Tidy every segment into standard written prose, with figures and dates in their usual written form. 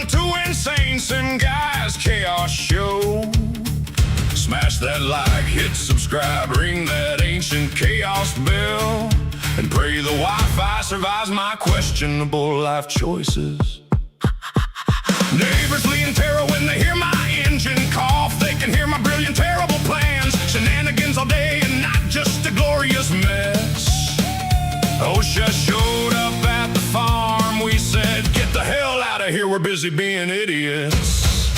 to Insane Sim Guy's Chaos Show. Smash that like, hit subscribe, ring that ancient chaos bell, and pray the Wi-Fi survives my questionable life choices. Neighbors flee in terror when they hear my engine cough. They can hear my brilliant, terrible plans. Shenanigans all day and not just a glorious mess. OSHA showed up at the farm. We said, get the hell out of here, we're busy being idiots.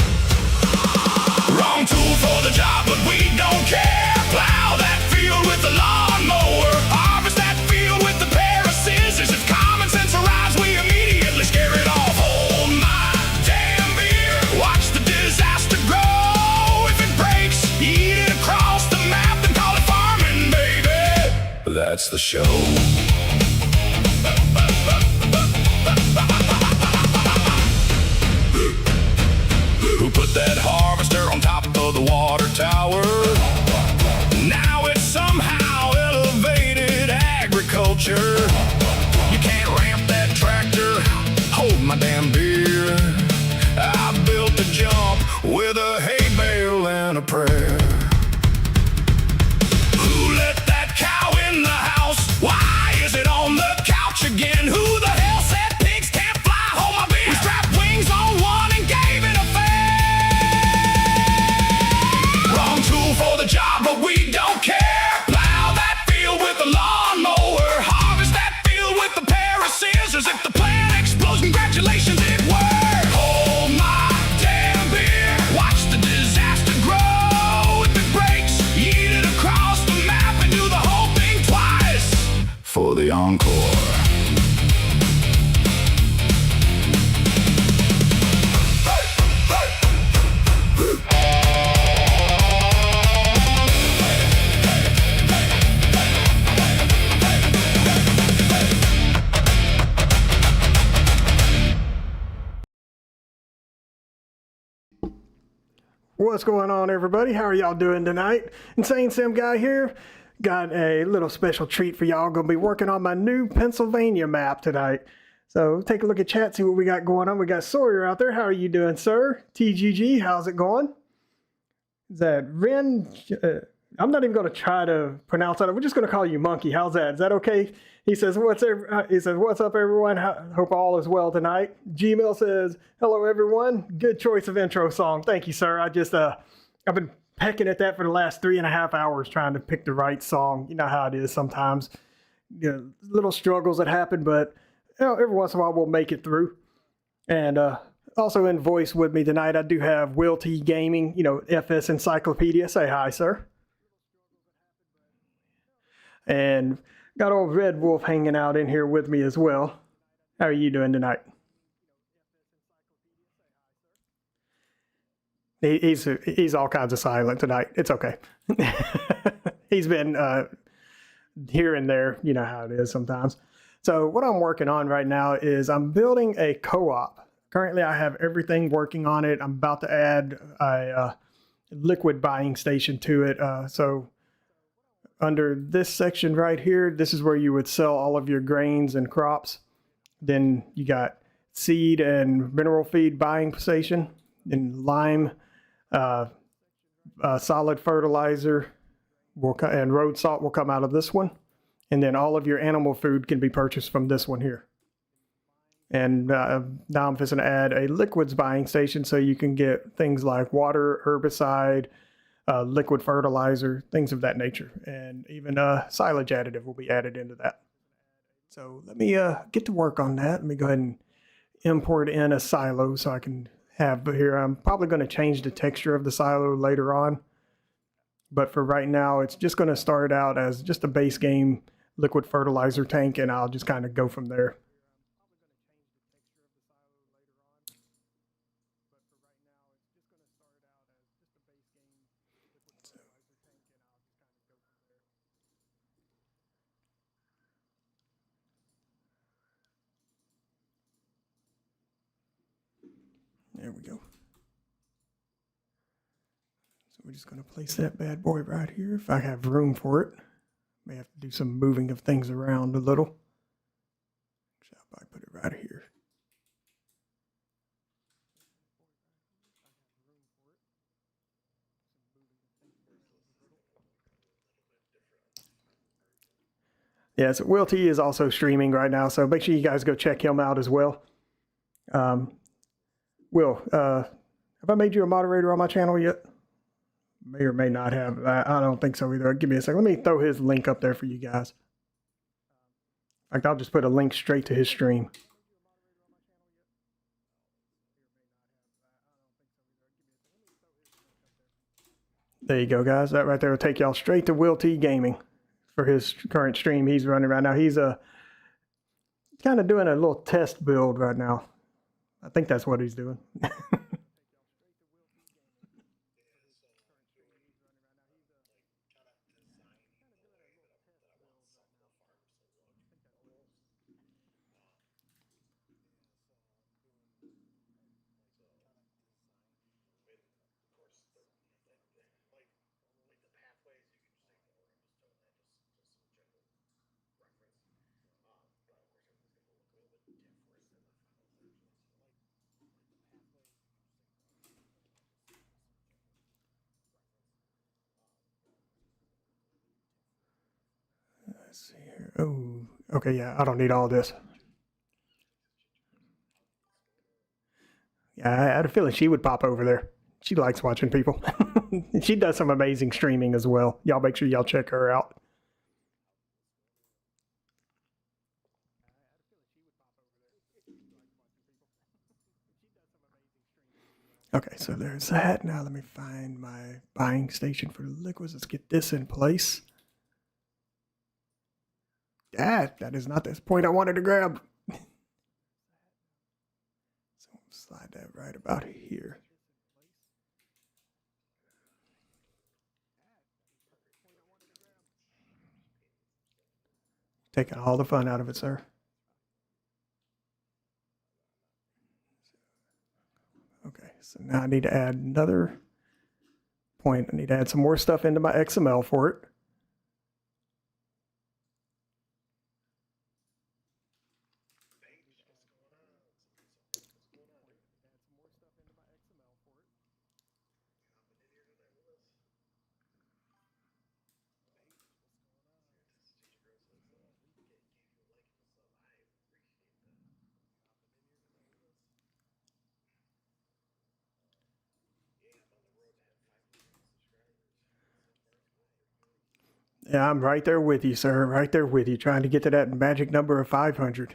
Wrong tool for the job, but we don't care. Plow that field with the lawnmower. Harvest that field with the pair of scissors. If common sense arrives, we immediately scare it off. Hold my damn beer. Watch the disaster grow. If it breaks, eat it across the map and call it farming, baby. That's the show. Who put that harvester on top of the water tower? Now it's somehow elevated agriculture. You can't ramp that tractor. Hold my damn beer. I built a jump with a hay bale and a prayer. Who let that cow in the house? Why is it on the couch again? Who the hell said pigs can't fly? Hold my beer. We strapped wings on one and gave it a wrong tool for the job, but we don't care. Plow that field with the lawnmower. Harvest that field with a pair of scissors. If the plan explodes, congratulations, it worked. Hold my damn beer. Watch the disaster grow. If it breaks, eat it across the map and do the whole thing twice for the encore. What's going on, everybody? How are y'all doing tonight? Insane Sim Guy here. Got a little special treat for y'all. Gonna be working on my new Pennsylvania map tonight. So take a look at chat, see what we got going on. We got Sawyer out there. How are you doing, sir? TGG, how's it going? Is that Ren? I'm not even gonna try to pronounce that. We're just gonna call you Monkey. How's that? Is that okay? He says, what's up, everyone? Hope all is well tonight. Gmail says, hello, everyone. Good choice of intro song. Thank you, sir. I've been pecking at that for the last 3.5 hours trying to pick the right song. You know how it is sometimes. You know, little struggles that happen, but you know, every once in a while we'll make it through. And also in voice with me tonight, I do have Will T Gaming, you know, FS Encyclopedia. Say hi, sir. And got old Red Wolf hanging out in here with me as well. How are you doing tonight? He's all kinds of silent tonight. It's okay. He's been here and there. You know how it is sometimes. So what I'm working on right now is I'm building a co-op. Currently, I have everything working on it. I'm about to add a liquid buying station to it. So under this section right here, this is where you would sell all of your grains and crops. Then you got seed and mineral feed buying station. Then lime, solid fertilizer and road salt will come out of this one. And then all of your animal food can be purchased from this one here. And now I'm just going to add a liquids buying station so you can get things like water, herbicide, liquid fertilizer, things of that nature. And even silage additive will be added into that. So let me get to work on that. Let me go ahead and import in a silo so I can have here. I'm probably going to change the texture of the silo later on. But for right now, it's just going to start out as just a base game liquid fertilizer tank, and I'll just kind of go from there. There we go. So we're just going to place that bad boy right here if I have room for it. May have to do some moving of things around a little. So I'll probably put it right here. Yeah, so Will T is also streaming right now, so make sure you guys go check him out as well. Will, have I made you a moderator on my channel yet? May or may not have. I don't think so either. Give me a second. Let me throw his link up there for you guys. In fact, I'll just put a link straight to his stream. There you go, guys. That right there will take y'all straight to Will T Gaming for his current stream he's running right now. He's kind of doing a little test build right now. I think that's what he's doing. Let's see here. Oh, okay, yeah, I don't need all this. Yeah, I had a feeling she would pop over there. She likes watching people. She does some amazing streaming as well. Y'all make sure y'all check her out. Okay, so there's that. Now let me find my buying station for the liquids. Let's get this in place. That is not this point I wanted to grab. So slide that right about here. Taking all the fun out of it, sir. Okay, so now I need to add another point. I need to add some more stuff into my XML for it. Yeah, I'm right there with you, sir. Right there with you, trying to get to that magic number of 500.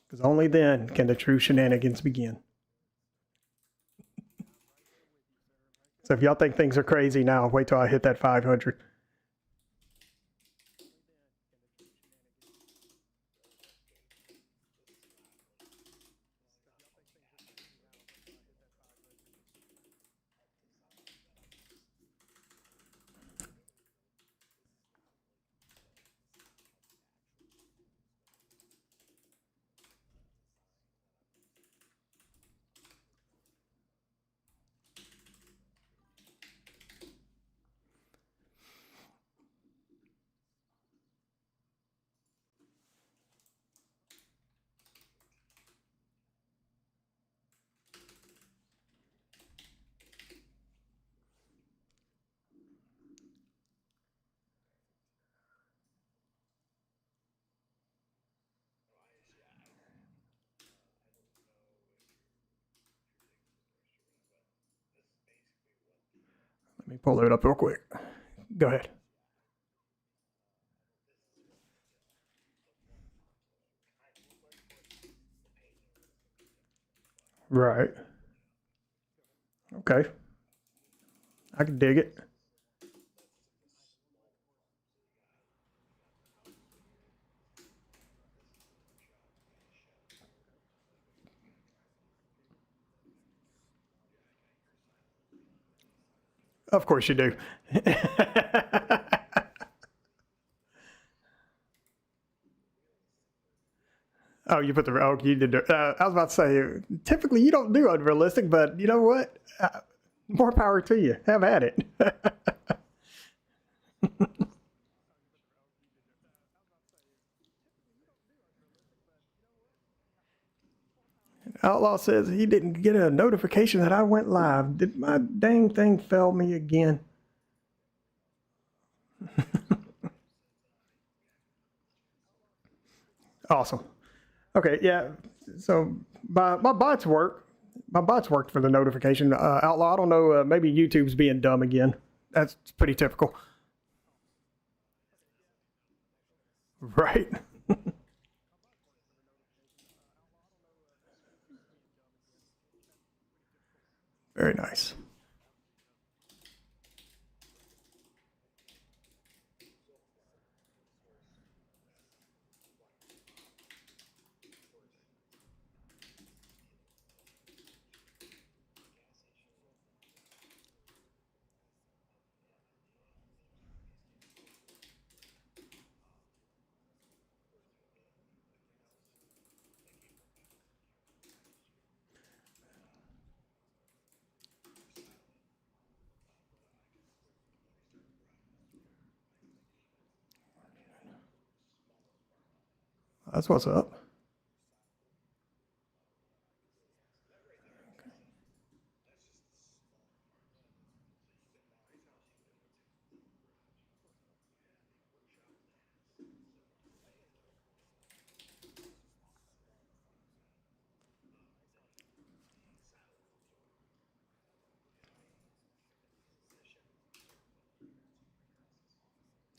Because only then can the true shenanigans begin. So if y'all think things are crazy now, wait till I hit that 500. Let me pull it up real quick. Go ahead. Right. Okay. I can dig it. Of course you do. Oh, you put the, oh, you did. I was about to say, typically you don't do unrealistic, but you know what? More power to you. Have at it. Outlaw says he didn't get a notification that I went live. Did my dang thing fail me again? Awesome. Okay, yeah. So my bots work. My bots worked for the notification. Outlaw, I don't know, maybe YouTube's being dumb again. That's pretty typical. Right? Very nice. That's what's up.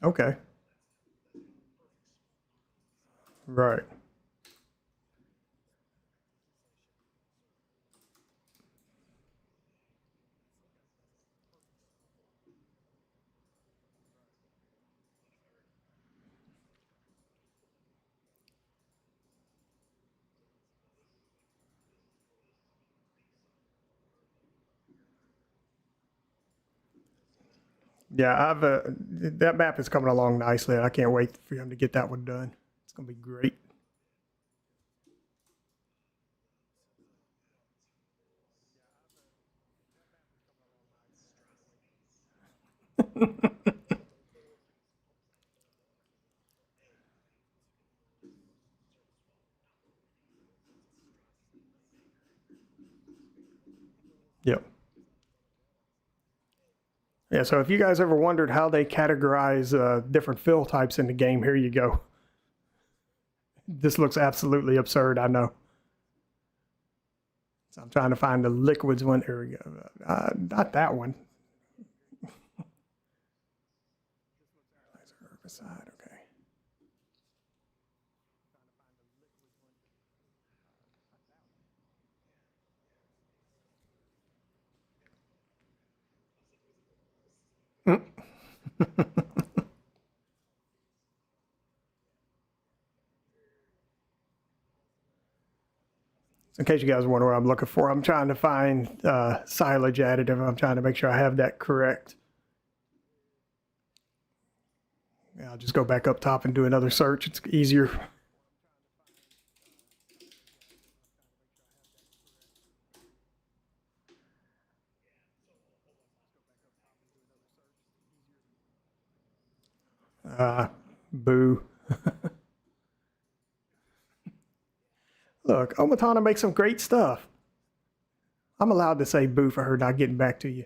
Okay. Right. Yeah, I've that map is coming along nicely. I can't wait for him to get that one done. It's gonna be great. Yep. Yeah, so if you guys ever wondered how they categorize different fill types in the game, here you go. This looks absolutely absurd, I know. So I'm trying to find the liquids one. Here we go. Not that one. Herbicide, okay. In case you guys wonder what I'm looking for, I'm trying to find silage additive. I'm trying to make sure I have that correct. Yeah, I'll just go back up top and do another search. It's easier. Boo. Look, Omatana makes some great stuff. I'm allowed to say boo for her not getting back to you.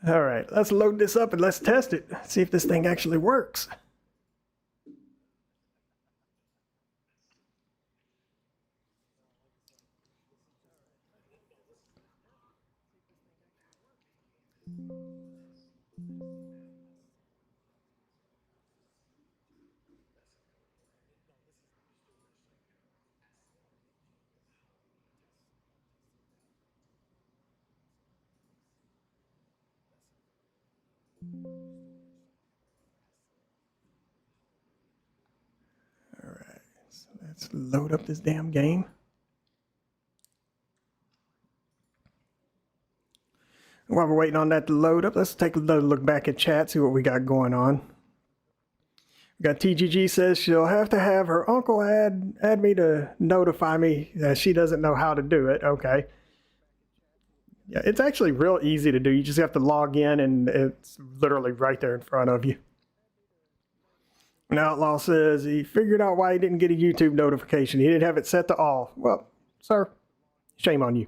All right, let's load this up and let's test it. See if this thing actually works. All right, so let's load up this damn game. While we're waiting on that to load up, let's take a look back at chat, see what we got going on. We got TGG says she'll have to have her uncle add me to notify me that she doesn't know how to do it. Okay. Yeah, it's actually real easy to do. You just have to log in and it's literally right there in front of you. And Outlaw says he figured out why he didn't get a YouTube notification. He didn't have it set to all. Well, sir, shame on you.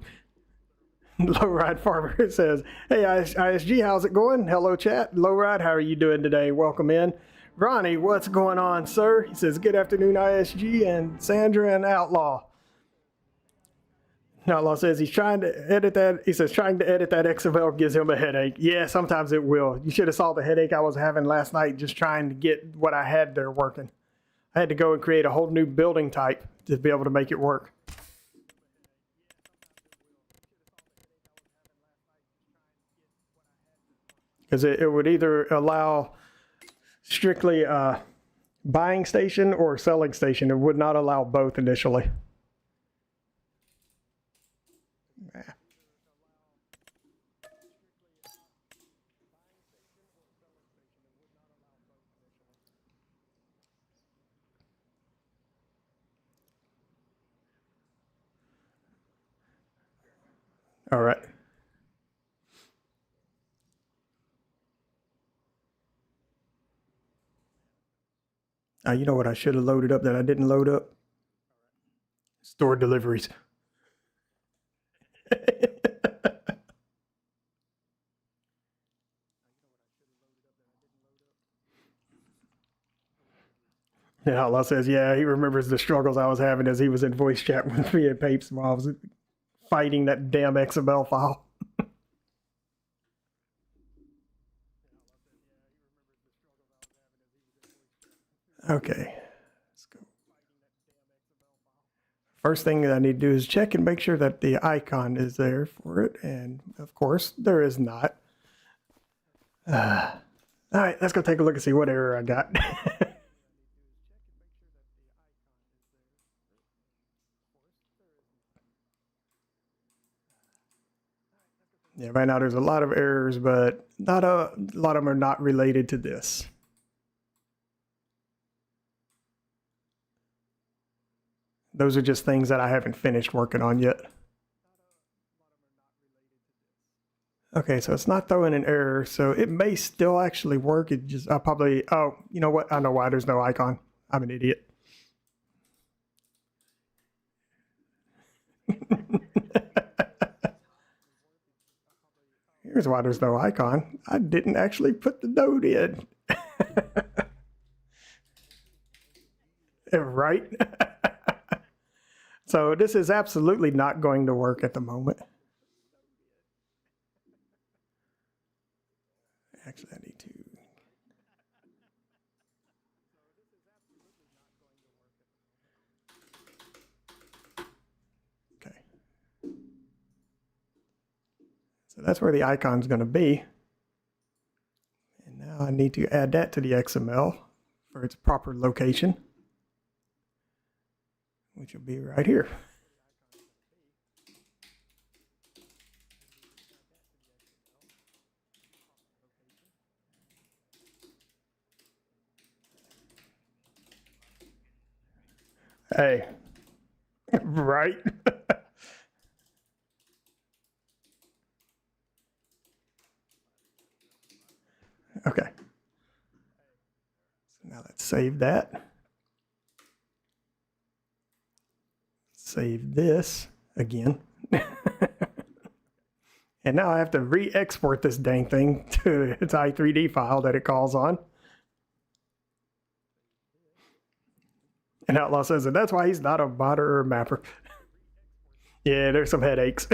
Lowride Farmer says, hey, ISG, how's it going? Hello, chat. Lowride, how are you doing today? Welcome in. Ronnie, what's going on, sir? He says, good afternoon, ISG, and Sandra and Outlaw. Outlaw says he's trying to edit that. He says trying to edit that XML gives him a headache. Yeah, sometimes it will. You should have saw the headache I was having last night just trying to get what I had there working. I had to go and create a whole new building type to be able to make it work. Because it would either allow strictly buying station or selling station. It would not allow both initially. All right. You know what I should have loaded up that I didn't load up? Store deliveries. And Outlaw says, yeah, he remembers the struggles I was having as he was in voice chat with me and Papes while I was fighting that damn XML file. Okay, let's go. First thing that I need to do is check and make sure that the icon is there for it. And of course, there is not. All right, let's go take a look and see what error I got. Yeah, right now there's a lot of errors, but not a lot of them are not related to this. Those are just things that I haven't finished working on yet. Okay, so it's not throwing an error, so it may still actually work. It just, I'll probably, oh, you know what? I know why there's no icon. I'm an idiot. Here's why there's no icon. I didn't actually put the node in. Right? So this is absolutely not going to work at the moment. Actually, I need to. Okay. So that's where the icon's going to be. And now I need to add that to the XML for its proper location, which will be right here. Hey, right? Okay. So now let's save that. Save this again. And now I have to re-export this dang thing to its i3D file that it calls on. And Outlaw says that that's why he's not a modder or mapper. Yeah, there's some headaches.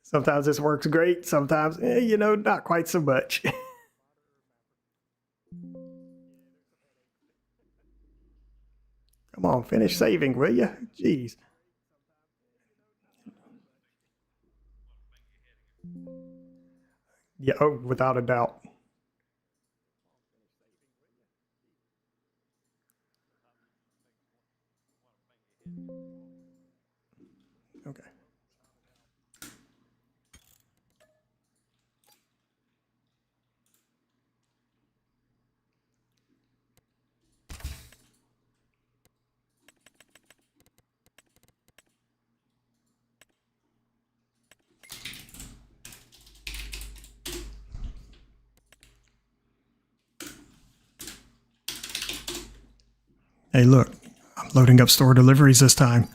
Sometimes this works great. Sometimes, you know, not quite so much. Come on, finish saving, will you? Jeez. Yeah, oh, without a doubt. Okay. Hey, look, I'm loading up store deliveries this time.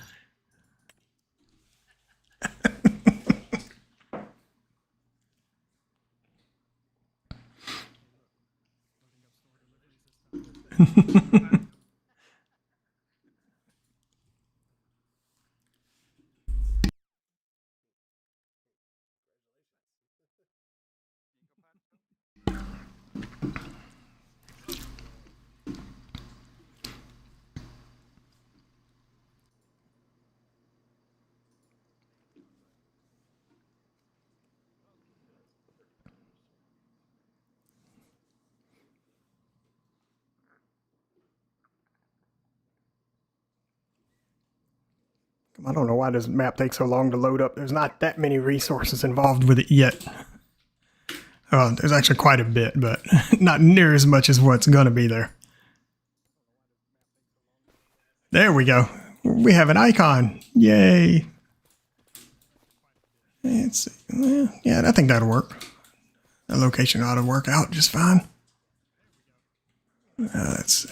I don't know why this map takes so long to load up. There's not that many resources involved with it yet. There's actually quite a bit, but not near as much as what's going to be there. There we go. We have an icon. Yay. Let's see. Yeah, I think that'll work. The location ought to work out just fine. Let's...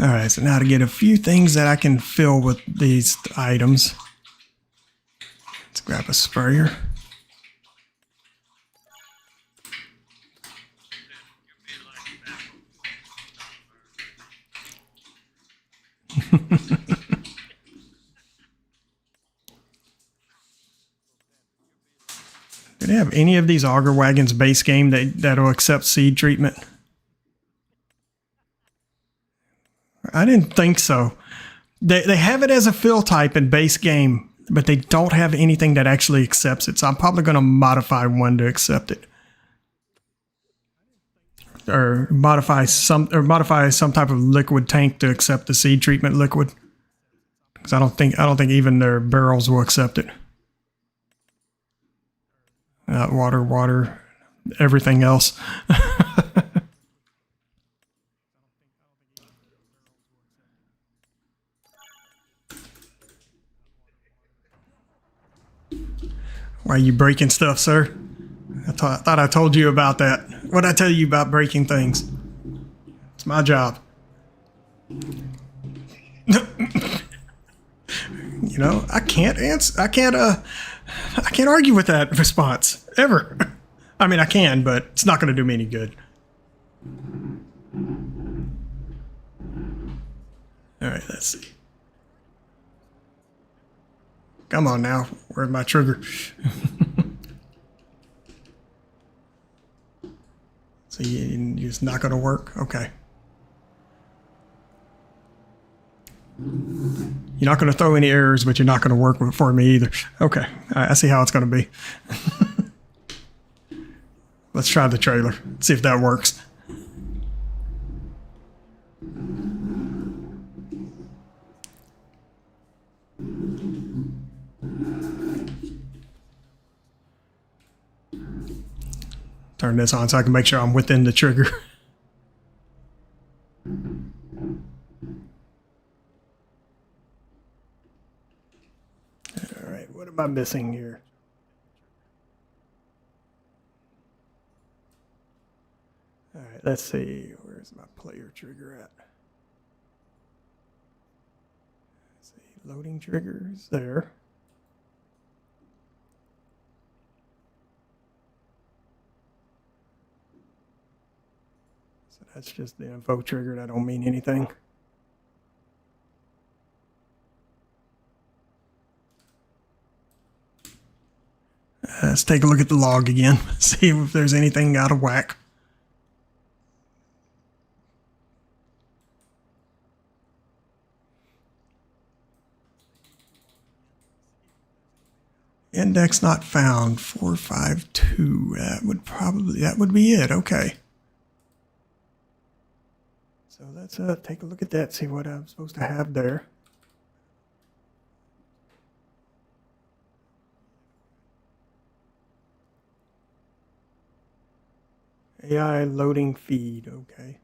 All right, so now to get a few things that I can fill with these items. Let's grab a sprayer. Do they have any of these auger wagons base game that'll accept seed treatment? I didn't think so. They have it as a fill type in base game, but they don't have anything that actually accepts it. So I'm probably going to modify one to accept it, or modify some type of liquid tank to accept the seed treatment liquid. Because I don't think even their barrels will accept it. Water, everything else. Why are you breaking stuff, sir? I thought I told you about that. What did I tell you about breaking things? It's my job. You know, I can't argue with that response ever. I mean, I can, but it's not going to do me any good. All right, let's see. Come on now. Where's my trigger? So you're just not going to work? Okay. You're not going to throw any errors, but you're not going to work for me either. Okay. I see how it's going to be. Let's try the trailer. See if that works. Turn this on so I can make sure I'm within the trigger. All right, what am I missing here? All right, let's see. Where's my player trigger at? Let's see, loading triggers there. That's just the info trigger. That don't mean anything. Let's take a look at the log again. See if there's anything out of whack. Index not found. 452. That would be it. Okay. So let's take a look at that, see what I'm supposed to have there. AI loading feed, okay.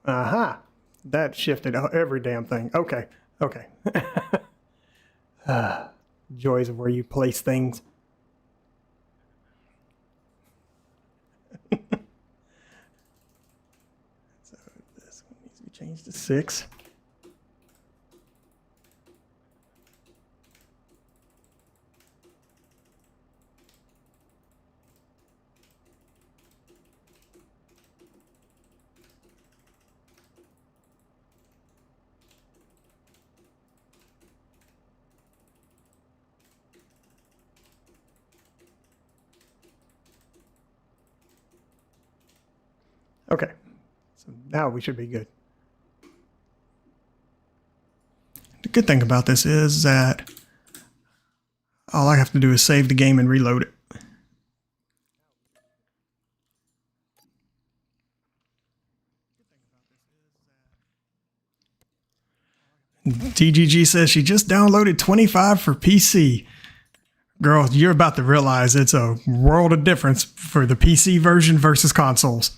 Aha, that shifted every damn thing. Okay, okay. Joys of where you place things. Change to 6. Okay, so now we should be good. The good thing about this is that all I have to do is save the game and reload it. TGG says she just downloaded 25 for PC. Girl, you're about to realize it's a world of difference for the PC version versus consoles.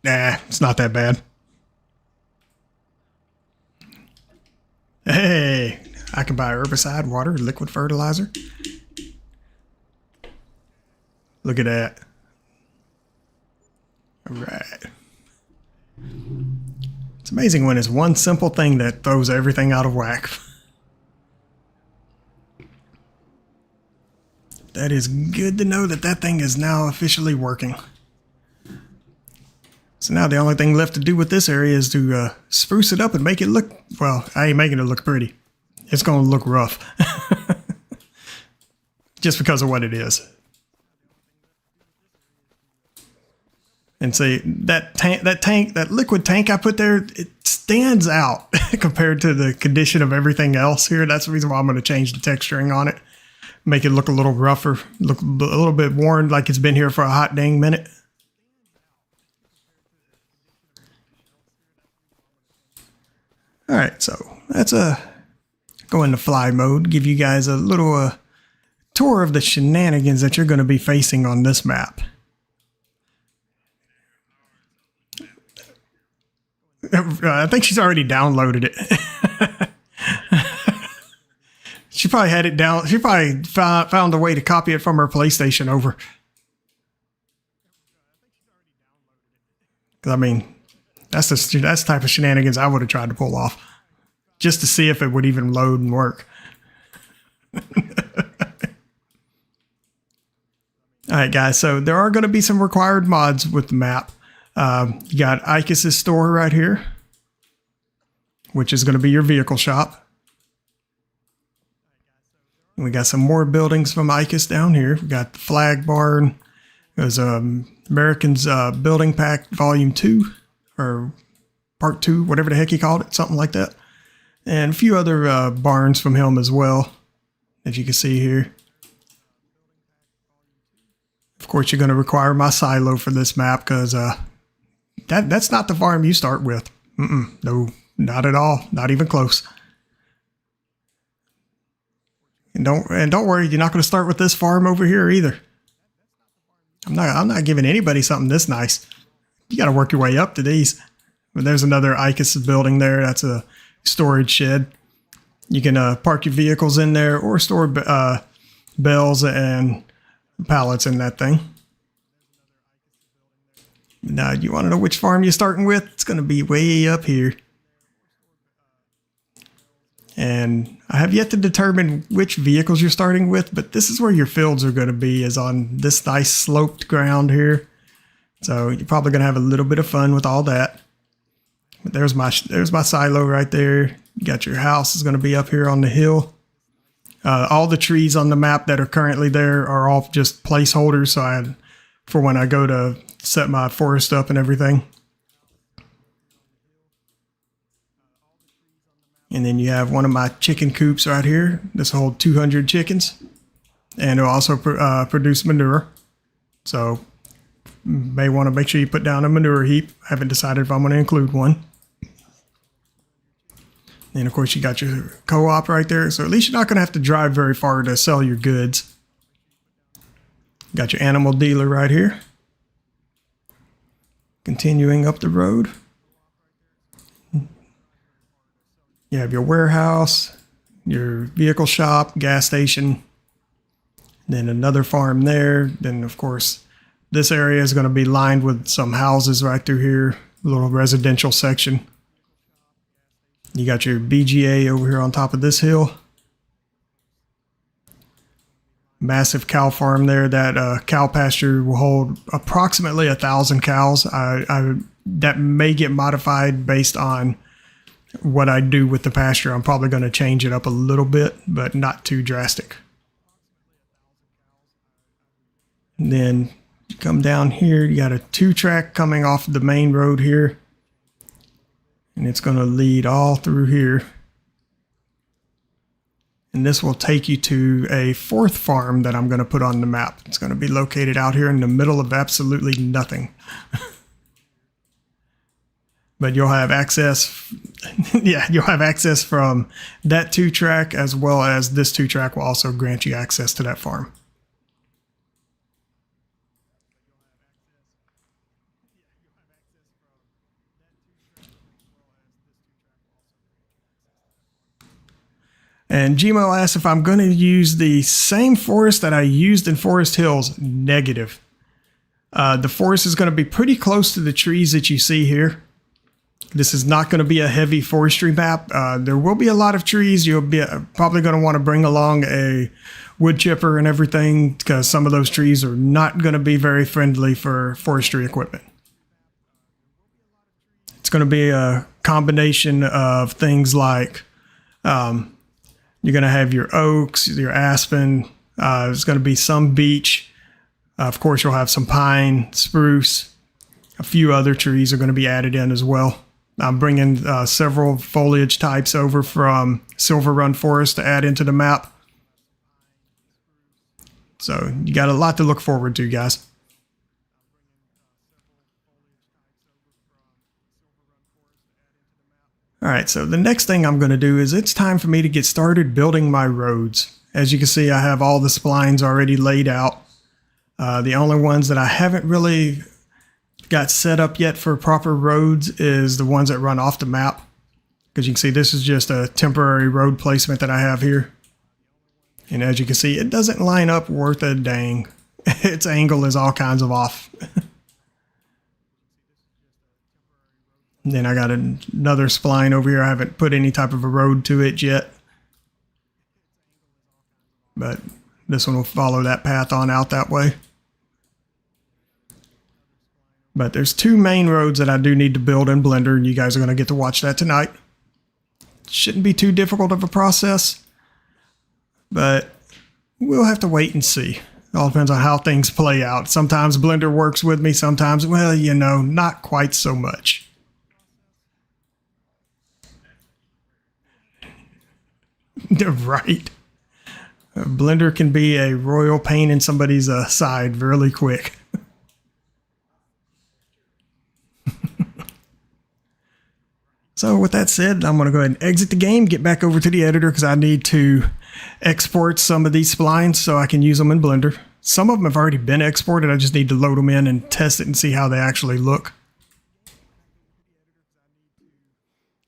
Nah, it's not that bad. Hey, I can buy herbicide, water, liquid fertilizer. Look at that. All right. It's amazing when it's one simple thing that throws everything out of whack. That is good to know that that thing is now officially working. So now the only thing left to do with this area is to spruce it up and make it look, well, I ain't making it look pretty. It's going to look rough. Just because of what it is. And see, that liquid tank I put there, it stands out compared to the condition of everything else here. That's the reason why I'm going to change the texturing on it. Make it look a little rougher, look a little bit worn, like it's been here for a hot dang minute. All right, so let's go into fly mode, give you guys a little tour of the shenanigans that you're going to be facing on this map. I think she's already downloaded it. She probably had it down. She probably found a way to copy it from her PlayStation over. I mean, that's the type of shenanigans I would have tried to pull off, just to see if it would even load and work. All right, guys. So there are going to be some required mods with the map. You got Icus's store right here, which is going to be your vehicle shop. And we got some more buildings from Icus down here. We got the Flag Barn. There's Americans Building Pack Volume 2 or Part 2, whatever the heck he called it, something like that. And a few other barns from him as well, as you can see here. Of course, you're going to require my silo for this map because that's not the farm you start with. No, not at all. Not even close. And don't worry, you're not going to start with this farm over here either. I'm not giving anybody something this nice. You got to work your way up to these. But there's another Icus building there. That's a storage shed. You can park your vehicles in there or store bells and pallets in that thing. Now, you want to know which farm you're starting with? It's going to be way up here. And I have yet to determine which vehicles you're starting with, but this is where your fields are going to be, is on this nice sloped ground here. So you're probably going to have a little bit of fun with all that. But there's my silo right there. You got your house is going to be up here on the hill. All the trees on the map that are currently there are all just placeholders. So for when I go to set my forest up and everything. And then you have one of my chicken coops right here. This will hold 200 chickens. And it'll also produce manure. So you may want to make sure you put down a manure heap. I haven't decided if I'm going to include one. And of course you got your co-op right there. So at least you're not going to have to drive very far to sell your goods. Got your animal dealer right here. Continuing up the road, you have your warehouse, your vehicle shop, gas station, then another farm there. Then, of course, this area is going to be lined with some houses right through here, a little residential section. You got your BGA over here on top of this hill. Massive cow farm there. That cow pasture will hold approximately 1,000 cows. That may get modified based on what I do with the pasture. I'm probably going to change it up a little bit, but not too drastic. And then you come down here, you got a 2-track coming off the main road here. And it's going to lead all through here. And this will take you to a 4th farm that I'm going to put on the map. It's going to be located out here in the middle of absolutely nothing. But you'll have access, yeah, you'll have access from that 2-track, as well as this 2-track will also grant you access to that farm. And Gmo asks if I'm going to use the same forest that I used in Forest Hills. Negative. The forest is going to be pretty close to the trees that you see here. This is not going to be a heavy forestry map. There will be a lot of trees. You'll be probably going to want to bring along a wood chipper and everything, because some of those trees are not going to be very friendly for forestry equipment. It's going to be a combination of things like you're going to have your oaks, your aspen. There's going to be some beech. Of course, you'll have some pine, spruce. A few other trees are going to be added in as well. I'm bringing several foliage types over from Silver Run Forest to add into the map. So you got a lot to look forward to, guys. All right, so the next thing I'm going to do is it's time for me to get started building my roads. As you can see, I have all the splines already laid out. The only ones that I haven't really got set up yet for proper roads is the ones that run off the map. Because you can see this is just a temporary road placement that I have here. And as you can see, it doesn't line up worth a dang. Its angle is all kinds of off. And then I got another spline over here. I haven't put any type of a road to it yet. But this one will follow that path on out that way. But there's 2 main roads that I do need to build in Blender, and you guys are going to get to watch that tonight. Shouldn't be too difficult of a process, but we'll have to wait and see. It all depends on how things play out. Sometimes Blender works with me, sometimes, well, you know, not quite so much. Right. Blender can be a royal pain in somebody's side really quick. So with that said, I'm going to go ahead and exit the game, get back over to the editor because I need to export some of these splines so I can use them in Blender. Some of them have already been exported. I just need to load them in and test it and see how they actually look.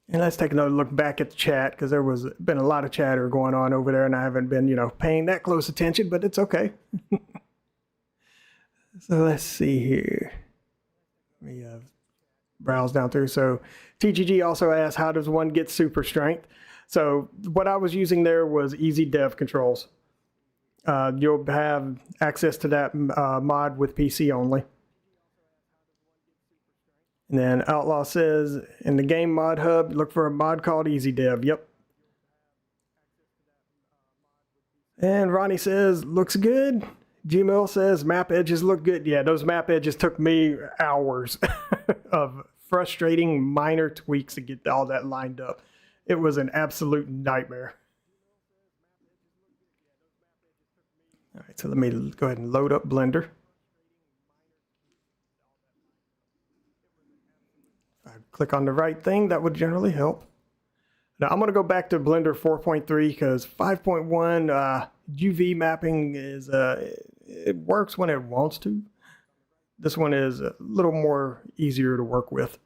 And let's take another look back at the chat, because there was been a lot of chatter going on over there and I haven't been, you know, paying that close attention, but it's okay. So let's see here. Let me browse down through. So TGG also asked, how does one get super strength? So what I was using there was easy dev controls. You'll have access to that mod with PC only. And then Outlaw says, in the game mod hub, look for a mod called Easy Dev. Yep. And Ronnie says, looks good. Gmail says, map edges look good. Yeah, those map edges took me hours of frustrating minor tweaks to get all that lined up. It was an absolute nightmare. All right, so let me go ahead and load up Blender. Click on the right thing, that would generally help. Now I'm going to go back to Blender 4.3 because 5.1 UV mapping is it works when it wants to. This one is a little more easier to work with.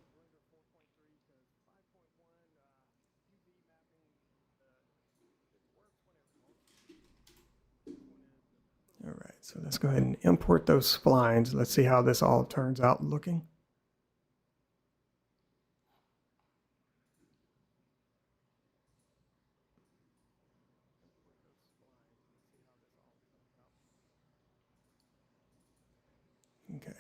All right, so let's go ahead and import those splines. Let's see how this all turns out looking. Okay.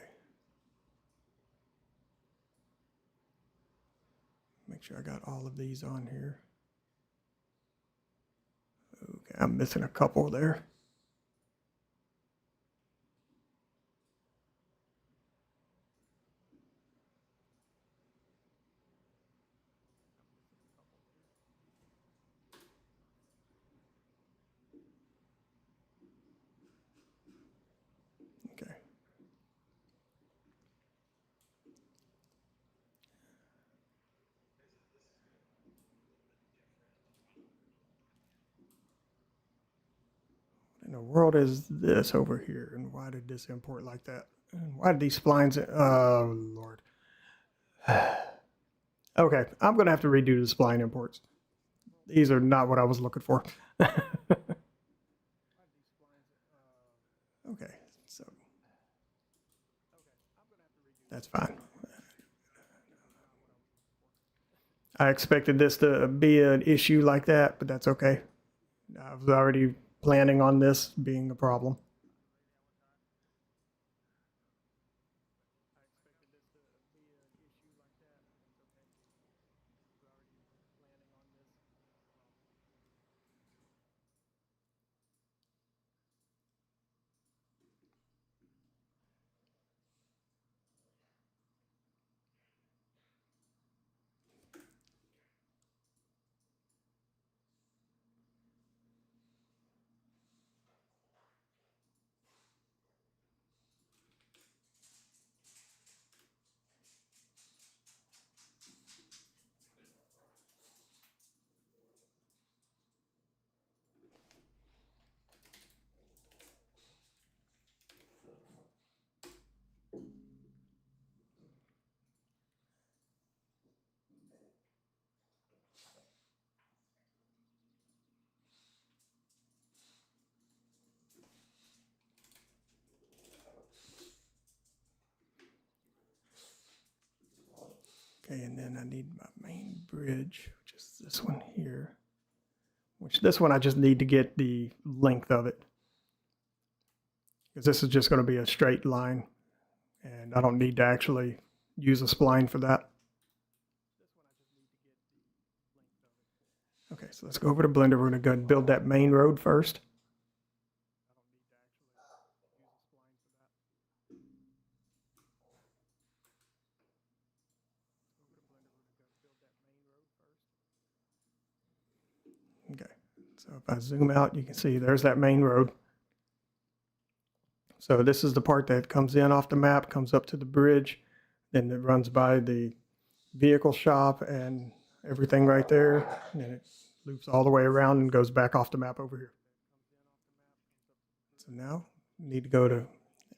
Make sure I got all of these on here. Okay, I'm missing a couple there. Okay. What in the world is this over here? And why did this import like that? And why did these splines? Oh, Lord. Okay, I'm going to have to redo the spline imports. These are not what I was looking for. Okay, so that's fine. I expected this to be an issue like that, but that's okay. I was already planning on this being a problem. Okay, and then I need my main bridge, which is this one here. Which this one I just need to get the length of it. Because this is just going to be a straight line. And I don't need to actually use a spline for that. Okay, so let's go over to Blender. We're going to go ahead and build that main road first. Okay, so if I zoom out, you can see there's that main road. So this is the part that comes in off the map, comes up to the bridge, then it runs by the vehicle shop and everything right there. And then it loops all the way around and goes back off the map over here. So now we need to go to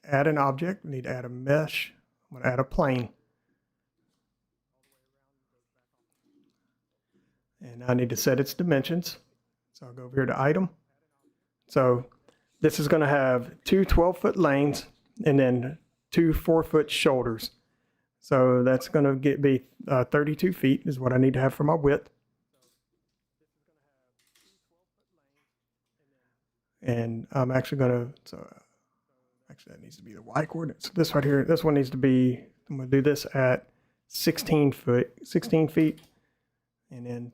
add an object. We need to add a mesh. I'm going to add a plane. And I need to set its dimensions. So I'll go over here to item. So this is going to have two 12-foot lanes and then two 4-foot shoulders. So that's going to be 32 feet is what I need to have for my width. And I'm actually going to, so actually that needs to be the Y coordinates. So this right here, this one needs to be, I'm going to do this at 16 feet, and then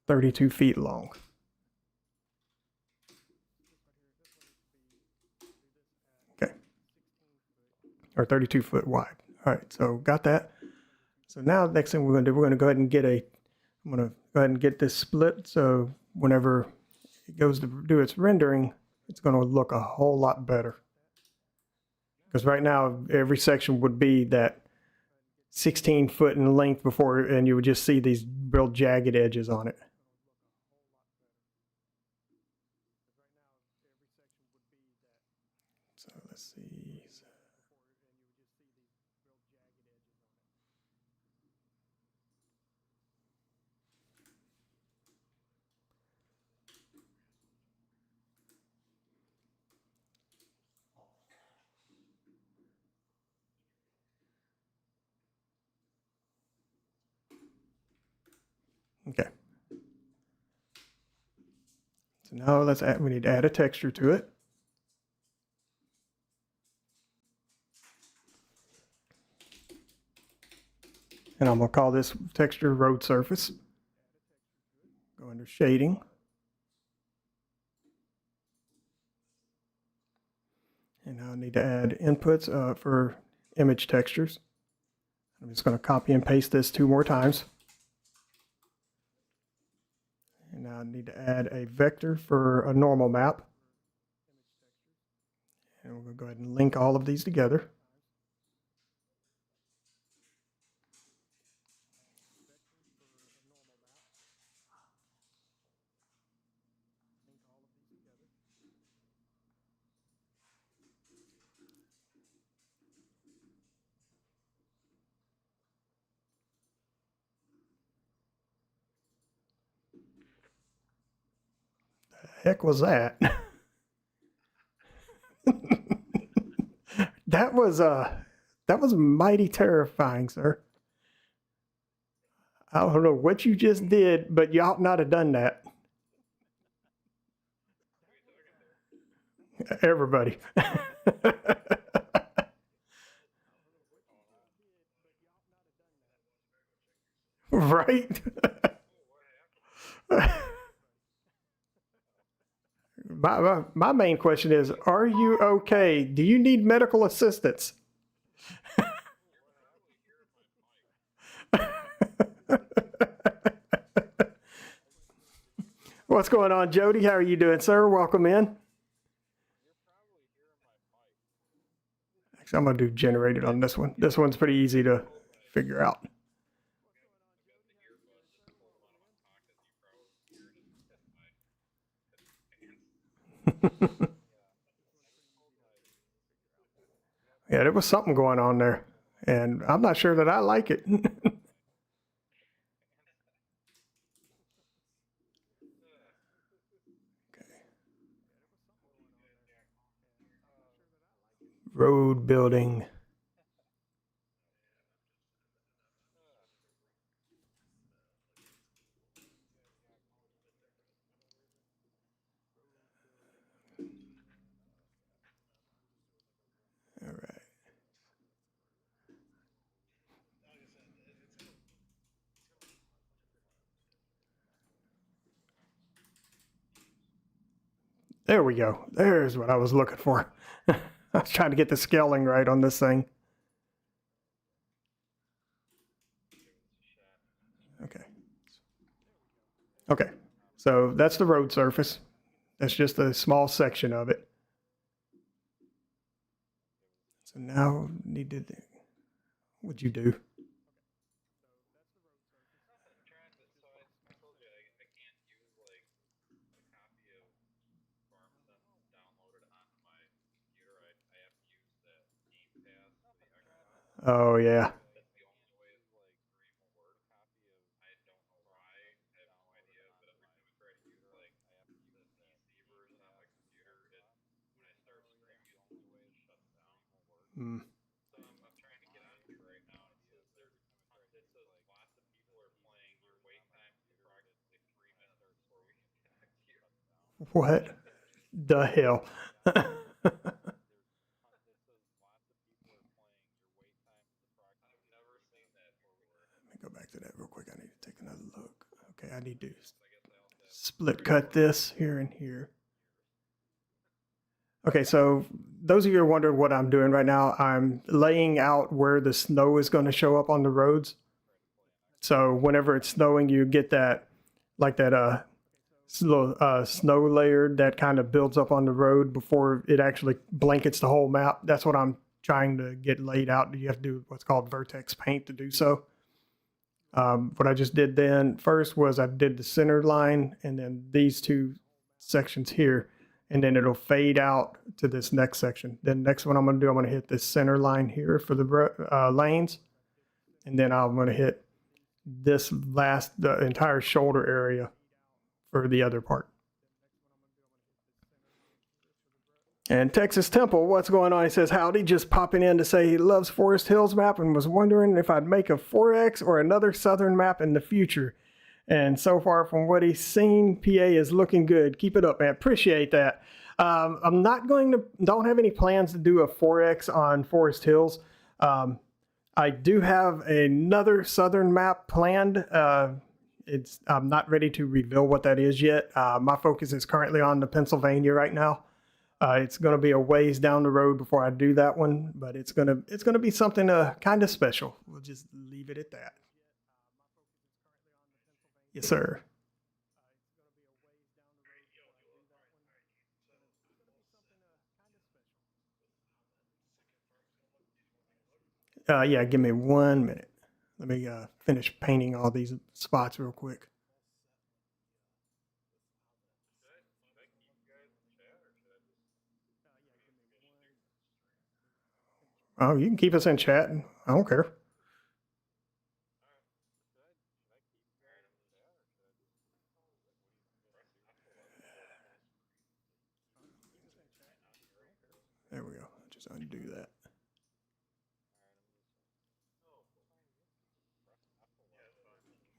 32 feet long. Okay. Or 32 foot wide. All right, so got that. So now the next thing we're going to do, we're going to go ahead and I'm going to go ahead and get this split. So whenever it goes to do its rendering, it's going to look a whole lot better. Because right now, every section would be that 16 foot in length before, and you would just see these real jagged edges on it. So let's see. So now we need to add a texture to it. And I'm going to call this texture road surface. Go under shading. And now I need to add inputs for image textures. I'm just going to copy and paste this 2 more times. And now I need to add a vector for a normal map. And we're going to go ahead and link all of these together. Heck was that? That was mighty terrifying, sir. I don't know what you just did, but you ought not have done that. Everybody. Right? My main question is, are you okay? Do you need medical assistance? What's going on, Jody? How are you doing, sir? Welcome in. Actually, I'm going to do generated on this one. This one's pretty easy to figure out. Yeah, there was something going on there, and I'm not sure that I like it. Road building. All right. There we go. There's what I was looking for. I was trying to get the scaling right on this thing. Okay. Okay. So that's the road surface. That's just a small section of it. So now need to, what'd you do? Oh yeah. Hmm. What the hell? Let me go back to that real quick. I need to take another look. Okay, I need to split cut this here and here. Okay, so those of you who are wondering what I'm doing right now, I'm laying out where the snow is going to show up on the roads. So whenever it's snowing, you get that, like that little snow layer that kind of builds up on the road before it actually blankets the whole map. That's what I'm trying to get laid out. You have to do what's called vertex paint to do so. What I just did then first was I did the center line and then these 2 sections here, and then it'll fade out to this next section. Then next one I'm going to do, I'm going to hit this center line here for the lanes, and then I'm going to hit this the entire shoulder area for the other part. And Texas Temple, what's going on? He says, howdy, just popping in to say he loves Forest Hills map and was wondering if I'd make a 4X or another southern map in the future. And so far from what he's seen, PA is looking good. Keep it up, man. Appreciate that. I'm not don't have any plans to do a 4X on Forest Hills. I do have another southern map planned. I'm not ready to reveal what that is yet. My focus is currently on the Pennsylvania right now. It's going to be a ways down the road before I do that one, but it's gonna be something kind of special. We'll just leave it at that. Yes, sir. Yeah, give me 1 minute. Let me finish painting all these spots real quick. Oh, you can keep us in chat. I don't care. There we go. Just undo that.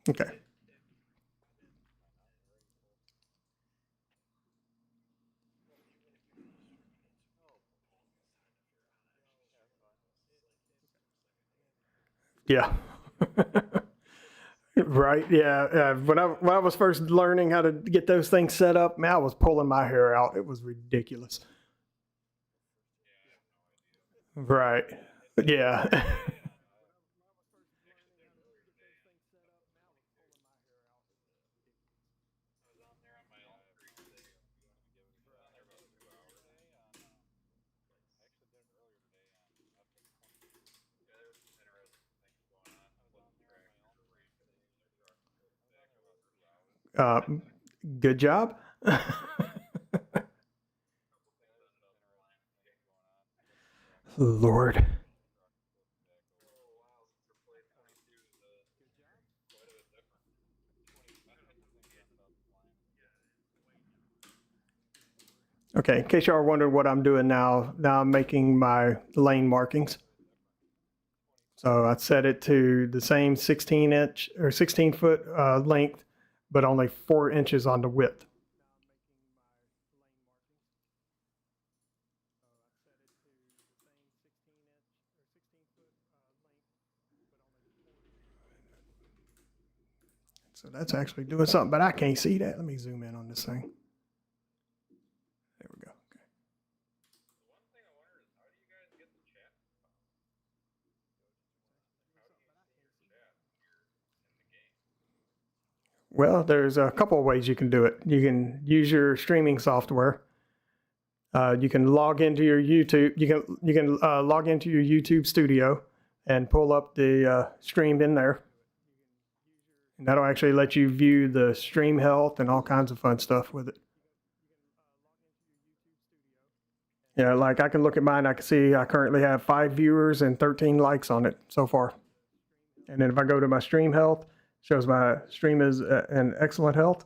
Okay. Yeah. Right. Yeah. When I was first learning how to get those things set up, man, I was pulling my hair out. It was ridiculous. Right. Yeah. uh, Good job. Lord. Okay, in case y'all are wondering what I'm doing now I'm making my lane markings. So I set it to the same 16-inch or 16-foot length, but only 4 inches on the width. So that's actually doing something, but I can't see that. Let me zoom in on this thing. There we go. Okay. Well, there's a couple of ways you can do it. You can use your streaming software. You can log into your YouTube. You can log into your YouTube studio and pull up the stream in there. And that'll actually let you view the stream health and all kinds of fun stuff with it. Yeah, like I can look at mine. I can see I currently have 5 viewers and 13 likes on it so far. And then if I go to my stream health, shows my stream is in excellent health.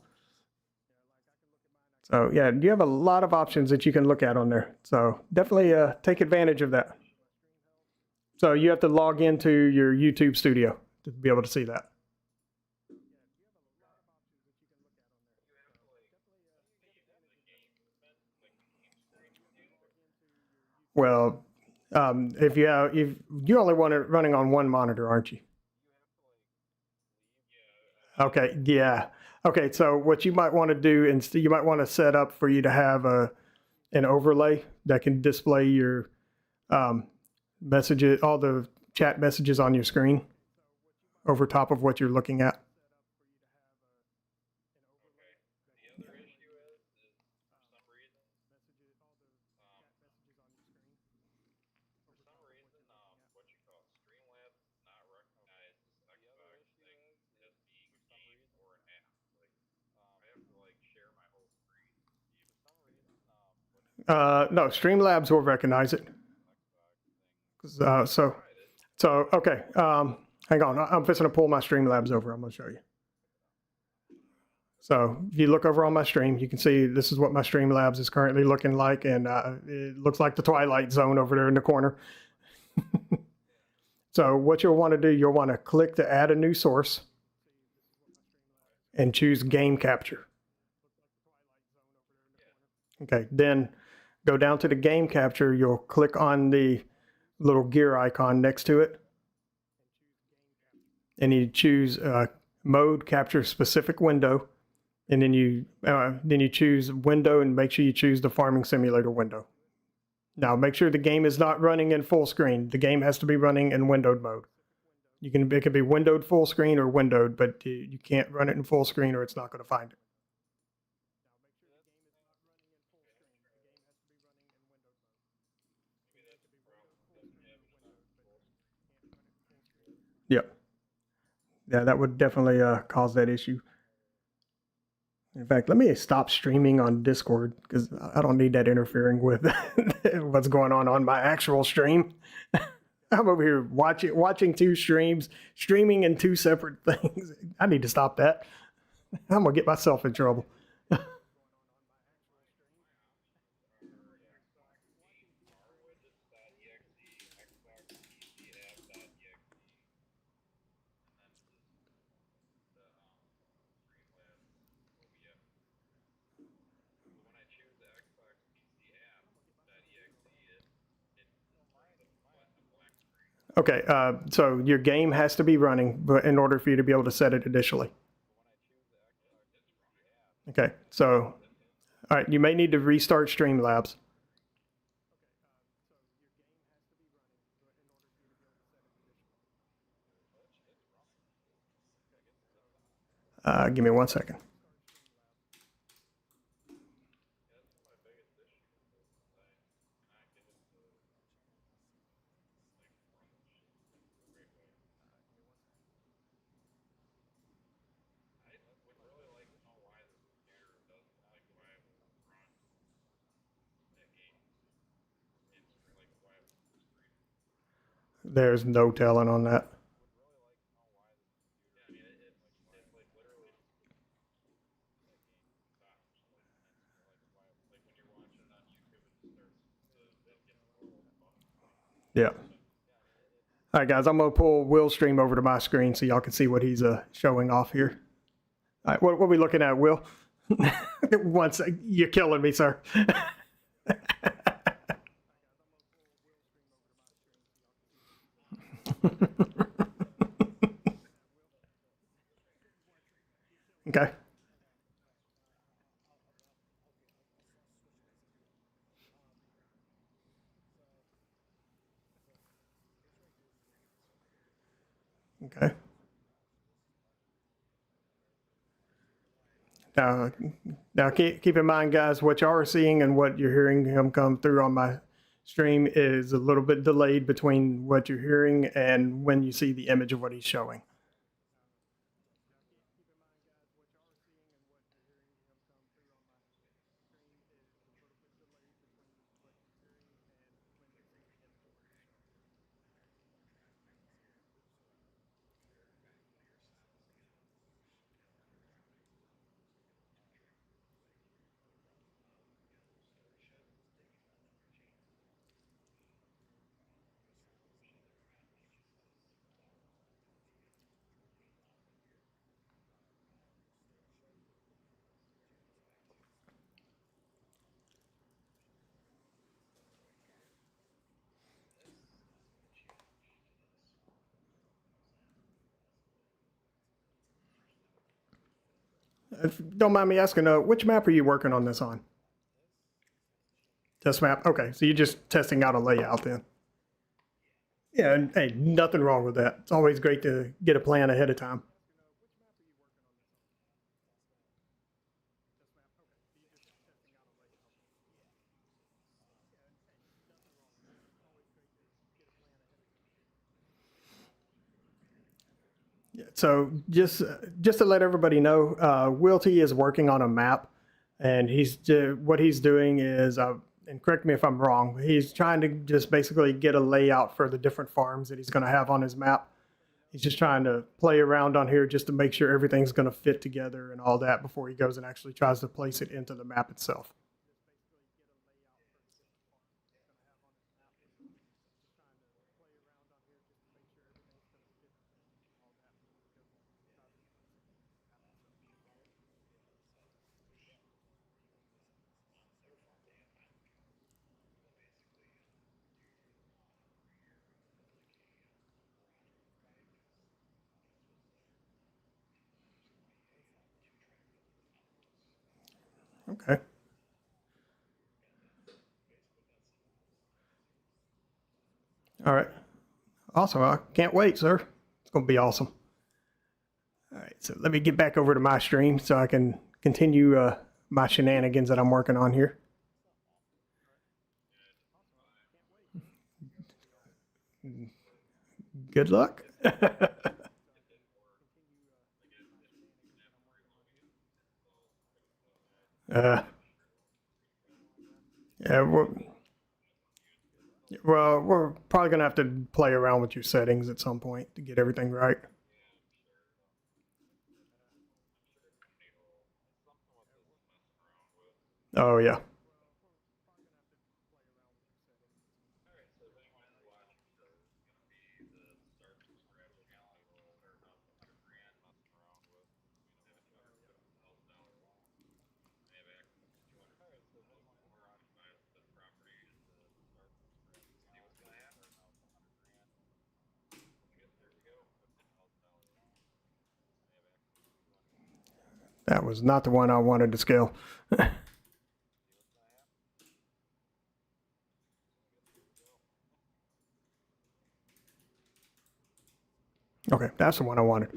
So yeah, you have a lot of options that you can look at on there. So definitely take advantage of that. So you have to log into your YouTube studio to be able to see that. Well, if you only want it running on one monitor, aren't you? Okay, yeah. Okay, so what you might want to do, instead, you might want to set up for you to have an overlay that can display your messages, all the chat messages on your screen over top of what you're looking at. No, Streamlabs will recognize it. So okay. Hang on, I'm fixing to pull my Streamlabs over. I'm going to show you. So if you look over on my stream, you can see this is what my Streamlabs is currently looking like, and it looks like the Twilight Zone over there in the corner. So what you'll want to do, you'll want to click to add a new source. and choose Game Capture. Okay, then go down to the Game Capture. You'll click on the little gear icon next to it, and you choose Mode Capture Specific Window, and then you choose Window, and make sure you choose the Farming Simulator window. Now make sure the game is not running in full screen. The game has to be running in windowed mode. It can be windowed full screen or windowed, but you can't run it in full screen or it's not going to find it. Yep. Yeah, that would definitely cause that issue. In fact, let me stop streaming on Discord because I don't need that interfering with what's going on my actual stream. I'm over here watching two streams, streaming in two separate things. I need to stop that. I'm gonna get myself in trouble. Okay, so your game has to be running, but in order for you to be able to set it initially. Okay, so all right, you may need to restart Streamlabs. Give me 1 second. There's no telling on that. Yeah. All right, guys, I'm going to pull Will's stream over to my screen so y'all can see what he's showing off here. All right, what are we looking at, Will? Once you're killing me, sir. Okay. Okay. Now keep in mind, guys, what y'all are seeing and what you're hearing him come through on my stream is a little bit delayed between what you're hearing and when you see the image of what he's showing. If don't mind me asking, which map are you working on this on? Test map? Okay, so you're just testing out a layout then. Yeah, and hey, nothing wrong with that. It's always great to get a plan ahead of time. So just to let everybody know, Will T is working on a map, and what he's doing is, and correct me if I'm wrong, he's trying to just basically get a layout for the different farms that he's going to have on his map. He's just trying to play around on here just to make sure everything's going to fit together and all that before he goes and actually tries to place it into the map itself. Okay. All right. Awesome. I can't wait, sir. It's going to be awesome. All right. So let me get back over to my stream so I can continue my shenanigans that I'm working on here. Good luck. uh, yeah, well, we're probably going to have to play around with your settings at some point to get everything right. Oh, yeah. That was not the one I wanted to scale. Okay, that's the one I wanted.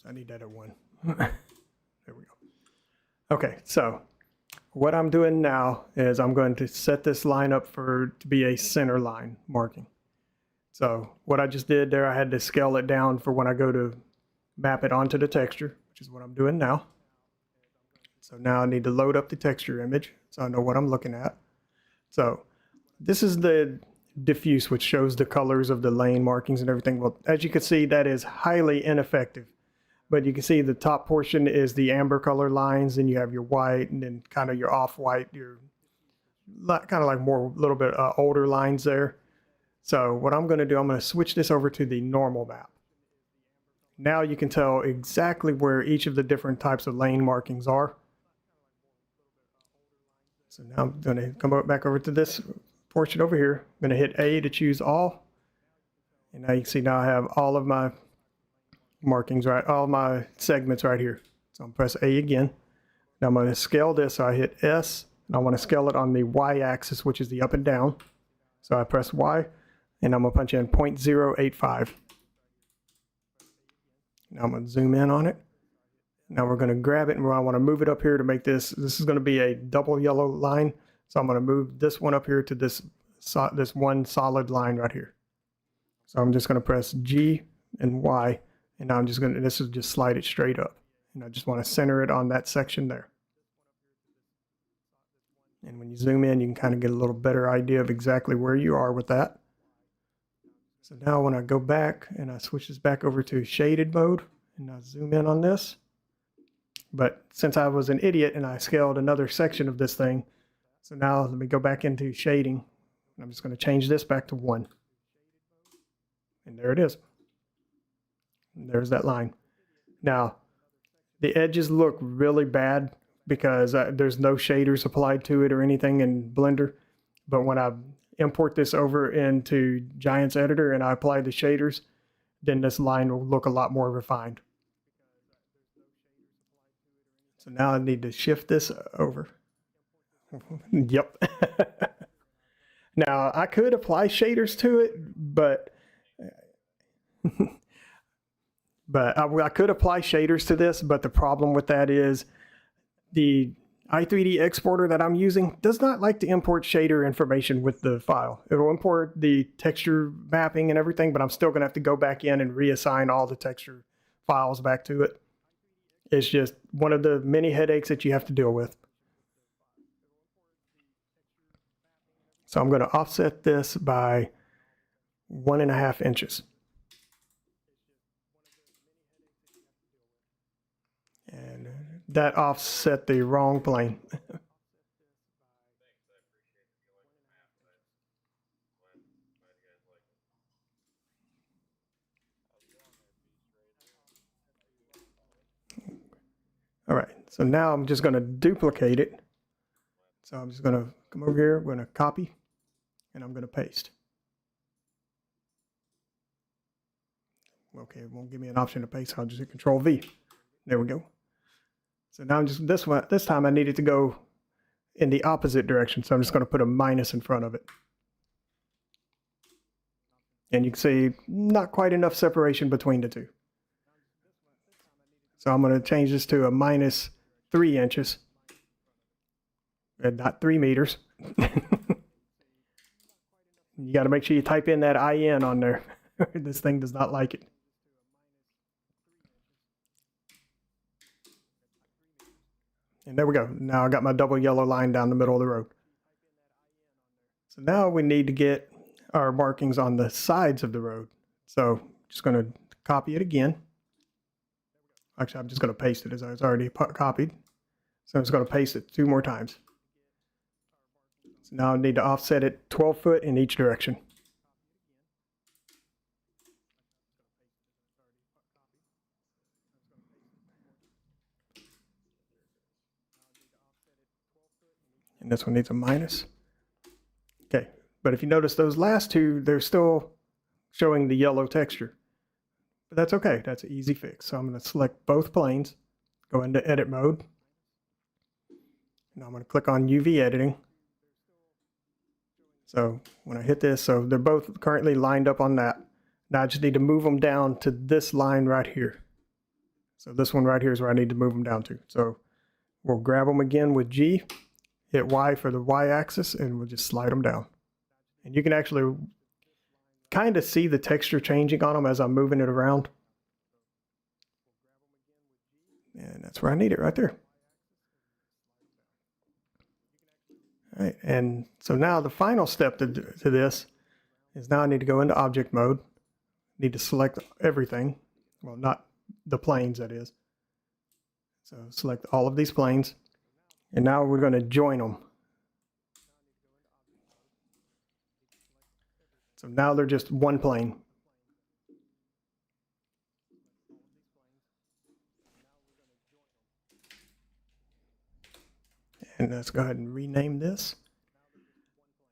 I need that at 1. There we go. Okay, so what I'm doing now is I'm going to set this line up to be a center line marking. So what I just did there, I had to scale it down for when I go to map it onto the texture, which is what I'm doing now. So now I need to load up the texture image so I know what I'm looking at. So this is the diffuse, which shows the colors of the lane markings and everything. Well, as you can see, that is highly ineffective. But you can see the top portion is the amber color lines, and you have your white, and then kind of your off-white, your kind of like more, little bit older lines there. So what I'm going to do, I'm going to switch this over to the normal map. Now you can tell exactly where each of the different types of lane markings are. So now I'm going to come back over to this portion over here. I'm going to hit A to choose all. And now you can see now I have all of my markings, right? All my segments right here. So I'm press A again. Now I'm going to scale this. So I hit S, and I want to scale it on the Y axis, which is the up and down. So I press Y, and I'm going to punch in 0.085. Now I'm going to zoom in on it. Now we're going to grab it, and I want to move it up here to make this. This is going to be a double yellow line. So I'm going to move this one up here to this one solid line right here. So I'm just going to press G and Y. And now I'm just going to, this is just slide it straight up. And I just want to center it on that section there. And when you zoom in, you can kind of get a little better idea of exactly where you are with that. So now when I go back and I switch this back over to shaded mode, and I zoom in on this. But since I was an idiot and I scaled another section of this thing, so now let me go back into shading. I'm just going to change this back to 1. And there it is. And there's that line. Now, the edges look really bad because there's no shaders applied to it or anything in Blender. But when I import this over into Giants Editor and I apply the shaders, then this line will look a lot more refined. So now I need to shift this over. Yep. Now, I could apply shaders to it, but I could apply shaders to this, but the problem with that is the i3D exporter that I'm using does not like to import shader information with the file. It will import the texture mapping and everything, but I'm still going to have to go back in and reassign all the texture files back to it. It's just one of the many headaches that you have to deal with. So I'm going to offset this by 1.5 inches. And that offset the wrong plane. All right, so now I'm just going to duplicate it. So I'm just going to come over here, I'm going to copy, and I'm going to paste. Okay, it won't give me an option to paste, I'll just hit Control V. There we go. So now I'm just, this time I need it to go in the opposite direction. So I'm just going to put a minus in front of it. And you can see not quite enough separation between the two. So I'm going to change this to a minus 3 inches. And not 3 meters. You got to make sure you type in that IN on there. This thing does not like it. And there we go. Now I got my double yellow line down the middle of the road. So now we need to get our markings on the sides of the road. So just going to copy it again. Actually, I'm just going to paste it as I was already copied. So I'm just going to paste it 2 more times. So now I need to offset it 12 foot in each direction. And this one needs a minus. Okay, but if you notice those last two, they're still showing the yellow texture. But that's okay, that's an easy fix. So I'm going to select both planes, go into edit mode. Now I'm going to click on UV editing. So when I hit this, so they're both currently lined up on that. Now I just need to move them down to this line right here. So this one right here is where I need to move them down to. So we'll grab them again with G, hit Y for the Y axis, and we'll just slide them down. And you can actually kind of see the texture changing on them as I'm moving it around. And that's where I need it, right there. All right, and so now the final step to this is now I need to go into object mode. Need to select everything. Well, not the planes, that is. So select all of these planes. And now we're going to join them. So now they're just one plane. And let's go ahead and rename this.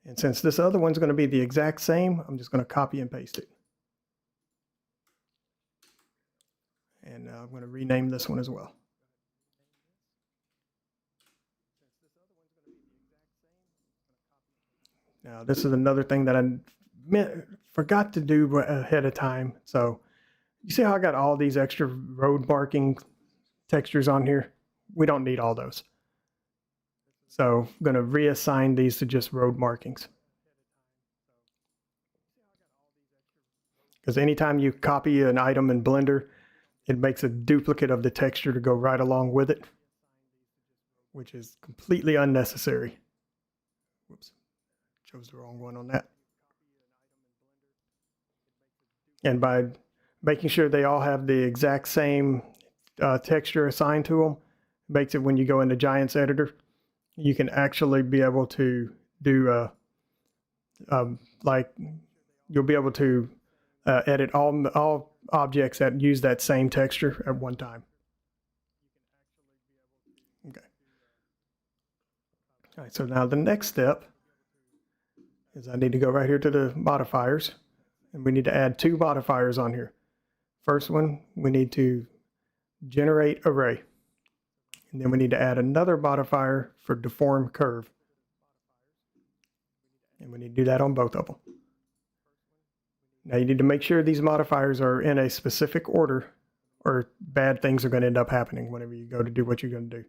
And since this other one's going to be the exact same, I'm just going to copy and paste it. And I'm going to rename this one as well. Now this is another thing that I forgot to do ahead of time. So you see how I got all these extra road marking textures on here? We don't need all those. So I'm going to reassign these to just road markings. Because anytime you copy an item in Blender, it makes a duplicate of the texture to go right along with it, which is completely unnecessary. Whoops, chose the wrong one on that. And by making sure they all have the exact same texture assigned to them, makes it when you go into Giants Editor, you can actually be able to do like you'll be able to edit all objects that use that same texture at one time. Okay. All right, so now the next step is I need to go right here to the modifiers, and we need to add 2 modifiers on here. First one, we need to generate array. And then we need to add another modifier for deform curve. And we need to do that on both of them. Now you need to make sure these modifiers are in a specific order, or bad things are going to end up happening whenever you go to do what you're going to do.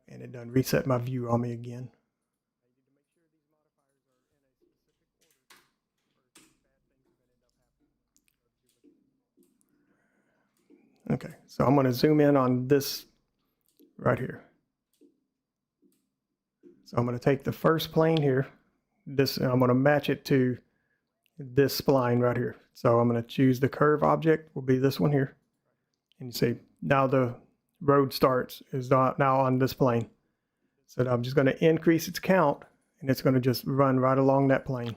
And it done reset my view on me again. Okay, so I'm going to zoom in on this right here. So I'm going to take the first plane here, this, and I'm going to match it to this spline right here. So I'm going to choose the curve object, will be this one here. And you see, now the road starts is now on this plane. So I'm just going to increase its count, and it's going to just run right along that plane.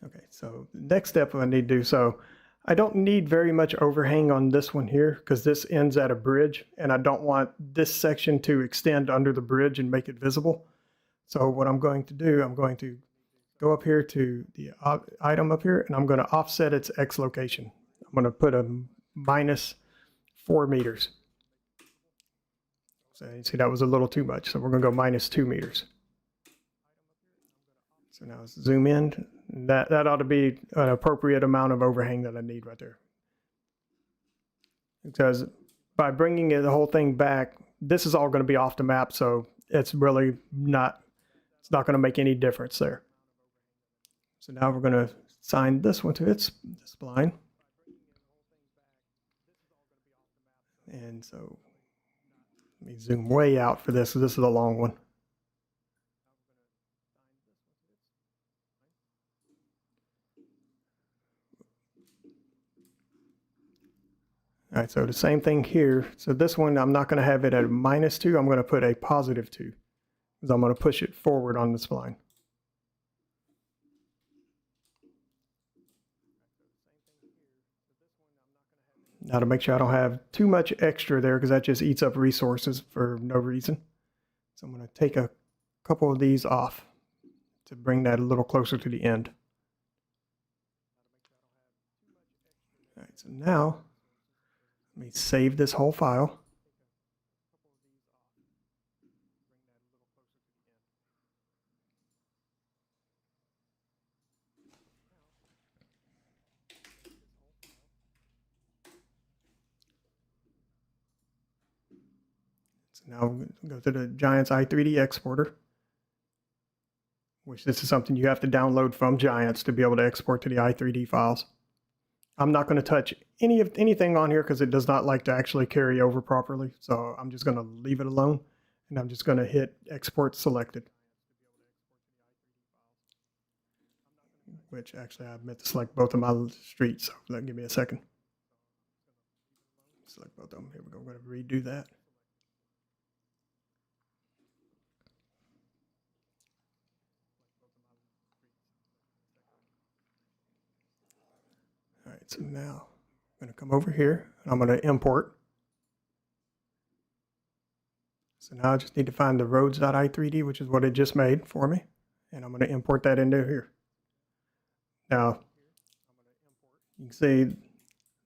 Okay, so the next step I need to do, so I don't need very much overhang on this one here because this ends at a bridge and I don't want this section to extend under the bridge and make it visible. So what I'm going to do, I'm going to go up here to the item up here and I'm going to offset its X location. I'm going to put a -4 meters. So you see that was a little too much. So we're going to go -2 meters. So now let's zoom in. That ought to be an appropriate amount of overhang that I need right there. Because by bringing the whole thing back, this is all going to be off the map, so it's really not, it's not going to make any difference there. So now we're going to assign this one to its spline. And so let me zoom way out for this. So this is a long one. All right, so the same thing here. So this one, I'm not going to have it at a -2. I'm going to put a +2 because I'm going to push it forward on the spline. Now to make sure I don't have too much extra there because that just eats up resources for no reason. So I'm going to take a couple of these off to bring that a little closer to the end. All right, so now let me save this whole file. So now we'll go to the Giants i3D exporter, which this is something you have to download from Giants to be able to export to the i3D files. I'm not going to touch anything on here because it does not like to actually carry over properly. So I'm just going to leave it alone and I'm just going to hit export selected. Which actually I meant to select both of my streets. So give me a second. Select both of them. Here we go. We're going to redo that. All right, so now I'm going to come over here and I'm going to import. So now I just need to find the roads.i3d, which is what it just made for me. And I'm going to import that into here. Now, you can see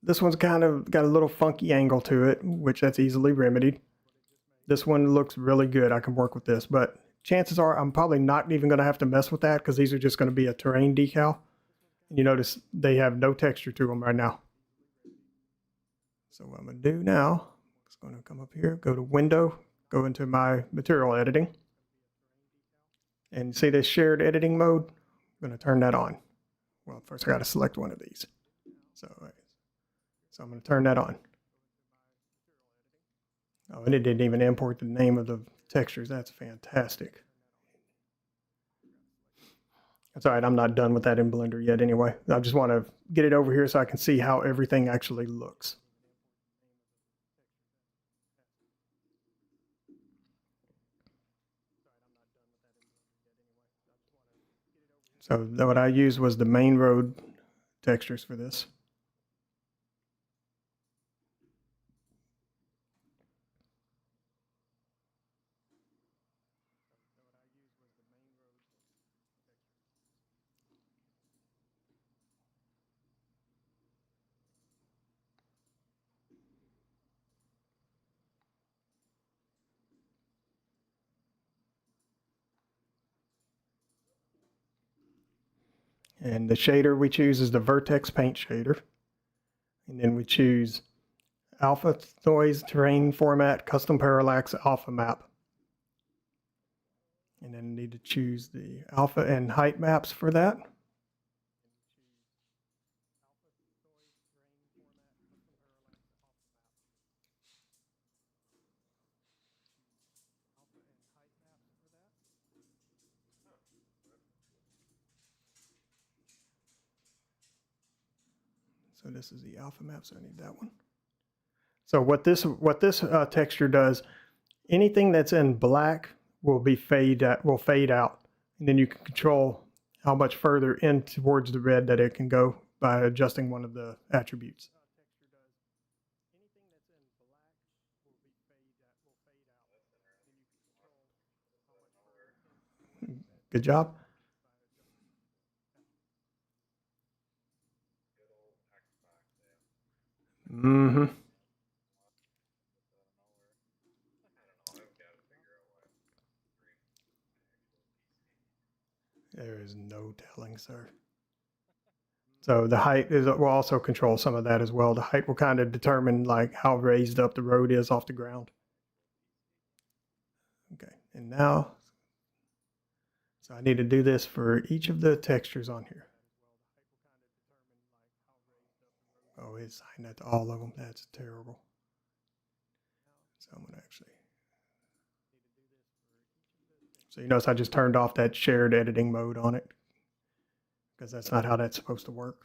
this one's kind of got a little funky angle to it, which that's easily remedied. This one looks really good. I can work with this, but chances are I'm probably not even going to have to mess with that because these are just going to be a terrain decal. And you notice they have no texture to them right now. So what I'm going to do now is going to come up here, go to Window, go into my material editing. And see this shared editing mode? I'm going to turn that on. Well, first I got to select one of these. So I'm going to turn that on. Oh, and it didn't even import the name of the textures. That's fantastic. That's all right. I'm not done with that in Blender yet anyway. I just want to get it over here so I can see how everything actually looks. So what I used was the main road textures for this. And the shader we choose is the Vertex Paint shader. And then we choose Alpha Noise Terrain Format Custom Parallax Alpha Map. And then need to choose the alpha and height maps for that. So this is the alpha map, so I need that one. So what this texture does, anything that's in black will fade out, and then you can control how much further in towards the red that it can go by adjusting one of the attributes. Good job. Mm-hmm. There is no telling, sir. So the height will also control some of that as well. The height will kind of determine like how raised up the road is off the ground. Okay, and now, so I need to do this for each of the textures on here. Oh, it's assigned that to all of them. That's terrible. So I'm gonna actually. So you notice I just turned off that shared editing mode on it because that's not how that's supposed to work.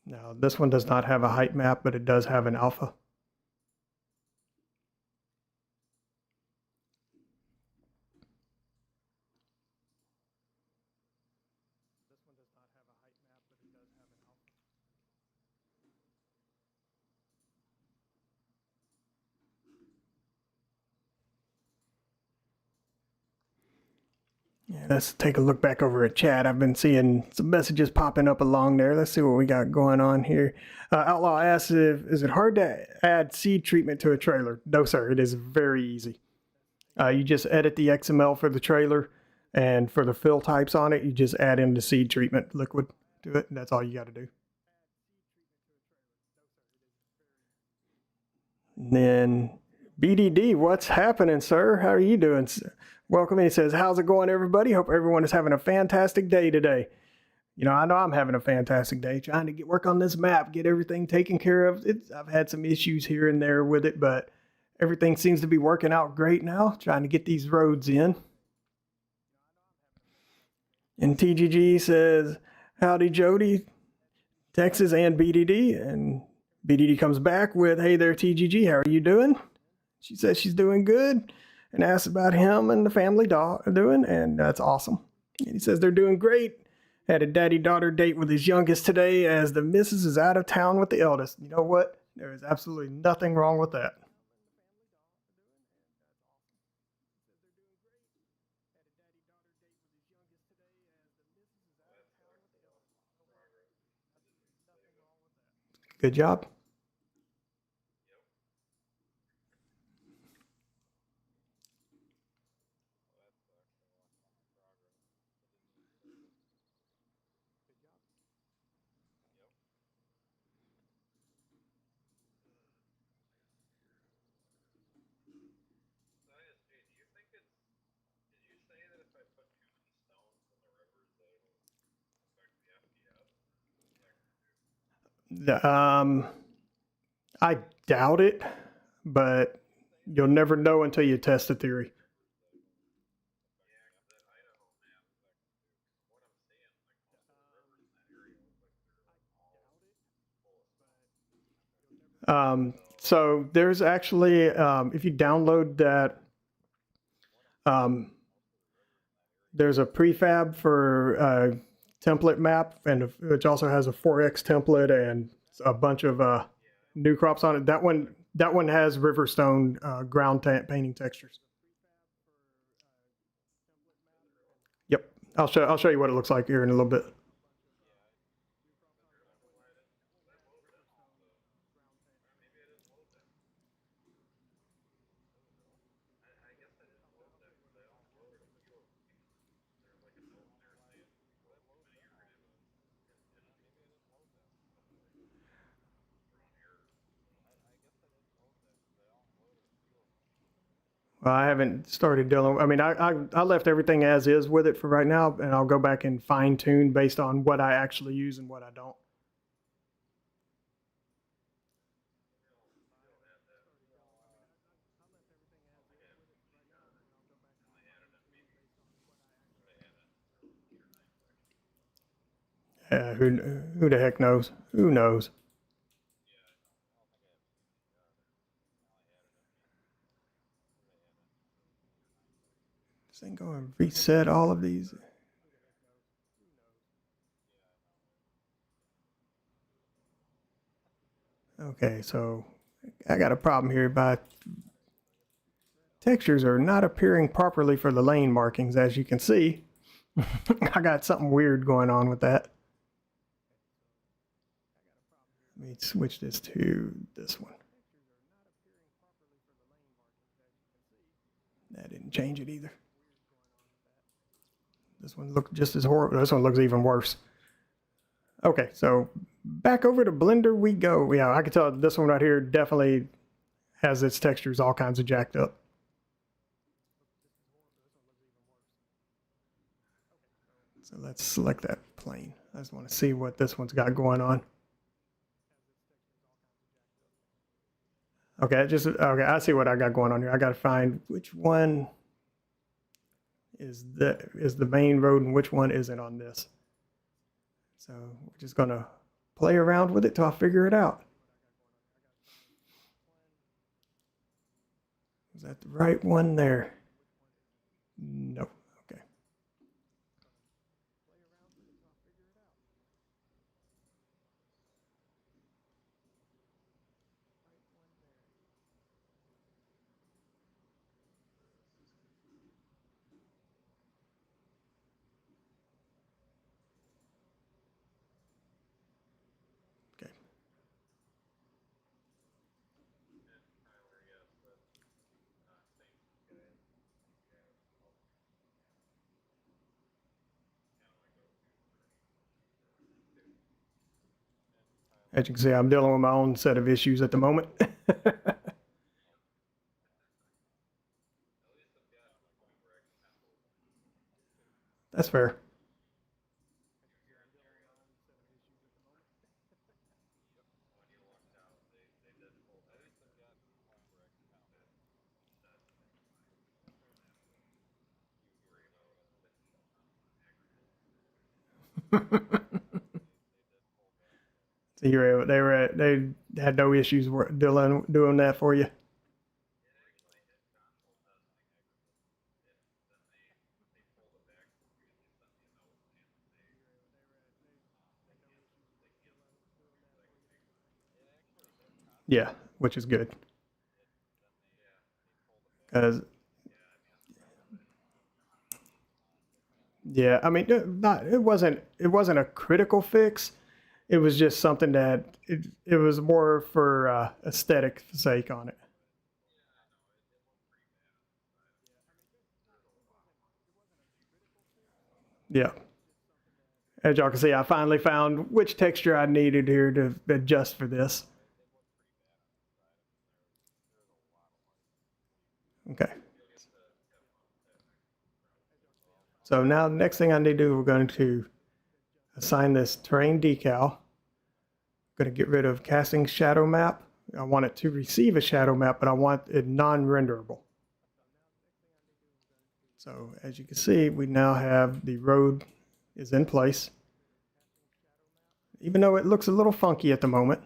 Now this one does not have a height map, but it does have an alpha. Yeah, let's take a look back over at chat. I've been seeing some messages popping up along there. Let's see what we got going on here. Outlaw asks, is it hard to add seed treatment to a trailer? No, sir. It is very easy. You just edit the XML for the trailer, and for the fill types on it, you just add in the seed treatment liquid to it, and that's all you got to do. And then BDD, what's happening, sir? How are you doing? Welcome. He says, how's it going, everybody? Hope everyone is having a fantastic day today. You know I'm having a fantastic day trying to work on this map, get everything taken care of. I've had some issues here and there with it, but everything seems to be working out great now, trying to get these roads in. And TGG says, howdy, Jody, Texas, and BDD. And BDD comes back with, hey there, TGG, how are you doing? She says she's doing good and asks about him and the family doing, and that's awesome. And he says they're doing great. Had a daddy-daughter date with his youngest today as the missus is out of town with the eldest. You know what? There is absolutely nothing wrong with that. Good job. I doubt it, but you'll never know until you test the theory. So there's actually, if you download that, there's a prefab for a template map, and which also has a 4x template and a bunch of new crops on it. That one has Riverstone ground painting textures. Yep, I'll show you what it looks like here in a little bit. I haven't started dealing. I mean, I left everything as is with it for right now, and I'll go back and fine tune based on what I actually use and what I don't. Who the heck knows? Who knows? This thing go and reset all of these. Okay, so I got a problem here. My textures are not appearing properly for the lane markings, as you can see. I got something weird going on with that. Let me switch this to this one. That didn't change it either. This one looked just as horrible. This one looks even worse. Okay, so back over to Blender we go. Yeah, I can tell this one right here definitely has its textures all kinds of jacked up. So let's select that plane. I just want to see what this one's got going on. Okay, okay, I see what I got going on here. I got to find which one is the main road and which one isn't on this. So we're just gonna play around with it till I figure it out. Is that the right one there? No. Okay. Okay. As you can see, I'm dealing with my own set of issues at the moment. That's fair. So they had no issues doing that for you. Yeah, which is good. Because yeah, I mean, it wasn't a critical fix. It was just something that it was more for aesthetic sake on it. Yeah. As y'all can see, I finally found which texture I needed here to adjust for this. Okay. So now the next thing I need to do, we're going to assign this terrain decal. I'm going to get rid of casting shadow map. I want it to receive a shadow map, but I want it non-renderable. So as you can see, we now have the road is in place. Even though it looks a little funky at the moment.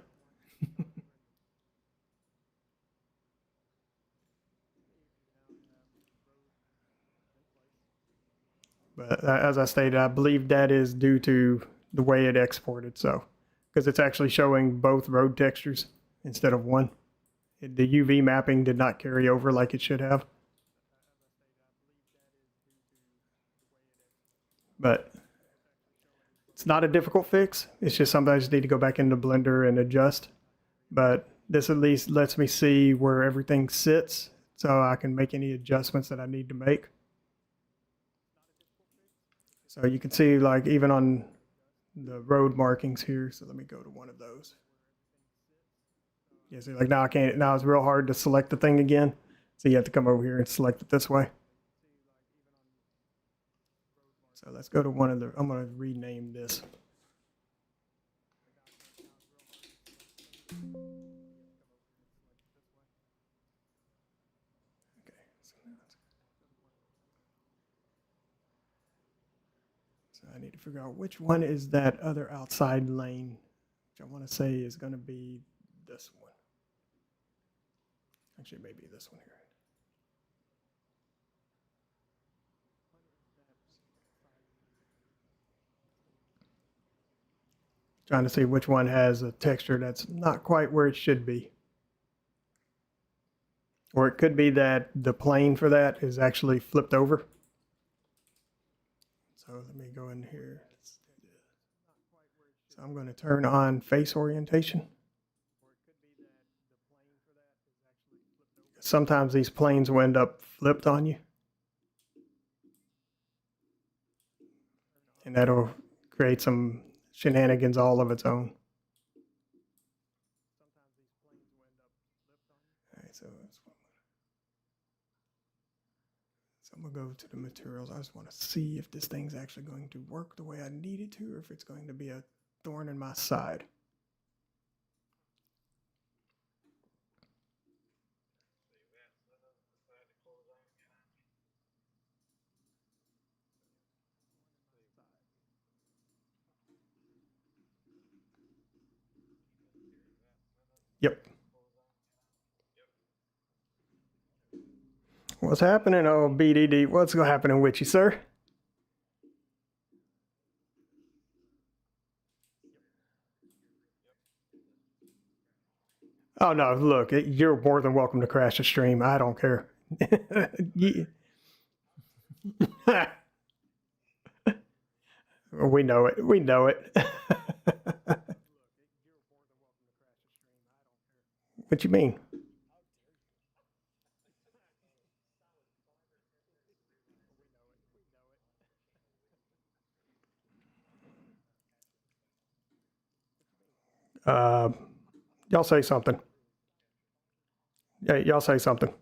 But as I stated, I believe that is due to the way it exported. So, because it's actually showing both road textures instead of one. The UV mapping did not carry over like it should have. But it's not a difficult fix. It's just something I just need to go back into Blender and adjust. But this at least lets me see where everything sits so I can make any adjustments that I need to make. So you can see like even on the road markings here. So let me go to one of those. Yeah, see like now I can't, now it's real hard to select the thing again. So you have to come over here and select it this way. So let's go to one of the, I'm going to rename this. So I need to figure out which one is that other outside lane, which I want to say is going to be this one. Actually, maybe this one here. Trying to see which one has a texture that's not quite where it should be. Or it could be that the plane for that is actually flipped over. So let me go in here. So I'm going to turn on face orientation. Sometimes these planes will end up flipped on you. And that'll create some shenanigans all of its own. All right, so I'm going to go to the materials. I just want to see if this thing's actually going to work the way I need it to, or if it's going to be a thorn in my side. Yep. What's happening, old BDD? What's going to happen with you, sir? Oh, no, look, you're more than welcome to crash the stream. I don't care. We know it. We know it. What you mean? Y'all say something. Yeah, y'all say something.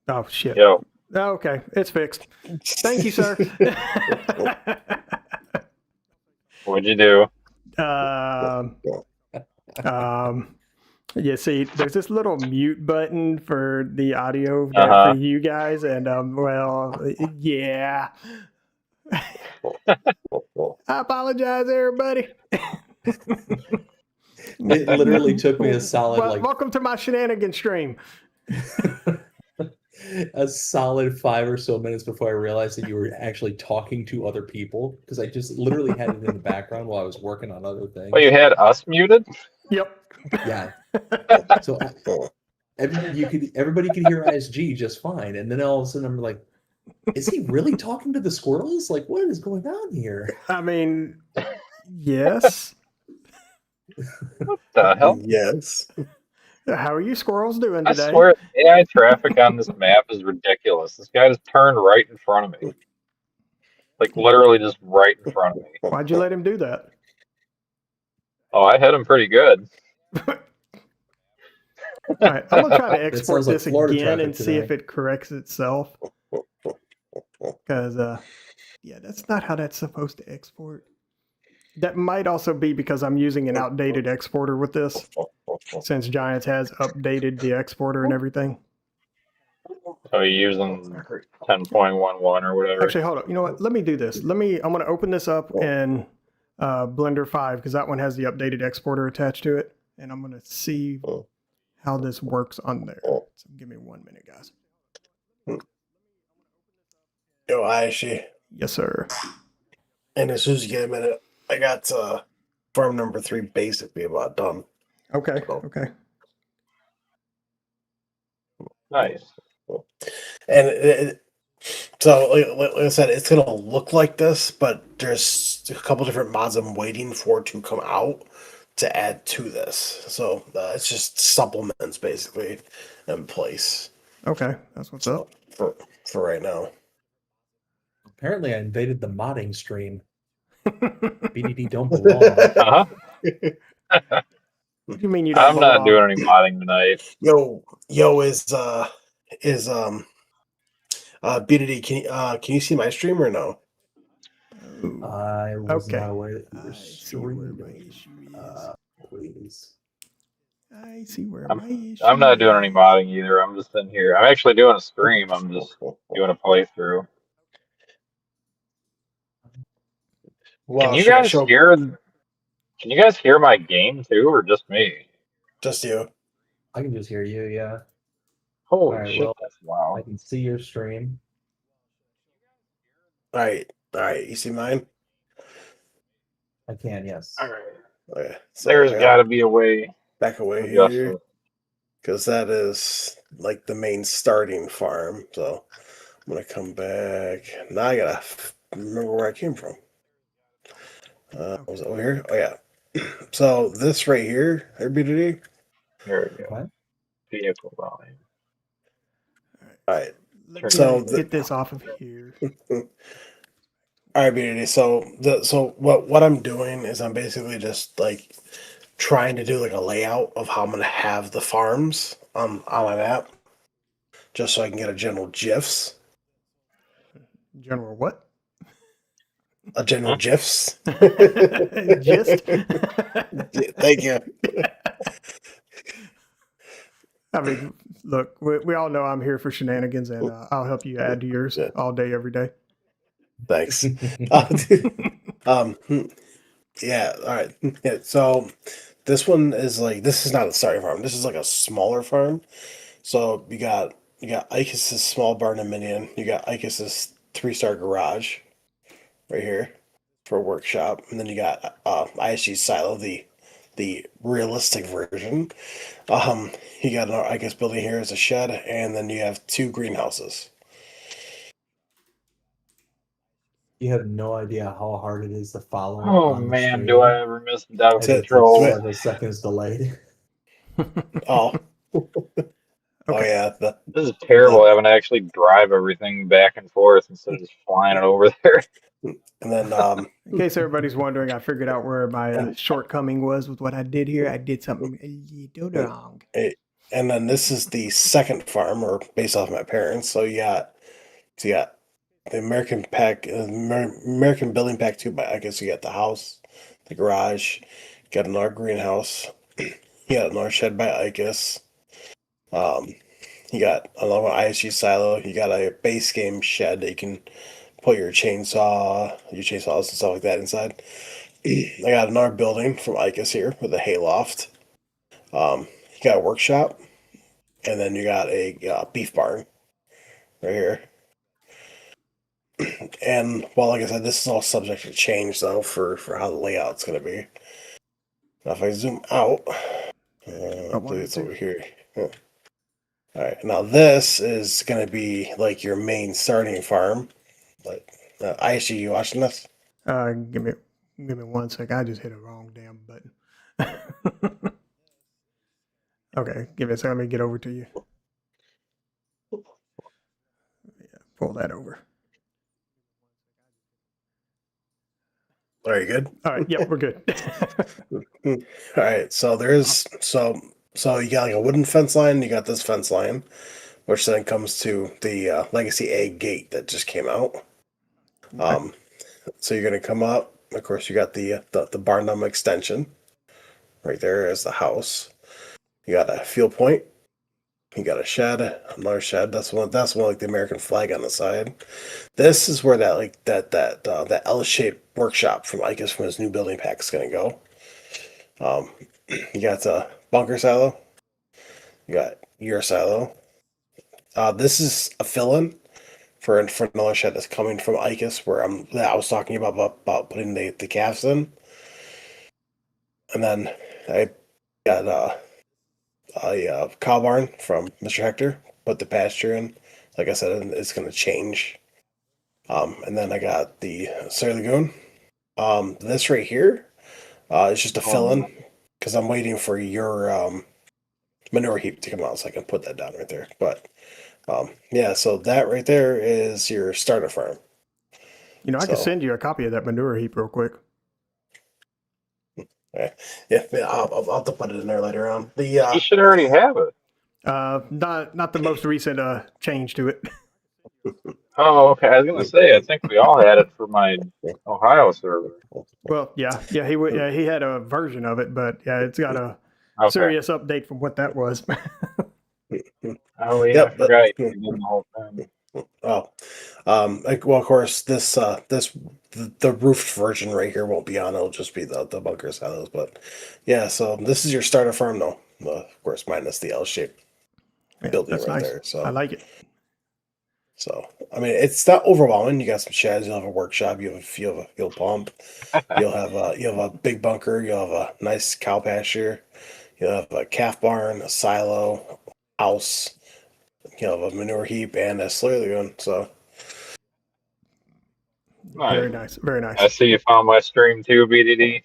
Oh, shit. Yo. Oh, okay, it's fixed. Thank you, sir. What'd you do? Yeah, see, there's this little mute button for the audio for you guys, and well, yeah. I apologize, everybody. It literally took me a solid welcome to my shenanigan stream. A solid 5 or so minutes before I realized that you were actually talking to other people, because I just literally had it in the background while I was working on other things. Well, you had us muted? Yep. Yeah. So everybody could hear ISG just fine, and then all of a sudden I'm like, is he really talking to the squirrels? Like, what is going on here? I mean, yes. What the hell? Yes. How are you squirrels doing today? I swear, AI traffic on this map is ridiculous. This guy just turned right in front of me. Like, literally just right in front of me. Why'd you let him do that? Oh, I hit him pretty good. All right, I'm going to try to export this Florida again and traffic see today. if it corrects itself. Because, yeah, that's not how that's supposed to export. That might also be because I'm using an outdated exporter with this, since Giants has updated the exporter and everything. So you're using 10.11 or whatever. Actually, hold up. You know what? Let me do this. I'm going to open this up in Blender 5, because that one has the updated exporter attached to it. And I'm going to see how this works on there. So give me 1 minute, guys. Yo, Aishi. Yes, sir. And as soon as you get a minute, I got farm number 3 basically about done. Okay. Okay. Nice. And so, like I said, it's going to look like this, but there's a couple different mods I'm waiting for to come out to add to this. So it's just supplements basically in place. Okay. That's what's up. For right now. Apparently I invaded the modding stream. BDD don't belong. Uh-huh. What do you mean you don't I'm not belong? doing any modding tonight. Yo, BDD, can you see my stream or no? I was Okay. not aware that you I were see where my streaming. issue is. Please. I see where my issue I'm not doing any is. modding either. I'm just in here. I'm actually doing a stream. I'm just doing a playthrough. Well, Can you should I guys show hear? Can you guys hear my game too, or just me? just you? I can just hear you. Yeah. Holy Alright, shit, well, that's I loud. can see your stream. All right. You see mine? I can, yes. All right. Okay. So There's I got got to be a way back to away adjust here it. because that is like the main starting farm. So I'm gonna come back. Now I gotta remember where I came from. Was it over here? Oh yeah. So this right here, everybody. There we go. Okay. Vehicle volume. All right. Let Turn me So it get this off of here. All right, BDD. So what I'm doing is I'm basically just like trying to do like a layout of how I'm gonna have the farms on my map, just so I can get a general GIFs. General what? A general GIFs. Gist? Thank you. I mean, look, we all know I'm here for shenanigans, and I'll help you add to yours Yeah. all day, every day. Thanks. Um, yeah. All right. Yeah, so this one is like this is not a starting farm. This is like a smaller farm. So you got Icus's small barn and minion. You got Icus's 3-star garage right here for a workshop, and then you got ISG's silo, the realistic version. You got another Icus building here as a shed, and then you have 2 greenhouses. You have no idea how hard it is to follow Oh on the man, stream. do I ever miss Dove As So- it's Control? like 7 seconds delayed. Oh, oh Okay. yeah. This is terrible having to actually drive everything back and forth instead of just flying it over there. And then In case everybody's wondering, I figured out where my shortcoming was with what I did here. I did something a little wrong. and then this is the second farm, or based off my parents. So you got the American pack, American building pack 2. But I guess you got the house, the garage, you got another greenhouse, you got another shed by Icus. You got another one ISG silo. You got a base game shed that you can put your chainsaws and stuff like that inside. I got another building from Icus here with a hayloft. You got a workshop, and then you got a beef barn right here. And well, like I said, this is all subject to change though for how the layout's going to be. Now, if I zoom out, I believe it's over here. Yeah. All right, now this is going to be like your main starting farm. Like, I see you watching this. Give me 1 sec. I just hit a wrong damn button. Okay, give me a second. Let me get over to you. Yeah, pull that over. Are you good? All right. Yep, we're good. All right, so so you got like a wooden fence line. You got this fence line, which then comes to the Legacy A gate that just came out. So you're gonna come up. Of course, you got the Barnum extension right there as the house. You got a fuel point. You got a shed, another shed. That's one like the American flag on the side. This is where that L-shaped workshop from Icus from his new building pack is gonna go. You got a bunker silo. You got your silo. This is a fill-in for another shed that's coming from Icus, where I was talking about putting the calves in, and then I got a cow barn from Mr. Hector. Put the pasture in. Like I said, it's going to change. And then I got the Soy Lagoon. This right here is just a fill-in because I'm waiting for your manure heap to come out so I can put that down right there. But yeah, so that right there is your starter farm. You know, I can send you a copy of that manure heap real quick. Yeah, I'll have to put it in there later on. You should already have it. Not the most recent change to it. Oh, okay. I was gonna say, I think we all had it for my Ohio server. Well, yeah, he had a version of it, but yeah, it's got a Okay. serious update from what that was. Oh yeah, Yep, I forgot you did the whole thing. Oh, well, of course, this the roofed version right here won't be on. It'll just be the bunker silos. But yeah, so this is your starter farm, though. Of course, minus the L-shaped Yeah, building that's right nice. there. So I like it. So I mean, it's not overwhelming. You got some sheds. You'll have a workshop. You have a fuel pump. You'll have a big bunker. You'll have a nice cow pasture. You'll have a calf barn, a silo, house. You'll have a manure heap and a slurry lagoon. So Very Nice. nice. Very I nice. see you found my stream too, BDD.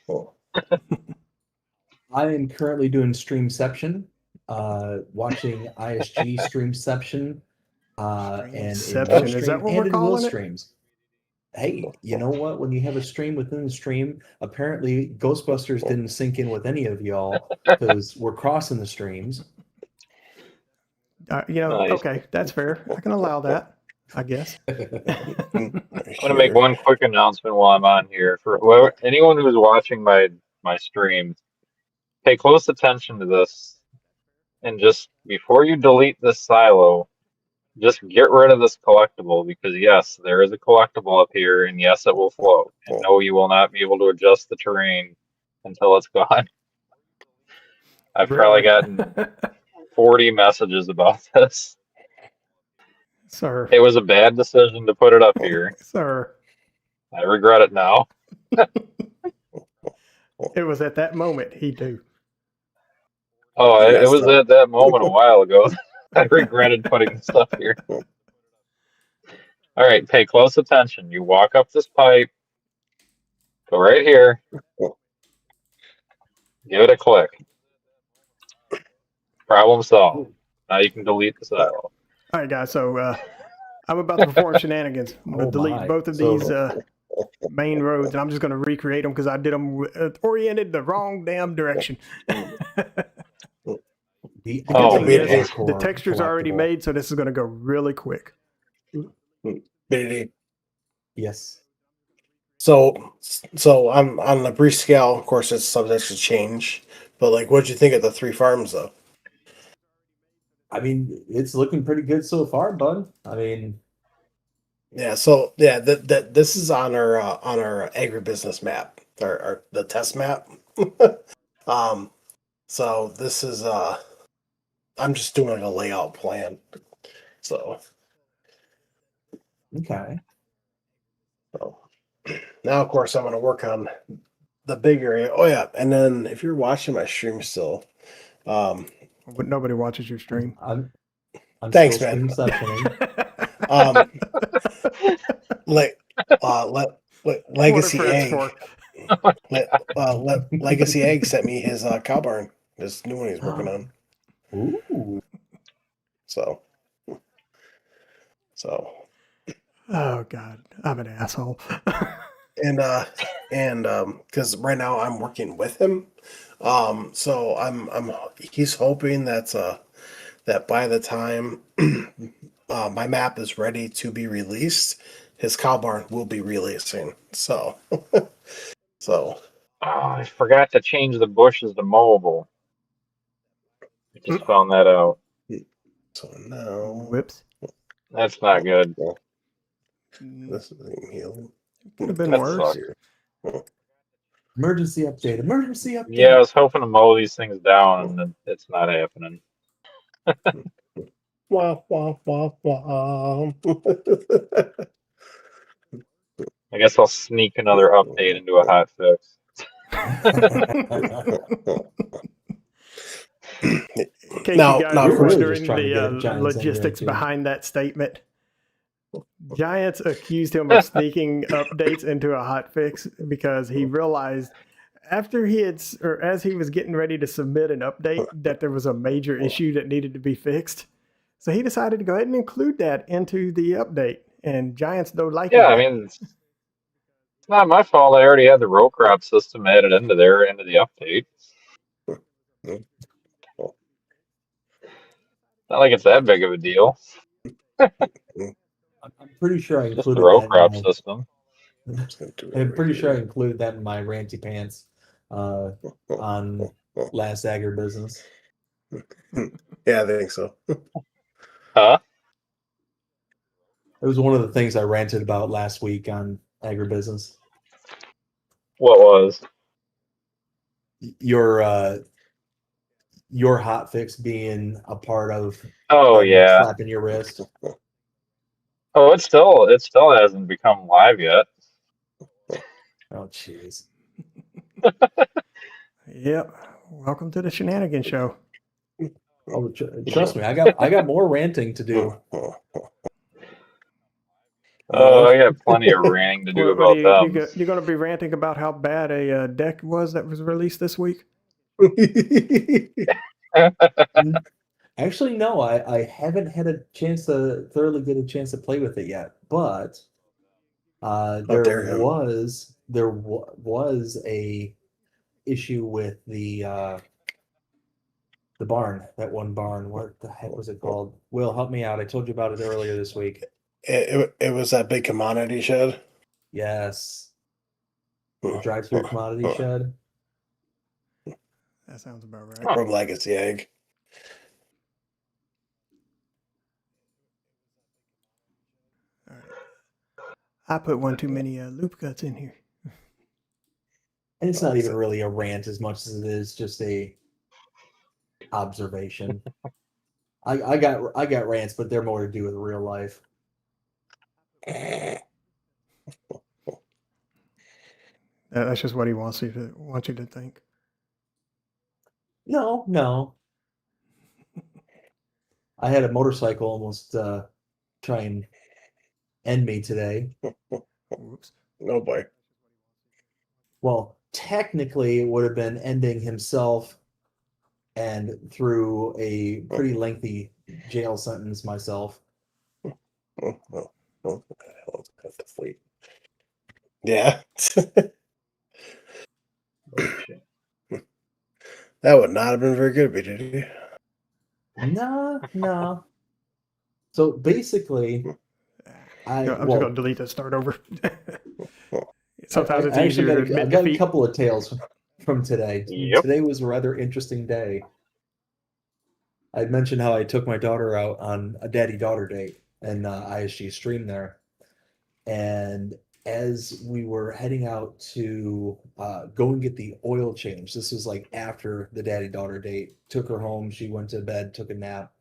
I am currently doing Streamception, watching ISG Streamception, and Streamception, in is that Stream what and we're in Will calling it? Streams. Hey, you know what? When you have a stream within the stream, apparently Ghostbusters didn't sync in with any of y'all because we're crossing the streams. Nice. Okay, that's fair. I can allow that, I guess. I'm gonna make one quick announcement while I'm on here. For whoever, anyone who's watching my stream, pay close attention to this, and just before you delete this silo, just get rid of this collectible because yes, there is a collectible up here, and yes, it will float. And no, you will not be able to adjust the terrain until it's gone. I've probably gotten 40 messages about this. Sir. It was a bad decision to put it up here. Sir. I regret it now. It was at that moment he knew. Oh, it was at that moment a while ago. I regretted putting this up here. All right, pay close attention. You walk up this pipe, go right here, give it a click. Problem solved. Now you can delete the silo. All right, guys. So I'm about to perform shenanigans. I'm going to delete both of these main roads, and I'm just going to recreate them because I did them oriented the wrong damn direction. The texture's already made, so this is going to go really quick. Yes. So I'm on the brief scale. Of course, it's subject to change. But like, what'd you think of the 3 farms, though? I mean, it's looking pretty good so far, bud. I mean, yeah. So yeah, this is on our agribusiness map, the test map. So this is I'm just doing like a layout plan. So okay. So now, of course, I'm going to work on the big area. Oh yeah, and then if you're watching my stream still, But nobody watches your stream. I'm thanks, still man. Legacy Egg. Legacy Egg sent me his cow barn, this new one he's working on. Ooh. So. Oh God, I'm an asshole. and because right now I'm working with him, so he's hoping that by the time my map is ready to be released, his cow barn will be releasing. So Oh, I forgot to change the bushes to mowable. I just found that out. So now, Whoops. That's not good. This isn't healing. Could have been That worse. sucks. Emergency update. Emergency update. Yeah, I was hoping to mow these things down, and it's not happening. Wah, wah, wah, wah. I guess I'll sneak another update into a hot fix. In case you guys were wondering the Giants logistics behind that statement, Giants accused him of sneaking updates into a hotfix because he realized after as he was getting ready to submit an update that there was a major issue that needed to be fixed. So he decided to go ahead and include that into the update. And Giants don't like it. Yeah, I mean, it's not my fault. I already had the row crop system added into the update. Not like it's that big of a deal. I'm pretty sure I Just included the row that crop system. I'm pretty sure I included that in my ranty pants on last agribusiness. Yeah, I think so. Huh? It was one of the things I ranted about last week on agribusiness. What was? Your hot fix being a part of Oh them yeah. slapping your wrist. Oh, it still hasn't become live yet. Oh, jeez. Yep. Welcome to the Shenanigan Show. Oh, trust me, I got more ranting to do. Oh, I got plenty of ranting to do What are about them. you going to be ranting about how bad a deck was that was released this week? Actually, no, I haven't had a chance to thoroughly get a chance to play with it yet, but dare him. was a issue with the barn, that one barn. What the heck was it called? Will, help me out. I told you about it earlier this week. It was that big commodity shed. Yes. The drive-through commodity shed. That sounds about right. From Legacy Egg. All right. I put one too many loop cuts in here. And it's not even really a rant as much as it is just a observation. I got rants, but they're more to do with real life. That's just what he wants you to think. No. I had a motorcycle almost try and end me today. Whoops. Oh boy. Well, technically, it would have been ending himself and through a pretty lengthy jail sentence myself. Yeah. Oh, shit. That would not have been very good, BJD. No. So basically, I'm just going to delete that, start over. Sometimes it's I easier to admit I got a defeat. couple of tales from today. Yep. Today was a rather interesting day. I mentioned how I took my daughter out on a daddy-daughter date, and ISG streamed there. And as we were heading out to go and get the oil change, this was like after the daddy-daughter date, took her home, she went to bed, took a nap.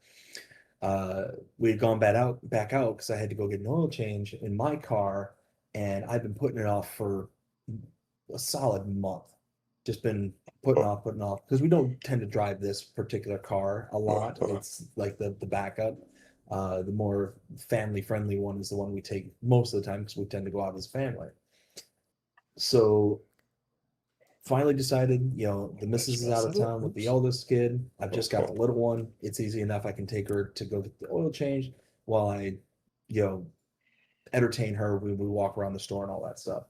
We had gone back out because I had to go get an oil change in my car, and I've been putting it off for a solid month. Just been putting off because we don't tend to drive this particular car a lot. It's like the backup. The more family friendly one is the one we take most of the time because we tend to go out as a family. So finally decided, the missus is out of town with the eldest kid. I've just got the little one. It's easy enough. I can take her to go get the oil change while I, entertain her. We walk around the store and all that stuff.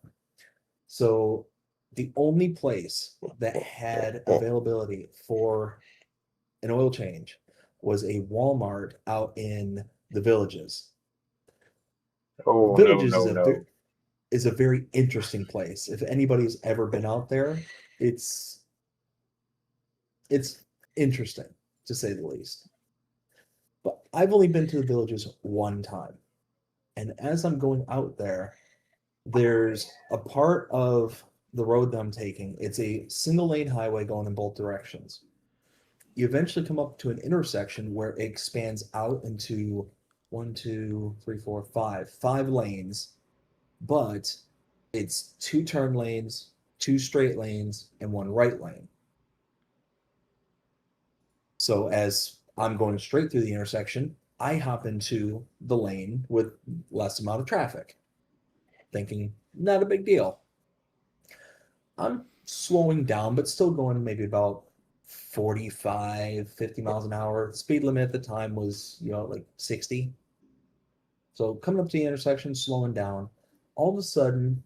So the only place that had availability for an oil change was a Walmart out in the Villages. Oh, Villages no. is a very interesting place. If anybody's ever been out there, it's interesting, to say the least. But I've only been to the Villages one time. And as I'm going out there, there's a part of the road that I'm taking. It's a single lane highway going in both directions. You eventually come up to an intersection where it expands out into 5 lanes, but it's 2 turn lanes, 2 straight lanes, and 1 right lane. So as I'm going straight through the intersection, I hop into the lane with less amount of traffic, thinking not a big deal. I'm slowing down, but still going maybe about 45, 50 miles an hour. The speed limit at the time was, like 60. So coming up to the intersection, slowing down. All of a sudden,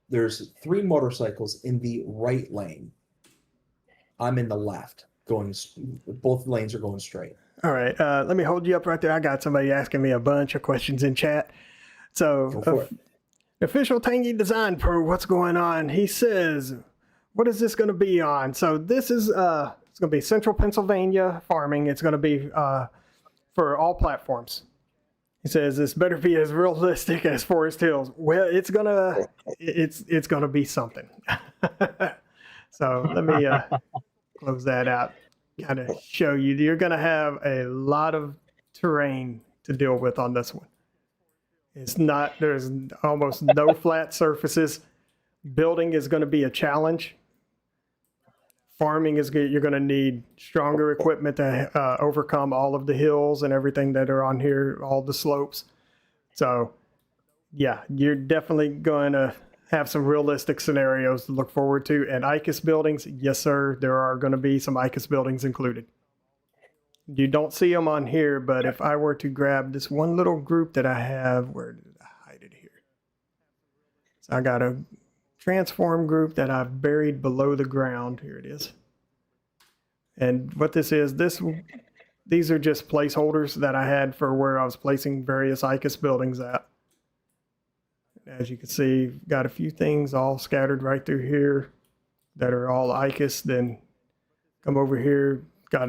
there's 3 motorcycles in the right lane. I'm in the left, both lanes are going straight. All right, let me hold you up right there. I got somebody asking me a bunch of questions in chat. So, Official Tangy Design Pro, what's going on? He says, what is this going to be on? So this is, it's going to be Central Pennsylvania farming. It's going to be for all platforms. He says this better be as realistic as Forest Hills. Well, it's gonna be something. So let me close that out. Kind of show you. You're gonna have a lot of terrain to deal with on this one. It's not. There's almost no flat surfaces. Building is going to be a challenge. Farming is good. You're going to need stronger equipment to overcome all of the hills and everything that are on here, all the slopes. So, yeah, you're definitely going to have some realistic scenarios to look forward to. And ICUS buildings, yes, sir, there are going to be some ICUS buildings included. You don't see them on here, but if I were to grab this one little group that I have, where did I hide it here? So I got a transform group that I've buried below the ground. Here it is. And what this is, these are just placeholders that I had for where I was placing various ICUS buildings at. As you can see, got a few things all scattered right through here that are all ICUS. Then come over here, got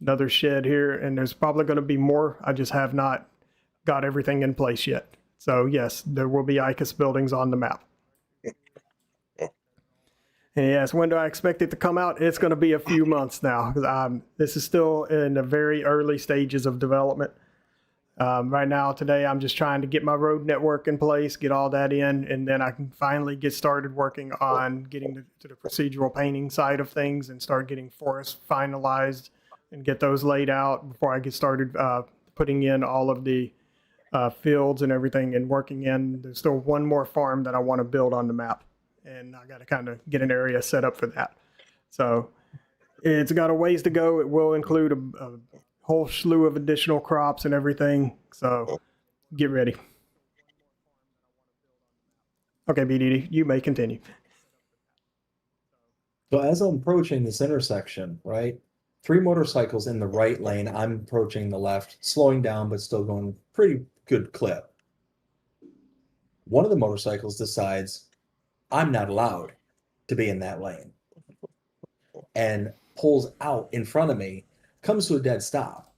another shed here, and there's probably going to be more. I just have not got everything in place yet. So yes, there will be ICUS buildings on the map. And yes, when do I expect it to come out? It's going to be a few months now, because this is still in the very early stages of development. Right now, today, I'm just trying to get my road network in place, get all that in, and then I can finally get started working on getting to the procedural painting side of things and start getting forests finalized and get those laid out before I get started putting in all of the fields and everything and working in. There's still one more farm that I want to build on the map, and I got to kind of get an area set up for that. So it's got a ways to go. It will include a whole slew of additional crops and everything. So get ready. Okay, BDD, you may continue. So as I'm approaching this intersection, right, 3 motorcycles in the right lane, I'm approaching the left, slowing down, but still going pretty good clip. One of the motorcycles decides I'm not allowed to be in that lane and pulls out in front of me, comes to a dead stop.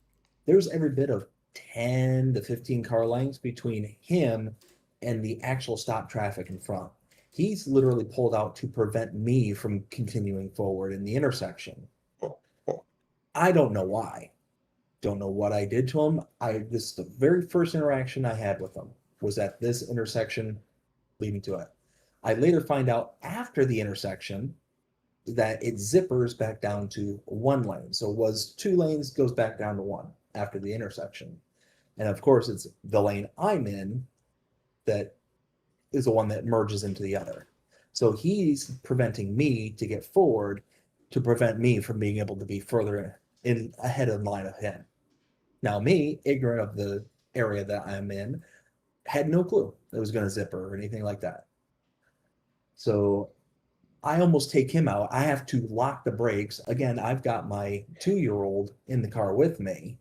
There's every bit of 10 to 15 car lengths between him and the actual stop traffic in front. He's literally pulled out to prevent me from continuing forward in the intersection. I don't know why. Don't know what I did to him. This is the very first interaction I had with him was at this intersection leading to it. I later find out after the intersection that it zippers back down to 1 lane. So it was 2 lanes, goes back down to 1 after the intersection. And of course, it's the lane I'm in that is the one that merges into the other. So he's preventing me to get forward to prevent me from being able to be further in ahead of line of him. Now me, ignorant of the area that I'm in, had no clue it was going to zipper or anything like that. So I almost take him out. I have to lock the brakes. Again, I've got my 2-year-old in the car with me.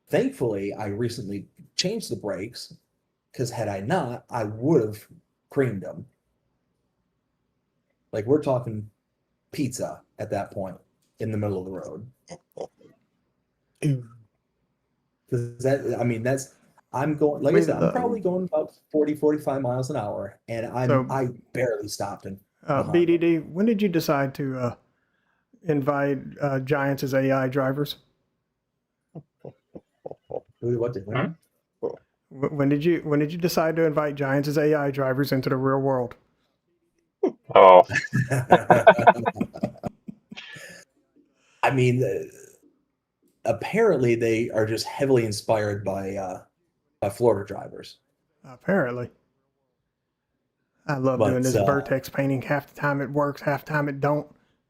Thankfully, I recently changed the brakes because had I not, I would have creamed him. Like we're talking pizza at that point in the middle of the road. Because I'm going, like I said, I'm probably going about 40, 45 miles an hour, and I barely stopped him. BDD, when did you decide to invite Giants as AI drivers? What did when? When did you decide to invite Giants as AI drivers into the real world? Oh, I mean, apparently they are just heavily inspired by Florida drivers. Apparently. I love doing this vertex painting. Half the time it works, half the time it don't,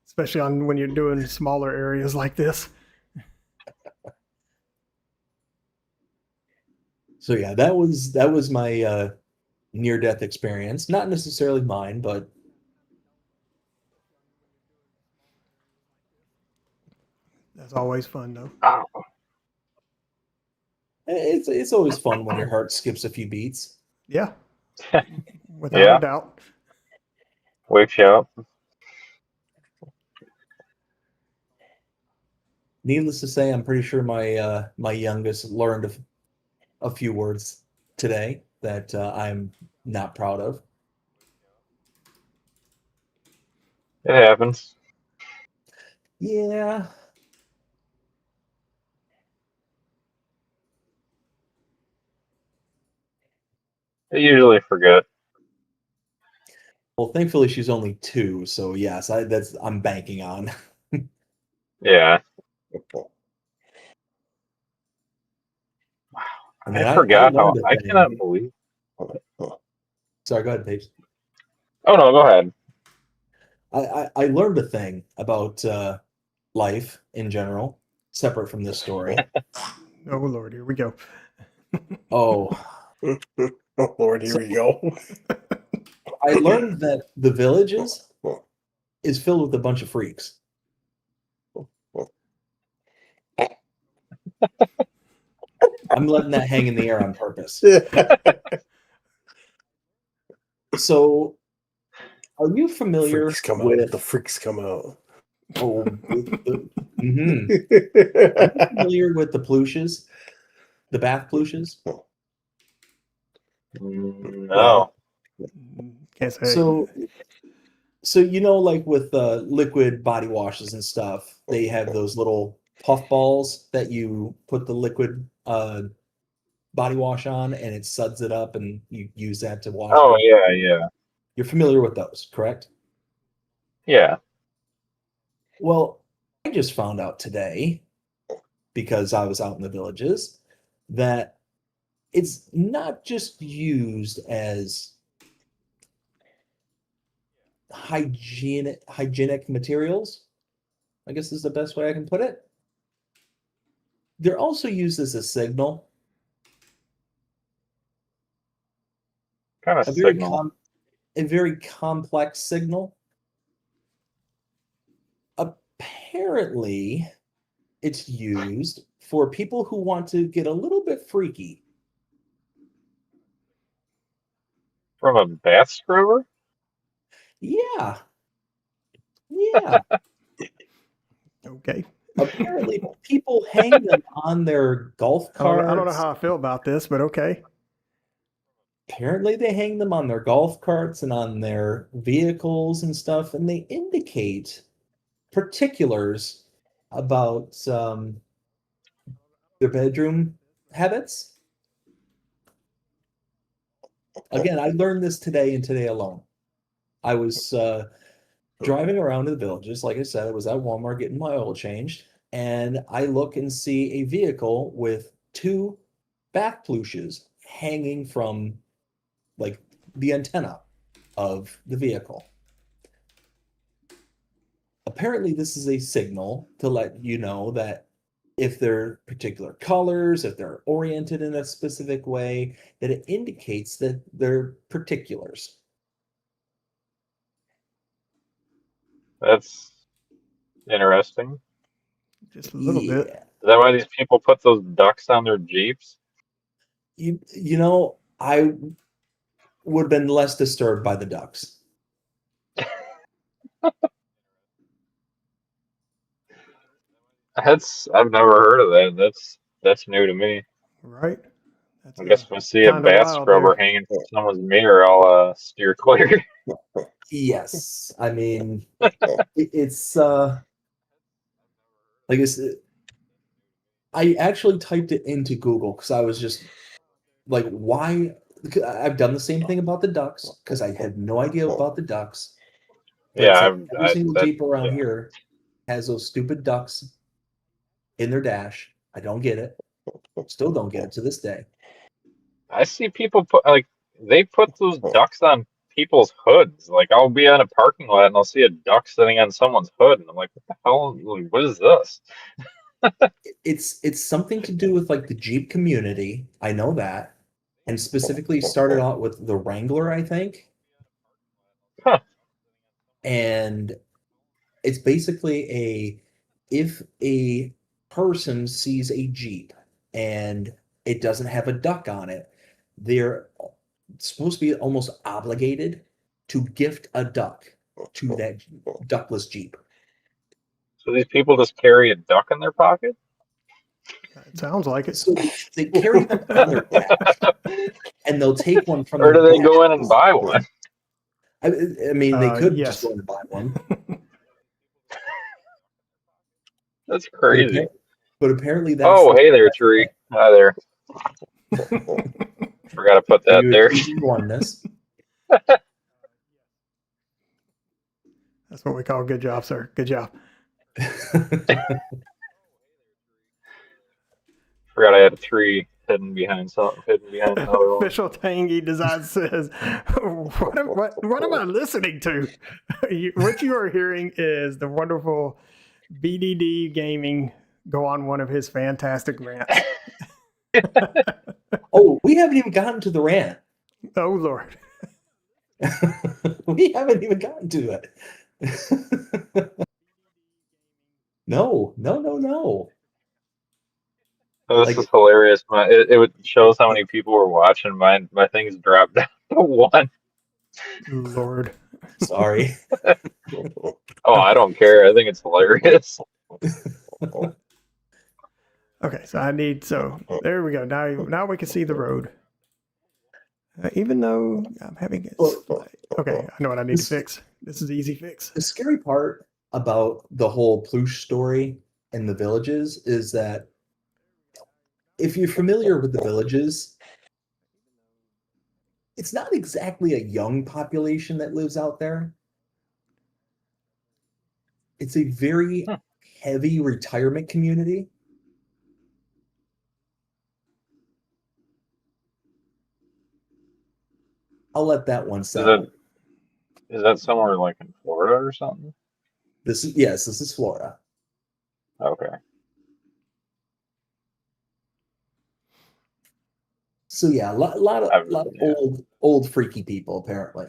especially when you're doing smaller areas like this. So yeah, that was my near-death experience. Not necessarily mine, but that's always fun, though. It's always fun when your heart skips a few beats. Yeah, without a doubt. Wakes you up. Needless to say, I'm pretty sure my youngest learned a few words today that I'm not proud of. It happens. Yeah. I usually forget. Well, thankfully she's only 2, so yes, I'm banking on. Yeah. I mean, I I forgot how. learned a I thing. cannot believe. Sorry, go ahead, Paige. Oh no, go ahead. I learned a thing about life in general, separate from this story. Oh Lord, here we go. Oh, Oh Lord, here we go. I learned that the Villages is filled with a bunch of freaks. I'm letting that hang in the air on purpose. So, are you familiar Freaks come with out. The freaks come out. Mhm. Are you familiar with the plushes, the bath plushes? No. Can't say. So you know, like with liquid body washes and stuff, they have those little puff balls that you put the liquid body wash on, and it suds it up, and you use that to wash. Oh yeah. You're familiar with those, correct? Yeah. Well, I just found out today, because I was out in the Villages, that it's not just used as hygienic materials, I guess is the best way I can put it. They're also used as a signal, Kind of a very signal. a very complex signal. Apparently, it's used for people who want to get a little bit freaky. From a bath scrubber? Yeah. Yeah. Okay. Apparently, people hang them on their golf I don't know carts. how I feel about this, but okay. Apparently, they hang them on their golf carts and on their vehicles and stuff, and they indicate particulars about their bedroom habits. Again, I learned this today and today alone. I was driving around to the Villages. Like I said, I was at Walmart getting my oil changed, and I look and see a vehicle with 2 back plushes hanging from like the antenna of the vehicle. Apparently, this is a signal to let you know that if they're particular colors, if they're oriented in a specific way, that it indicates that they're particulars. That's interesting. Just a little bit. Yeah. Is that why these people put those ducks on their Jeeps? You know, I would have been less disturbed by the ducks. I've never heard of that. That's new to me. Right? That's I guess if I see a kind of bath wild scrubber there. hanging from someone's mirror, I'll steer clear. Yes, I mean it's like I actually typed it into Google because I was just like, why? I've done the same thing about the ducks because I had no idea about the ducks. But it's Yeah, like every single that Jeep around yeah. here has those stupid ducks in their dash. I don't get it. Still don't get it to this day. I see people put they put those ducks on people's hoods. Like I'll be on a parking lot and I'll see a duck sitting on someone's hood, and I'm like, what the hell? Like, what is this? It's something to do with like the Jeep community. I know that. And specifically started out with the Wrangler, I think. Huh. And it's basically if a person sees a Jeep and it doesn't have a duck on it, they're supposed to be almost obligated to gift a duck to that duckless Jeep. So these people just carry a duck in their pocket? It sounds like it. So they carry them on their dash, and they'll take one from Or do the they dash. go in and buy one? I mean, they could Yes. just go and buy one. That's But, crazy. but apparently that. Oh, hey there, tree. Hi there. Forgot to put that You there. achieving oneness. That's what we call good job, sir. Good job. Forgot I had a tree hidden behind something, hidden behind another one. Official Tangy Design says, what am I listening to? What you are hearing is the wonderful BDD Gaming go on one of his fantastic rants. Oh, we haven't even gotten to the rant. Oh, Lord. We haven't even gotten to it. No. Oh, this is hilarious. It shows how many people were watching. My things dropped down to 1. Lord. Sorry. Oh, I don't care. I think it's hilarious. Okay, so there we go. Now we can see the road. Even though I'm having it. Okay, I know what I need to fix. This is the easy fix. The scary part about the whole Ploosh story and the villages is that if you're familiar with the villages, it's not exactly a young population that lives out there. It's a very heavy retirement community. I'll let that one settle. Is that somewhere like in Florida or something? This is Florida. Okay. So yeah, a lot of old freaky people apparently.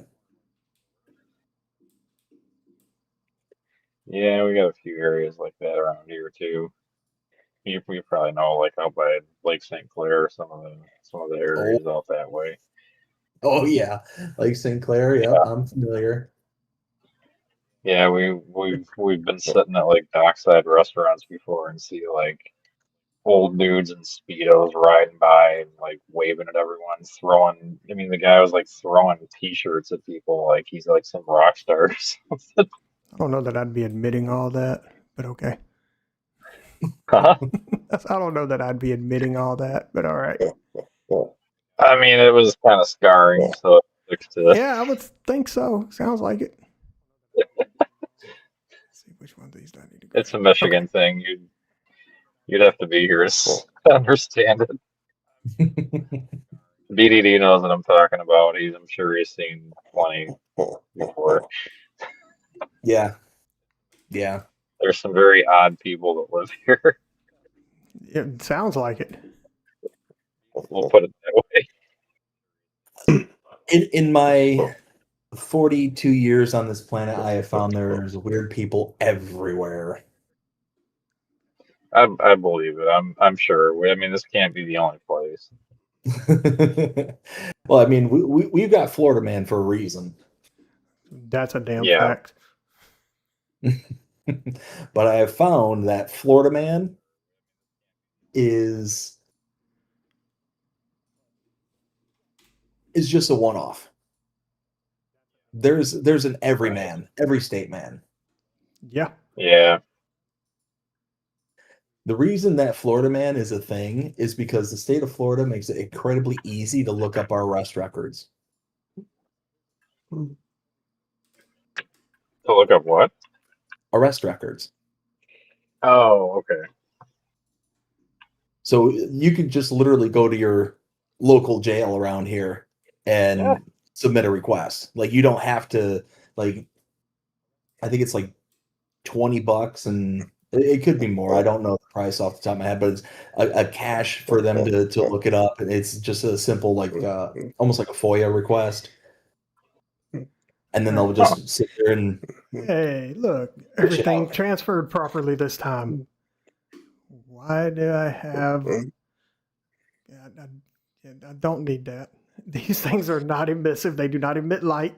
Yeah, we got a few areas like that around here too. You probably know, like out by Lake St. Clair, some of the areas out that way. Oh yeah, Lake St. Clair. Yep, Yeah. I'm familiar. Yeah, we've been sitting at like dockside restaurants before and see like old dudes in speedos riding by and like waving at everyone, throwing. I mean, the guy was like throwing T-shirts at people like he's like some rock star or something. I don't know that I'd be admitting all that, but okay. Huh? I don't know that I'd be admitting all that, but all right. I mean, it was kind of scarring, so it sticks to it. Yeah, I would think so. Sounds like it. Let's see which one of these do I need to go. It's a Michigan thing. You'd have to be here to understand it. BDD knows what I'm talking about. I'm sure he's seen plenty before. Yeah. There's some very odd people that live here. It sounds like it. We'll put it that way. In my 42 years on this planet, I have found there's weird people everywhere. I believe it. I'm sure. I mean, this can't be the only place. Well, I mean, we've got Florida Man for a reason. That's a damn Yeah. fact. But I have found that Florida Man is just a one-off. There's an every man, every state man. Yeah. Yeah. The reason that Florida Man is a thing is because the state of Florida makes it incredibly easy to look up our arrest records. To look up what? Arrest records. Oh, okay. So you could just literally go to your local jail around here and submit a request. Like you don't have to, like, I think it's like $20 and it could be more. I don't know the price off the top of my head, but it's a cash for them to look it up. And it's just a simple, like, almost like a FOIA request. And then they'll just sit there and... Hey, look, everything transferred properly this time. Why do I have... I don't need that. These things are not emissive. They do not emit light.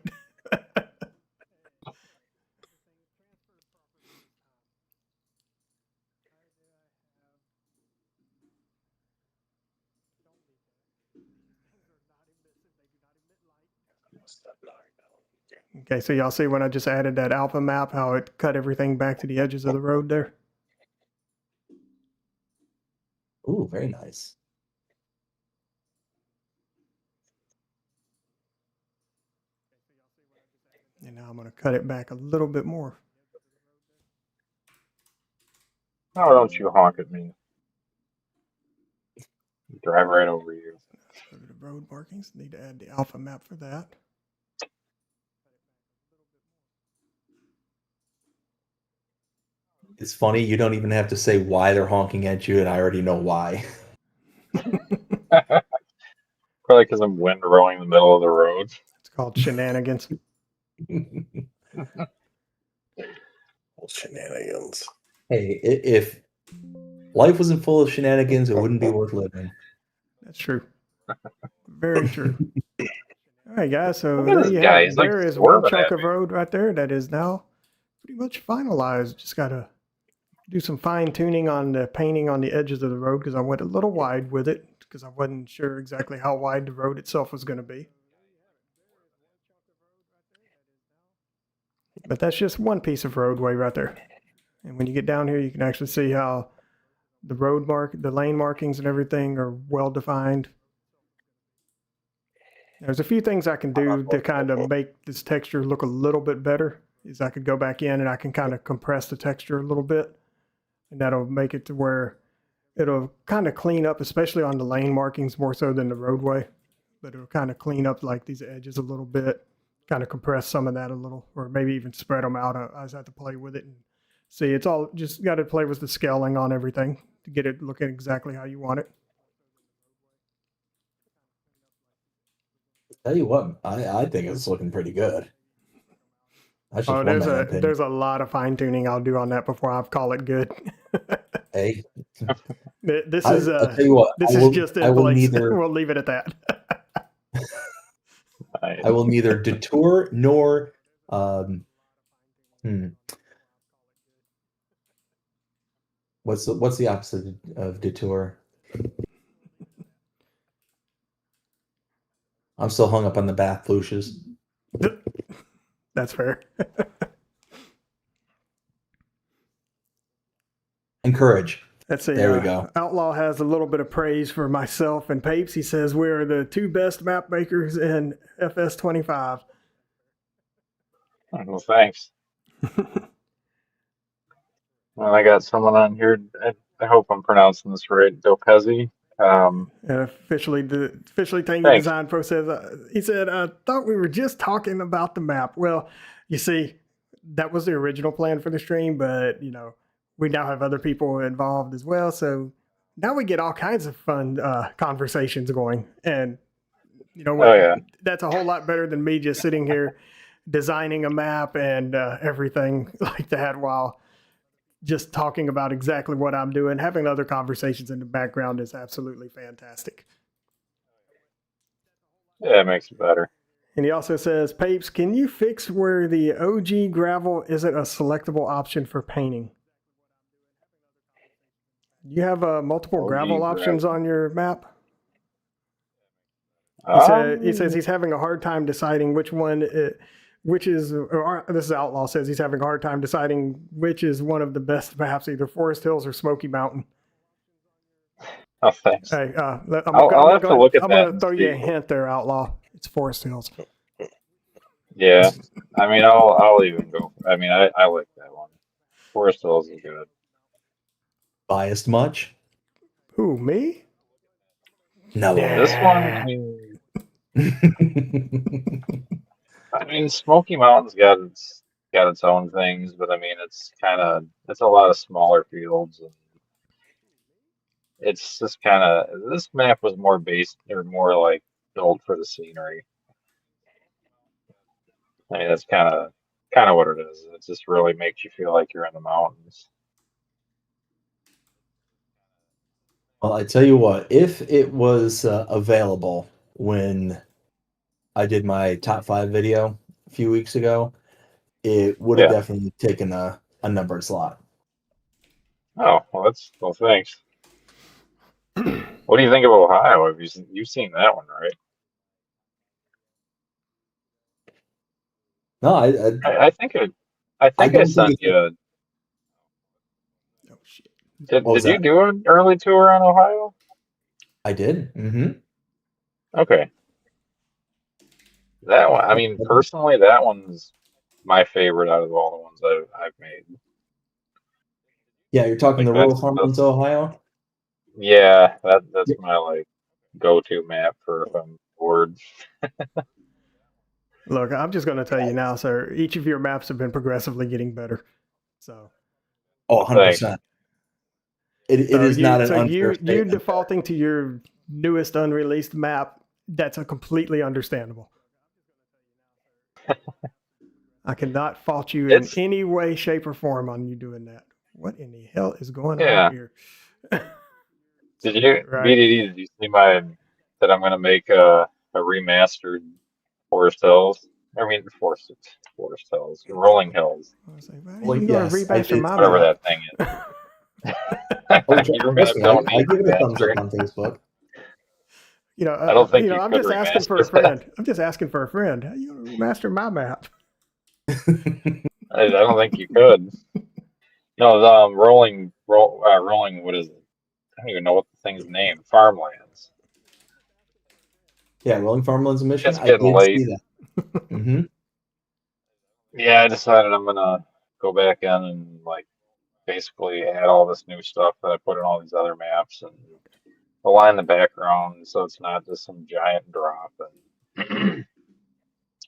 Okay, so y'all see when I just added that alpha map, how it cut everything back to the edges of the road there? Ooh, very nice. And now I'm going to cut it back a little bit more. Oh, don't you honk at me. Drive right over you. Go to the road markings. Need to add the alpha map for that. It's funny, you don't even have to say why they're honking at you, and I already know why. Probably because I'm windrowing the middle of the road. It's called shenanigans. Shenanigans. Hey, if life wasn't full of shenanigans, it wouldn't be worth living. That's true. Very true. All right, guys. So Look at there this you guy. have it. He's like There is one swerving chunk at of me. road right there that is now pretty much finalized. Just got to do some fine tuning on the painting on the edges of the road because I went a little wide with it because I wasn't sure exactly how wide the road itself was going to be. But that's just one piece of roadway right there. And when you get down here, you can actually see how the the lane markings and everything are well defined. There's a few things I can do to kind of make this texture look a little bit better. Is I could go back in and I can kind of compress the texture a little bit. And that'll make it to where it'll kind of clean up, especially on the lane markings more so than the roadway. But it'll kind of clean up like these edges a little bit, kind of compress some of that a little, or maybe even spread them out. I just have to play with it and see. It's all just got to play with the scaling on everything to get it looking exactly how you want it. Tell you what, I think it's looking pretty good. That's just Oh, one man opinion. there's a lot of fine tuning I'll do on that before I call it good. Hey, This I'll tell you what, this I is will, just I in will place. neither We'll leave it at that. I will neither detour nor what's the opposite of detour? I'm still hung up on the bath flushes. That's fair. Encourage. Let's see. There we go. Outlaw has a little bit of praise for myself and Papes. He says we're the two best map makers in FS25. Well, thanks. Well, I got someone on here. I hope I'm pronouncing this right. Dopezi. And officially Tangy Thanks. Design Pro says, he said, I thought we were just talking about the map. Well, you see, that was the original plan for the stream, but, you know, we now have other people involved as well. So now we get all kinds of fun conversations going. And, you know what? Oh, yeah. That's a whole lot better than me just sitting here designing a map and everything like that while just talking about exactly what I'm doing. Having other conversations in the background is absolutely fantastic. Yeah, it makes it better. And he also says, Papes, can you fix where the OG gravel isn't a selectable option for painting? You have multiple OG gravel options gravel. on your map? Um, He says he's having a hard time deciding which one, which is, or this is Outlaw says he's having a hard time deciding which is one of the best maps, either Forest Hills or Smoky Mountain. Oh, thanks. Hey, I'll have to look at I'm that going to and throw you a see. hint there, Outlaw. It's Forest Hills. Yeah, I mean, I'll even go. I mean, I like that one. Forest Hills is good. Biased much? Who, me? No. This one, I mean, Smoky Mountain's got its own things, but I mean, it's a lot of smaller fields, and it's just kind of this map was more based or more like built for the scenery. I mean, that's kind of what it is. It just really makes you feel like you're in the mountains. Well, I tell you what, if it was available when I did my top 5 video a few weeks ago, it would have Yeah. definitely taken a numbered slot. Oh, well, thanks. What do you think of Ohio? You've seen that one, right? No, I think I don't think sent it's. you. Oh shit! Did What was you that? do an early tour on Ohio? I did. Mm-hmm. Okay, that one. I mean, personally, that one's my favorite out of all the ones I've made. Yeah, you're talking Like the Rural Farmlands, Ohio. yeah, that's my like go-to map for if I'm bored. Look, I'm just going to tell you now, sir. Each of your maps have been progressively getting better. So, Oh, Thanks. 100%. It is not an unfair you statement. defaulting to your newest unreleased map. That's a completely understandable. I cannot fault you in It's any way, shape, or form on you doing that. What in the hell is going on yeah. here? Did you Right. BDD? Did you see my that I'm gonna make a remastered Forest Hills? I mean Forest Hills, Rolling Hills, I was like, why are Well, you going to yes, I remaster did. my whatever map? that thing Oh, is. Your trust map me, don't I need give it a thumbs up remastering. on Facebook. I don't think you I'm could just asking for a remaster that. friend. I'm just asking for a friend. How you going to remaster my map? I don't think you could. No, the rolling. What is it? I don't even know what the thing's name. Farmlands. Yeah, Rolling Farmlands Mission. It's I getting did late. see that. Mm-hmm. Yeah, I decided I'm gonna go back in and like basically add all this new stuff that I put in all these other maps and align the background so it's not just some giant drop and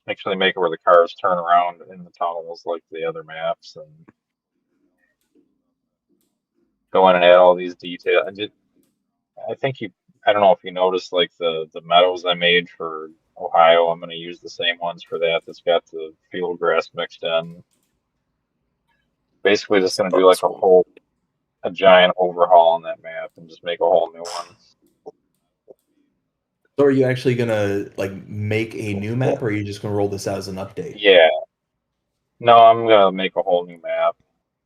actually make it where the cars turn around in the tunnels like the other maps and go in and add all these details. I think I don't know if you noticed like the meadows I made for Ohio. I'm gonna use the same ones for that. That's got the field grass mixed in. Basically, just gonna do like a giant overhaul on that map and just make a whole new one. So, are you actually gonna like make a new map, or are you just gonna roll this out as an update? Yeah, no, I'm gonna make a whole new map.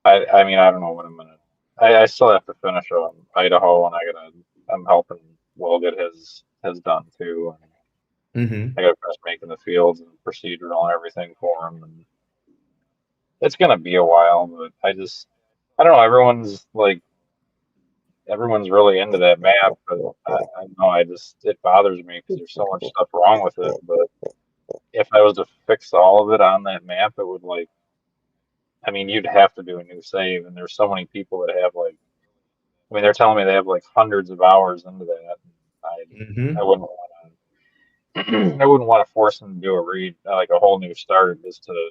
I mean I don't know what I'm gonna. I still have to finish Idaho, and I'm helping Will get his done too. And Mm-hmm. I gotta finish making the fields and procedural and everything for him. And it's gonna be a while, but I don't know. Everyone's really into that map, but I don't know. It bothers me because there's so much stuff wrong with it. But if I was to fix all of it on that map, it would like. I mean, you'd have to do a new save, and there's so many people that have like. I mean, they're telling me they have like hundreds of hours into that. I Mm-hmm. wouldn't want to. I wouldn't want to force them to do a read like a whole new start just to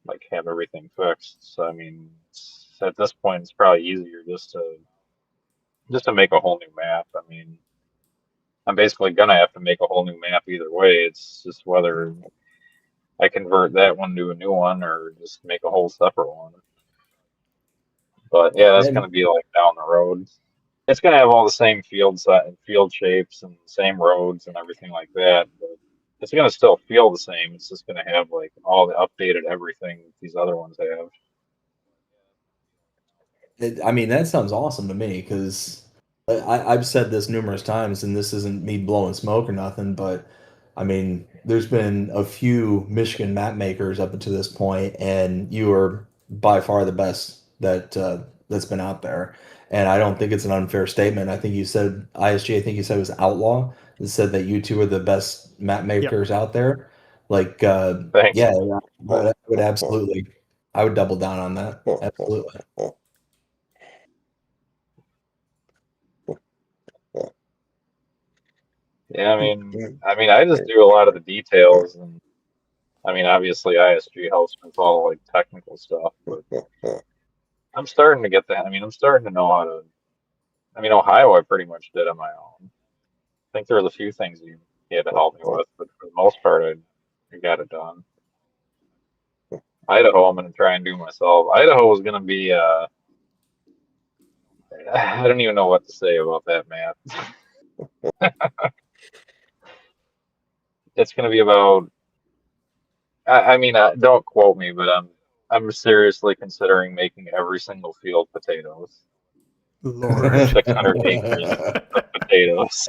like have everything fixed. So I mean, at this point, it's probably easier just to make a whole new map. I mean, I'm basically gonna have to make a whole new map either way. It's just whether I convert that one to a new one or just make a whole separate one. But yeah, that's And gonna be like down the road. It's gonna have all the same field shapes and same roads and everything like that. But it's gonna still feel the same. It's just gonna have like all the updated everything these other ones have. I mean, that sounds awesome to me because I've said this numerous times, and this isn't me blowing smoke or nothing, but I mean, there's been a few Michigan map makers up until this point, and you are by far the best that's been out there. And I don't think it's an unfair statement. I think you said ISG. I think you said it was Outlaw. That said that you two are the best map Yep. makers out there. Like, Thanks. yeah, I would absolutely. I would double down on that. Absolutely. Yeah, I just do a lot of the details, and I mean, obviously ISG helps with all like technical stuff, but I'm starting to get that. I mean, I'm starting to know how to. I mean, Ohio, I pretty much did on my own. I think there was a few things he had to help me with, but for the most part, I got it done. Idaho, I'm gonna try and do myself. Idaho is gonna be. I don't even know what to say about that map. It's gonna be about. I mean, don't quote me, but I'm seriously considering making every single field potatoes. Lord. 600 acres of potatoes.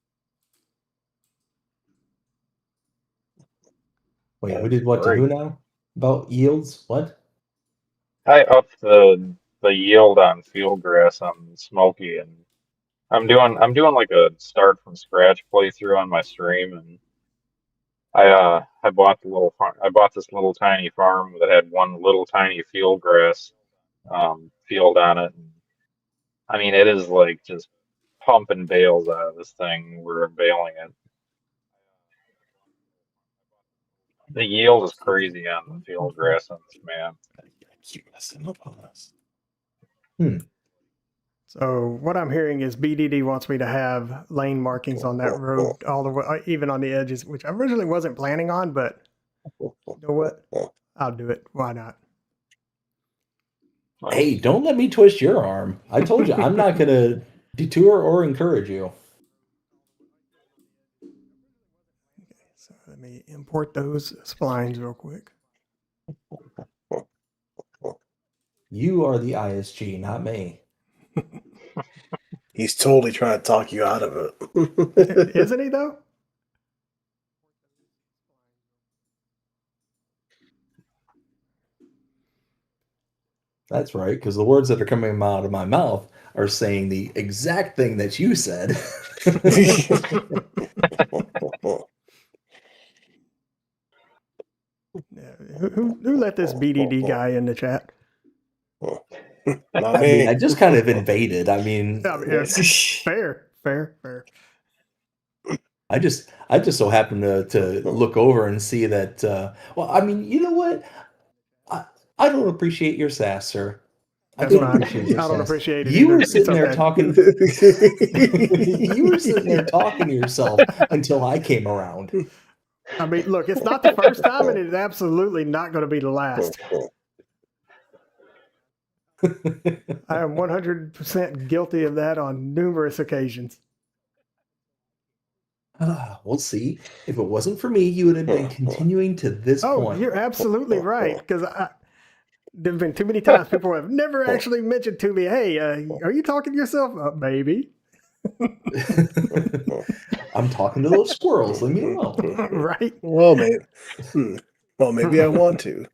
Wait, we did what to who now? About yields? What? I upped the yield on field grass on Smoky, and I'm doing like a start from scratch playthrough on my stream, and I bought the little farm. I bought this little tiny farm that had one little tiny field grass field on it. And, I mean, it is like just pumping bales out of this thing. We're baling it. The yield is crazy on the field grass on this map. Keep messing up on us. So what I'm hearing is BDD wants me to have lane markings on that road all the way, even on the edges, which I originally wasn't planning on, but you know what? I'll do it. Why not? Hey, don't let me twist your arm. I told you I'm not going to detour or encourage you. So let me import those splines real quick. You are the ISG, not me. He's totally trying to talk you out of it. Isn't he, though? That's right, because the words that are coming out of my mouth are saying the exact thing that you said. Who let this BDD guy in the chat? Not I me. mean, I just kind of invaded. I mean, Fair. I just so happened to look over and see that. Well, I mean, you know what? I don't appreciate your sass, sir. That's fine. I don't appreciate it. You either. were sitting there okay. talking. You were sitting there talking to yourself until I came around. I mean, look, it's not the first time, and it's absolutely not going to be the last. I am 100% guilty of that on numerous occasions. We'll see. If it wasn't for me, you would have been continuing to this point. Oh, you're absolutely right, because there's been too many times people have never actually mentioned to me, hey, are you talking to yourself? Maybe. I'm talking to those squirrels. Leave me alone. Right? Well, maybe I want to.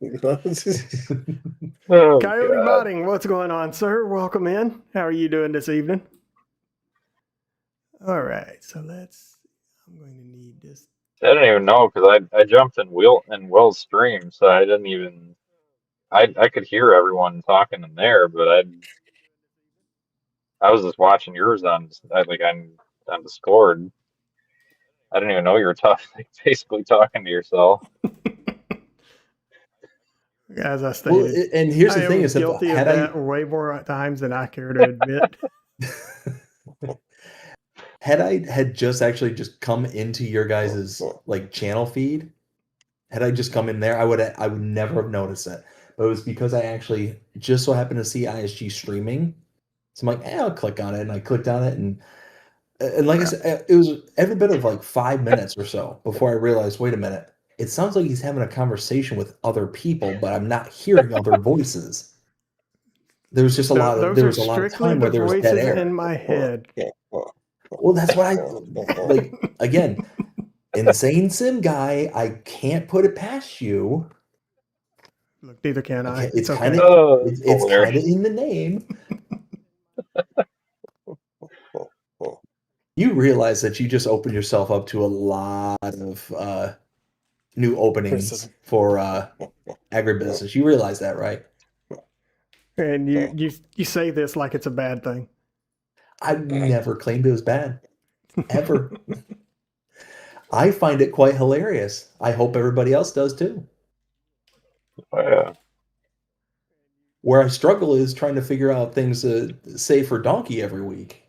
Oh, Coyote God. Modding, what's going on, sir? Welcome in. How are you doing this evening? All right, so I'm going to need this. I didn't even know because I jumped in Will's stream, so I didn't even I could hear everyone talking in there, but I was just watching yours on Discord. I didn't even know you were basically talking to yourself. As I stated, Well, and here's the thing: is guilty of that way more times than I care to admit. Had I just come into your guys' like channel feed, had I just come in there, I would never have noticed it. But it was because I actually just so happened to see ISG streaming. So I'm like, I'll click on it, and I clicked on it, and like I said, it was every bit of like 5 minutes or so before I realized, wait a minute, it sounds like he's having a conversation with other people, but I'm not hearing other voices. There was just a lot of time where there was dead air in my head. Well, that's what I like. Again, insane sim guy. I can't put it past you. Look, neither can I. It's okay. kind of it's kind of in the name. You realize that you just opened yourself up to a lot of new openings for agribusiness. You realize that, right? And you say this like it's a bad thing. I've never claimed it was bad, ever. I find it quite hilarious. I hope everybody else does too. Yeah. Where I struggle is trying to figure out things to say for donkey every week.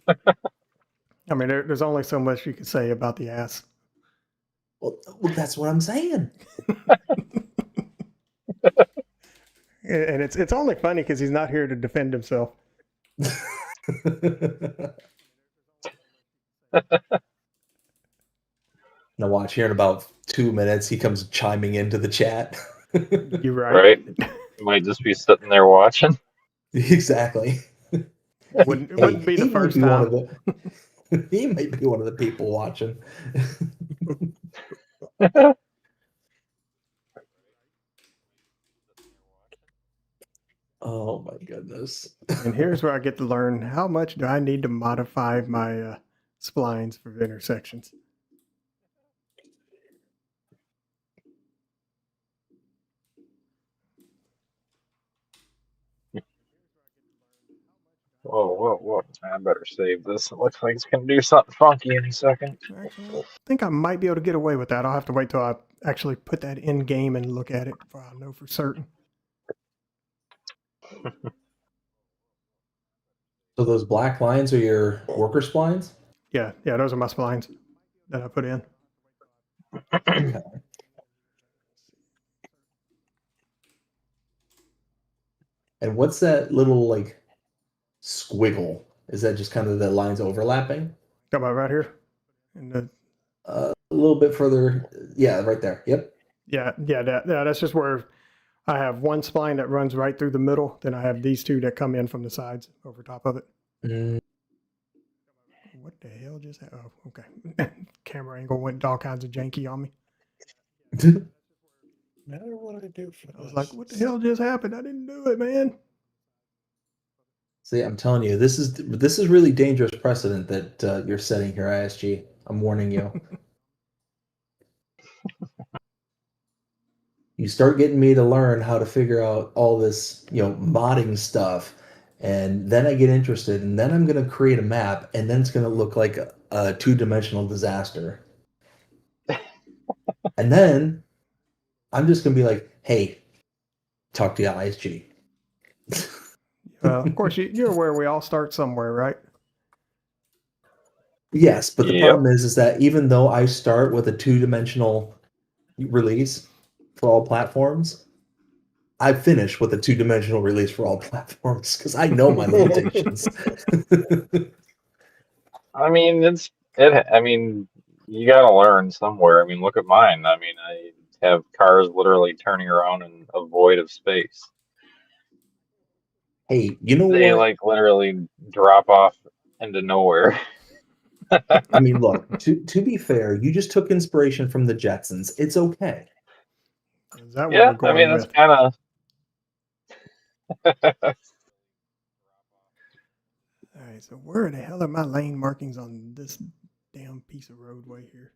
I mean, there's only so much you can say about the ass. Well, that's what I'm saying. And it's only funny because he's not here to defend himself. Now watch, here in about 2 minutes, he comes chiming into the chat. You're right. You might just be sitting there watching. Exactly. Wouldn't be the first time. He might be one of the people watching. Oh my goodness. And here's where I get to learn how much do I need to modify my splines for intersections. Whoa. I better save this. It looks like it's going to do something funky any second. Actually, I think I might be able to get away with that. I'll have to wait till I actually put that in game and look at it before I know for certain. So those black lines are your worker splines? Yeah, those are my splines that I put in. Okay. And what's that little like squiggle? Is that just kind of the lines overlapping? Got about right here. And A little bit further. Yeah, right there. Yep. that's just where I have one spline that runs right through the middle. Then I have these two that come in from the sides over top of it. Mm. What the hell just happened? Oh, okay. Camera angle went all kinds of janky on me. Matter what I do for I was like, what the hell just happened? I didn't do it, man. See, I'm telling you, this is really dangerous precedent that you're setting here, ISG. I'm warning you. You start getting me to learn how to figure out all this, modding stuff, and then I get interested, and then I'm going to create a map, and then it's going to look like a two-dimensional disaster. And then I'm just going to be like, hey, talk to the ISG. Of course, you're aware we all start somewhere, right? Yes, but the Yep. problem is that even though I start with a two-dimensional release for all platforms, I finish with a two-dimensional release for all platforms because I know my limitations. I mean, I mean, you got to learn somewhere. I mean, look at mine. I mean, I have cars literally turning around in a void of space. Hey, you know They what? like literally drop off into nowhere. I mean, look, to be fair, you just took inspiration from the Jetsons. It's okay. Is that what Yeah, we're I going mean, that's with? kind of. All right, so where the hell are my lane markings on this damn piece of roadway here?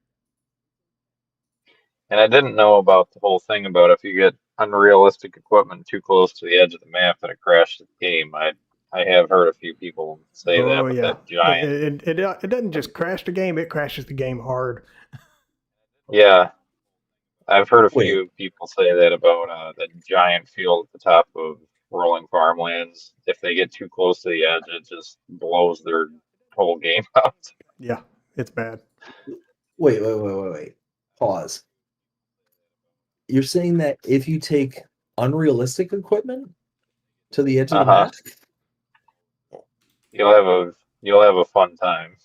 And I didn't know about the whole thing about if you get unrealistic equipment too close to the edge of the map, then it crashes the game. I have heard a few people say that, but that giant. It doesn't just crash the game; it crashes the game hard. Yeah, I've heard a Wait, few people say that about the giant field at the top of rolling farmlands. If they get too close to the edge, it just blows their whole game out. Yeah, it's bad. wait. Pause. You're saying that if you take unrealistic equipment to the edge of the Uh-huh. map, You'll have a fun time.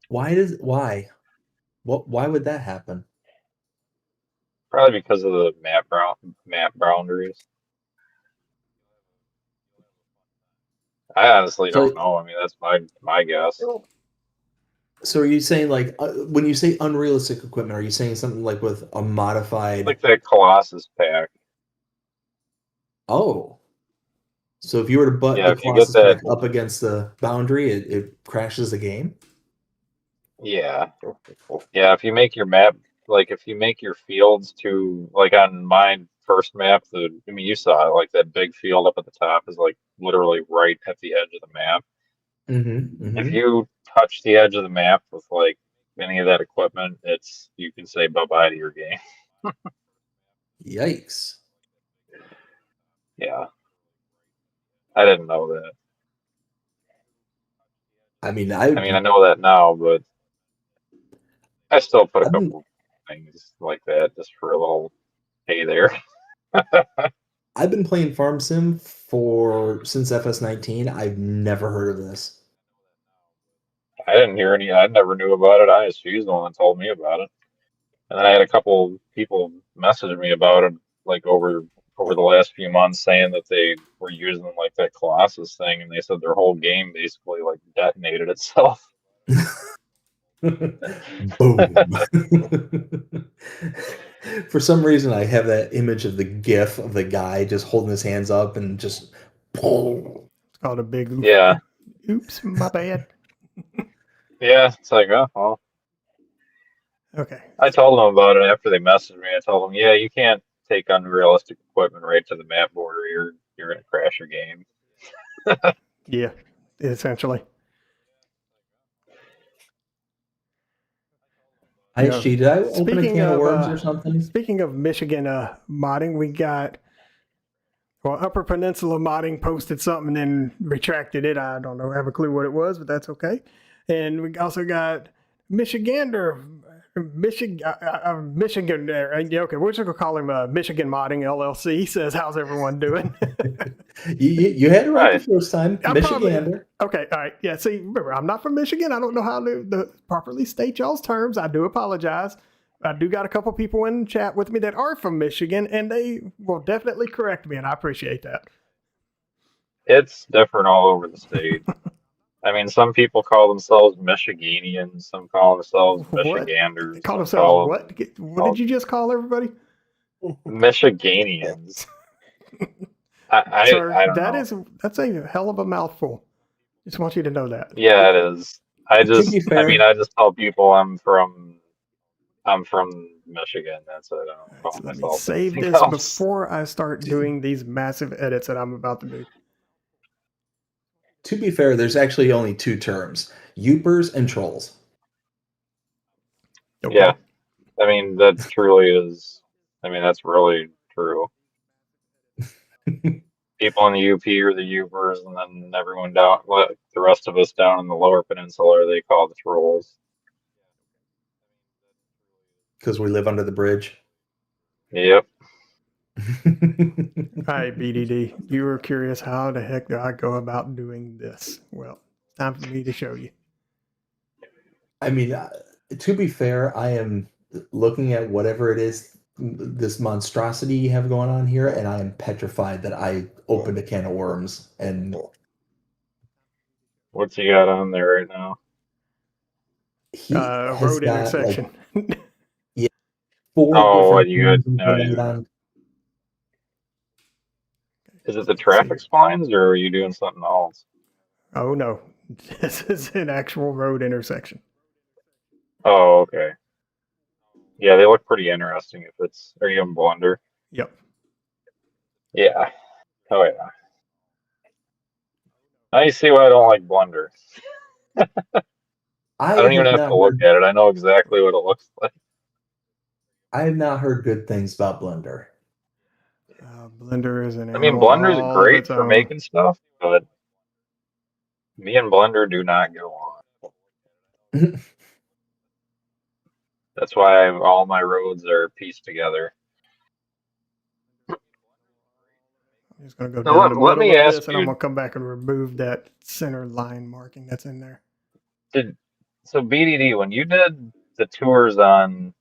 why? Why would that happen? Probably because of the map boundaries. I honestly So, don't know. I mean, that's my guess. so are you saying like when you say unrealistic equipment, are you saying something like with a modified? Like that Colossus pack. Oh, so if you were to butt Yeah, the if you get Colossus pack that, up against the boundary, it crashes the game. yeah, if you make your map, like if you make your fields to, like on my first map, I mean, you saw it, like that big field up at the top is like literally right at the edge of the map. If you touch the edge of the map with like any of that equipment, you can say bye-bye to your game. Yikes. Yeah, I didn't know that. I mean, I mean, I know that now, but I still put a I've been, couple things like that just for a little hey there. I've been playing Farm Sim since FS19. I've never heard of this. I didn't hear any. I never knew about it. ISG's the one that told me about it, and then I had a couple people message me about it, like over the last few months, saying that they were using like that Colossus thing, and they said their whole game basically like detonated itself. Boom. For some reason, I have that image of the GIF of the guy just holding his hands up and just boom. It's called a big oof. Yeah. Oops, my bad. Yeah. It's like, oh, well. Okay. I told them about it after they messaged me. I told them, yeah, you can't take unrealistic equipment right to the map border. You're gonna crash your game. Yeah, essentially. You know, ISG, did I open a can of worms or something? speaking of Michigan modding, we got Upper Peninsula modding posted something and then retracted it. I don't know, have a clue what it was, but that's okay. And we also got Michigander, Michigan. Okay, we're just gonna call him Michigan Modding LLC. He says, "How's everyone doing?" You had it right Right. the first time. Michigander. Okay, all right. Yeah, see, remember, I'm not from Michigan. I don't know how to properly state y'all's terms. I do apologize. I do got a couple people in chat with me that are from Michigan, and they will definitely correct me, and I appreciate that. It's different all over the state. I mean, some people call themselves Michiganians, some call themselves What? They Michiganders, call some themselves call what? them What did you just call everybody? Michiganians. Sir, I don't know. that's a hell of a mouthful. Just want you to know that. Yeah, it is. To be fair, I just tell people I'm from Michigan. That's it. I don't call So let me myself save anything this else. before I start doing these massive edits that I'm about to do. to be fair, there's actually only two terms: Youpers and trolls. Okay. Yeah, I mean that truly is. I mean that's really true. People in the UP are the Upers, and then everyone down, like the rest of us down in the Lower Peninsula, they call the trolls. Because we live under the bridge. Yep. Hi, BDD. You were curious how the heck do I go about doing this? Well, time for me to show you. I mean, to be fair, I am looking at whatever it is, this monstrosity you have going on here, and I am petrified that I opened a can of worms. And What's he got on there right now? he has Road got intersection. like 4 Oh, different you got things no, laid on. is it the traffic spines or are you doing something else? Oh no, this is an actual road intersection. Oh, okay. Yeah, they look pretty interesting. If it's, are you in Blender? Yep. Yeah. Oh yeah. Now you see why I don't like Blender. I I don't even have have to not look heard. at it. I know exactly what it looks like. I have not heard good things about Blender. Blender is an I mean, animal Blender's all of great its for own. making stuff, but me and Blender do not get along. That's why all my roads are pieced together. I'm just going to go So down the let middle me of ask this, and I'm you, going to come back and remove that center line marking that's in there. did so BDD, when you did the tours on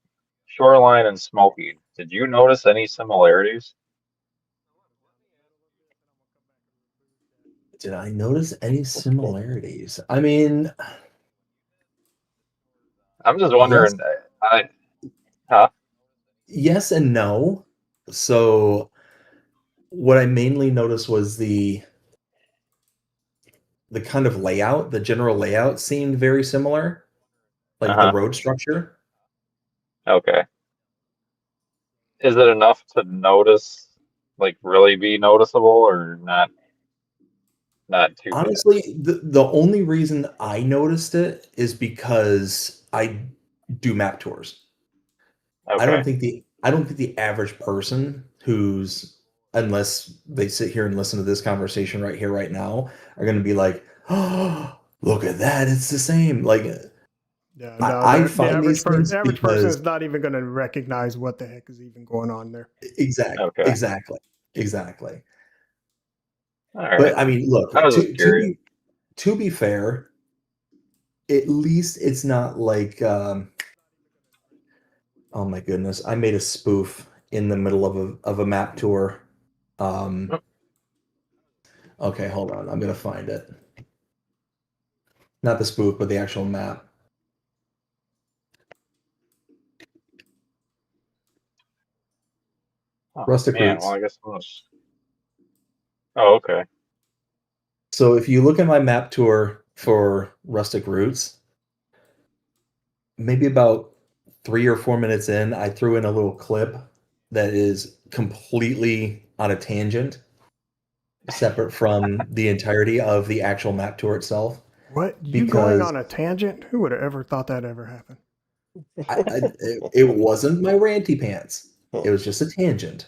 Shoreline and Smoky, did you notice any similarities? Did I notice any similarities? I mean, I'm just yes, wondering, I, huh? yes and no. So what I mainly noticed was the kind of layout, the general layout seemed very similar, like the Uh-huh. road structure. Okay. Is it enough to notice, like really be noticeable or not, not too bad? Honestly, the only reason I noticed it is because I do map tours. Okay. I don't think the average person who's, unless they sit here and listen to this conversation right here right now, are going to be like, "Oh, look at that, it's the same." Like Yeah, I, no, I the find these things average person because is not even going to recognize what the heck is even going on there. Okay. exactly. All right. But I mean, look, I was just curious. to be fair, at least it's not like oh my goodness, I made a spoof in the middle of a map tour. Um, okay, hold on, I'm gonna find it. Not the spoof, but the actual map. Oh, Rustic man, Roots. well, I guess I'm gonna... Oh, okay. So if you look at my map tour for Rustic Roots, maybe about 3 or 4 minutes in, I threw in a little clip that is completely on a tangent, separate from the entirety of the actual map tour itself. What? You going Because on a tangent? Who would have ever thought that ever happened? it wasn't my ranty pants. It was just a tangent.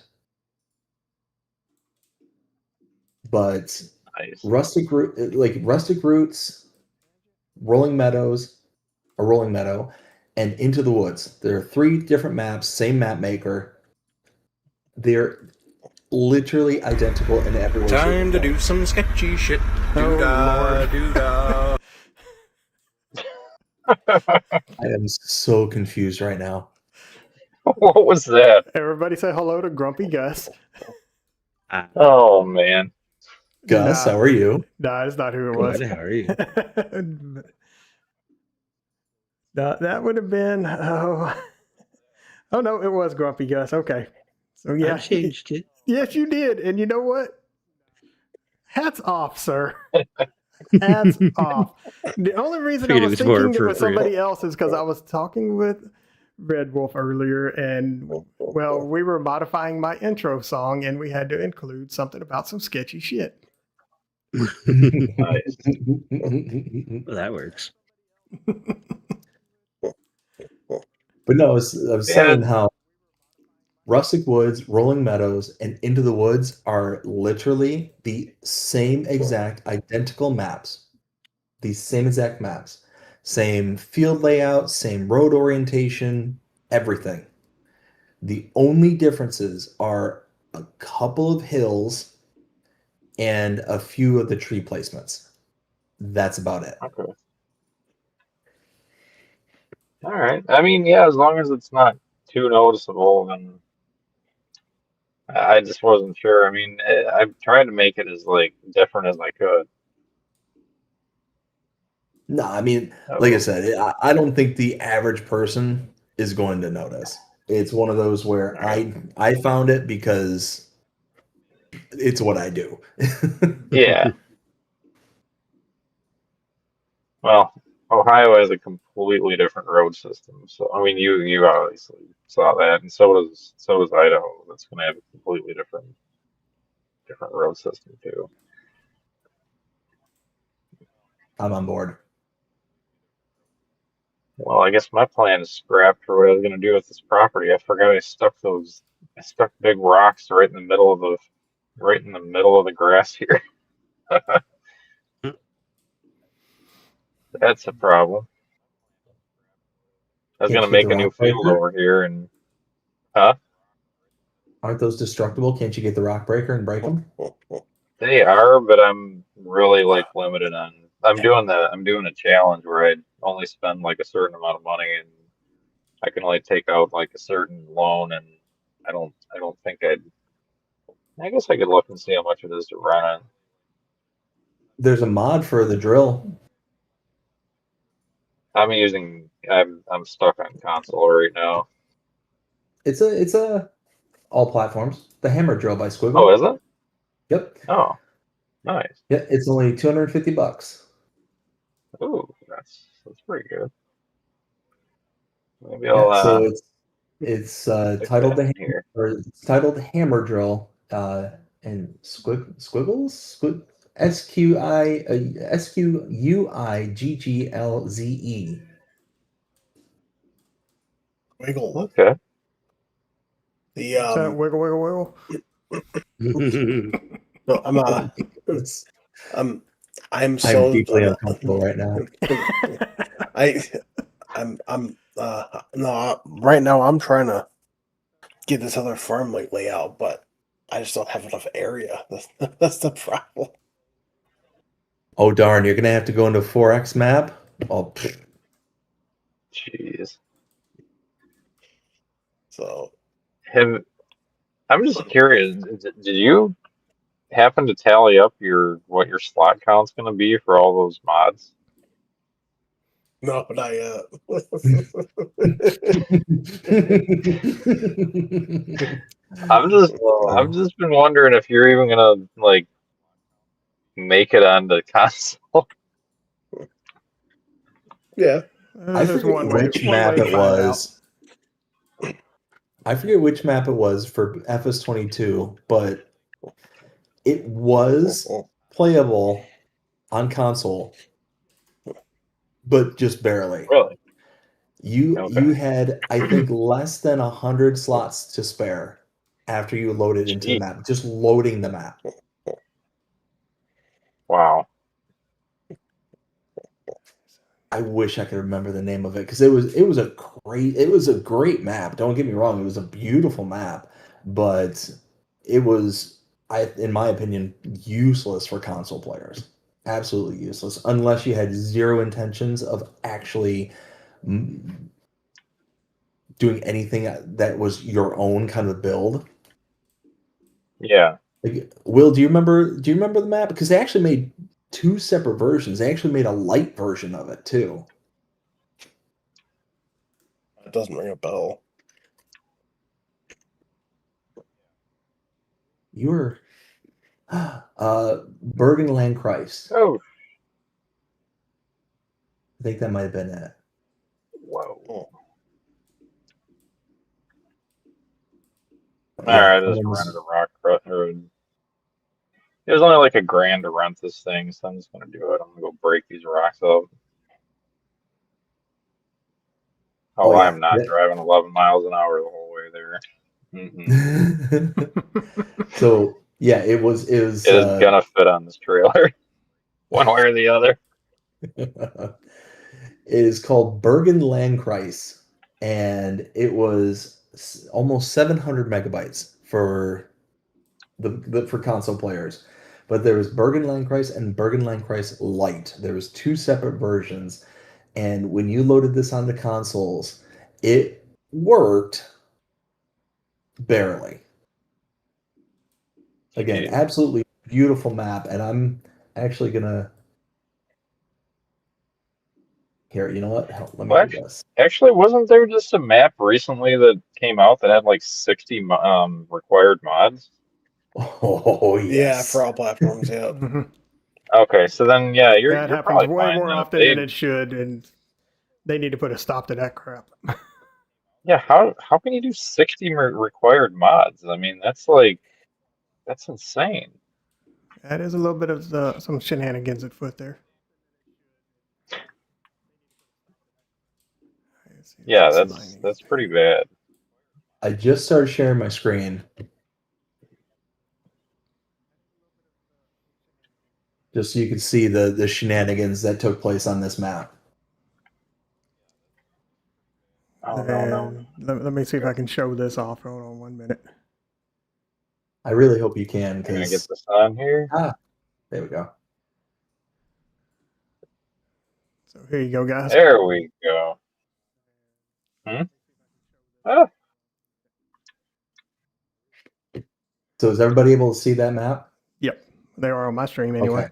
But Nice. Rustic Roots, Rolling Meadows, a Rolling Meadow, and Into the Woods. There are 3 different maps, same map maker. They're literally identical in every way. Time to do some sketchy shit. Lord. Do-da. I am so confused right now. What was that? Everybody say hello to Grumpy Gus. Oh, man. Gus, Nah. how are you? Nah, that's not who it was. Good, how are you? That would have been oh no, it was Grumpy Gus. Okay, so yeah, I changed it. yes, you did, and you know what? Hats off, sir. Hats off. The only reason I Figured it was was more thinking it was appropriate. somebody else is because I was talking with Red Wolf earlier, and well, we were modifying my intro song, and we had to include something about some sketchy shit. Nice. Well, that works. But no, I was saying how Rustic Woods, Rolling Meadows, and Into the Woods are literally the same exact identical maps. The same exact maps. Same field layout, same road orientation, everything. The only differences are a couple of hills and a few of the tree placements. That's about it. Okay. All right. I mean, yeah, as long as it's not too noticeable, then I just wasn't sure. I mean, I'm trying to make it as like different as I could. No, I mean, like I said, I don't think the average person is going to notice. It's one of those where I found it because it's what I do. Yeah. Well, Ohio has a completely different road system. So I mean, you obviously saw that, and so does Idaho. That's going to have a completely different road system too. I'm on board. Well, I guess my plan is scrapped for what I was going to do with this property. I forgot I stuck big rocks right in the middle of the grass here. That's a problem. I was Can't going to you get make the a new rock field breaker? over here, and huh? Aren't those destructible? Can't you get the rock breaker and break them? They are, but I'm really like limited on. I'm doing a challenge where I only spend like a certain amount of money, and I can only take out like a certain loan, and I don't think I guess I could look and see how much it is to run it. There's a mod for the drill. I'm stuck on console right now. It's a all platforms. The hammer drill by Squiggle. Oh, is it? Yep. Oh, nice. Yeah, it's only $250. Ooh, that's pretty good. Maybe Yeah, I'll so it's stick titled that the in here. it's titled Hammer Drill, and Squiggles SQUIGGLZE. Wiggle. Okay. So wiggle, wiggle, wiggle. No, It's, I'm so I'm deeply uncomfortable right now. I'm no, right now I'm trying to get this other farm like layout, but I just don't have enough area. That's the problem. Oh darn, you're gonna have to go into 4X map. Oh, Jeez. So I'm just curious. Did you happen to tally up what your slot count's going to be for all those mods? no, not yet. I've just been wondering if you're even gonna like make it onto console. Yeah. I There's forget one way which map to it find out. was. I forget which map it was for FS22, but it was playable on console, but just barely. Really? You Okay. had, I think, less than 100 slots to spare after you loaded into the Gee. map, just loading the map. Wow. I wish I could remember the name of it because it was a great map. Don't get me wrong, it was a beautiful map, but it was, in my opinion, useless for console players. Absolutely useless unless you had zero intentions of actually mm, doing anything that was your own kind of build. Yeah. Like, Will, do you remember the map? Because they actually made two separate versions. They actually made a light version of it too. It doesn't ring a bell. You were Bergen Landkreis. Oh. I think that might have been it. Whoa. Yeah, Alright, I just rented a rock road. It was only like $1,000 to rent this thing, so I'm just gonna do it. I'm gonna go break these rocks up. Oh I yeah. am not driving 11 miles an hour the whole way there. So yeah, it was It is gonna fit on this trailer, one way or the other. it is called Bergen Landkreis, and it was almost 700 megabytes for for console players. But there was Bergen Landkreis and Bergen Landkreis Lite. There was two separate versions, and when you loaded this on the consoles, it worked barely. Again, Jeez. absolutely beautiful map, and I'm actually gonna here. You know what? Hell, let me Well, do this. actually, wasn't there just a map recently that came out that had like 60 required mods? Oh Yeah, yes. for all platforms. Yeah. Mhm. Okay, so then yeah, That you're happens probably way fine more then. often than it should, and they need to put a stop to that crap. Yeah, how can you do 60 required mods? I mean, that's insane. That is a little bit of some shenanigans at foot there. Let's see, Yeah, this is that's pretty bad. I just started sharing my screen. Just so you could see the shenanigans that took place on this map. Oh no. Let me see if I can show this off. Hold on 1 minute. I really hope you can, I'm gonna get because this on here. there we go. So here you go, guys. There we go. Oh, So is everybody able to see that map? Yep, they are on my stream anyway. Okay.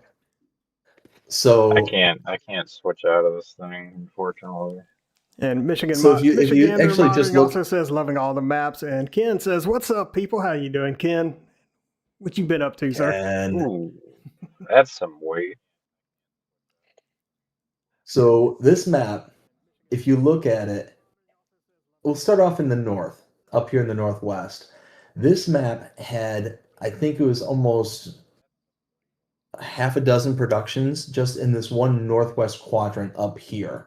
So I can't switch out of this thing, unfortunately. And Michigan, So if you Michigander actually just Modding look- also says loving all the maps. And Ken says, "What's up, people? How you doing, Ken? What you been up to, sir?" and Ooh, that's some weight. so this map, if you look at it, we'll start off in the north, up here in the northwest. This map had, I think it was almost half a dozen productions just in this one northwest quadrant up here.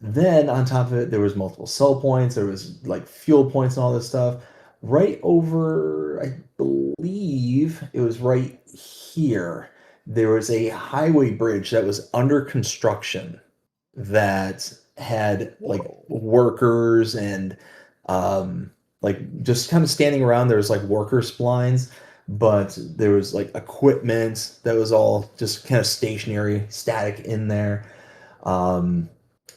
Then on top of it, there was multiple sell points, there was like fuel points and all this stuff. Right over, I believe it was right here, there was a highway bridge that was under construction that had like workers and like just kind of standing around. There was like worker splines, but there was like equipment that was all just kind of stationary, static in there. Um,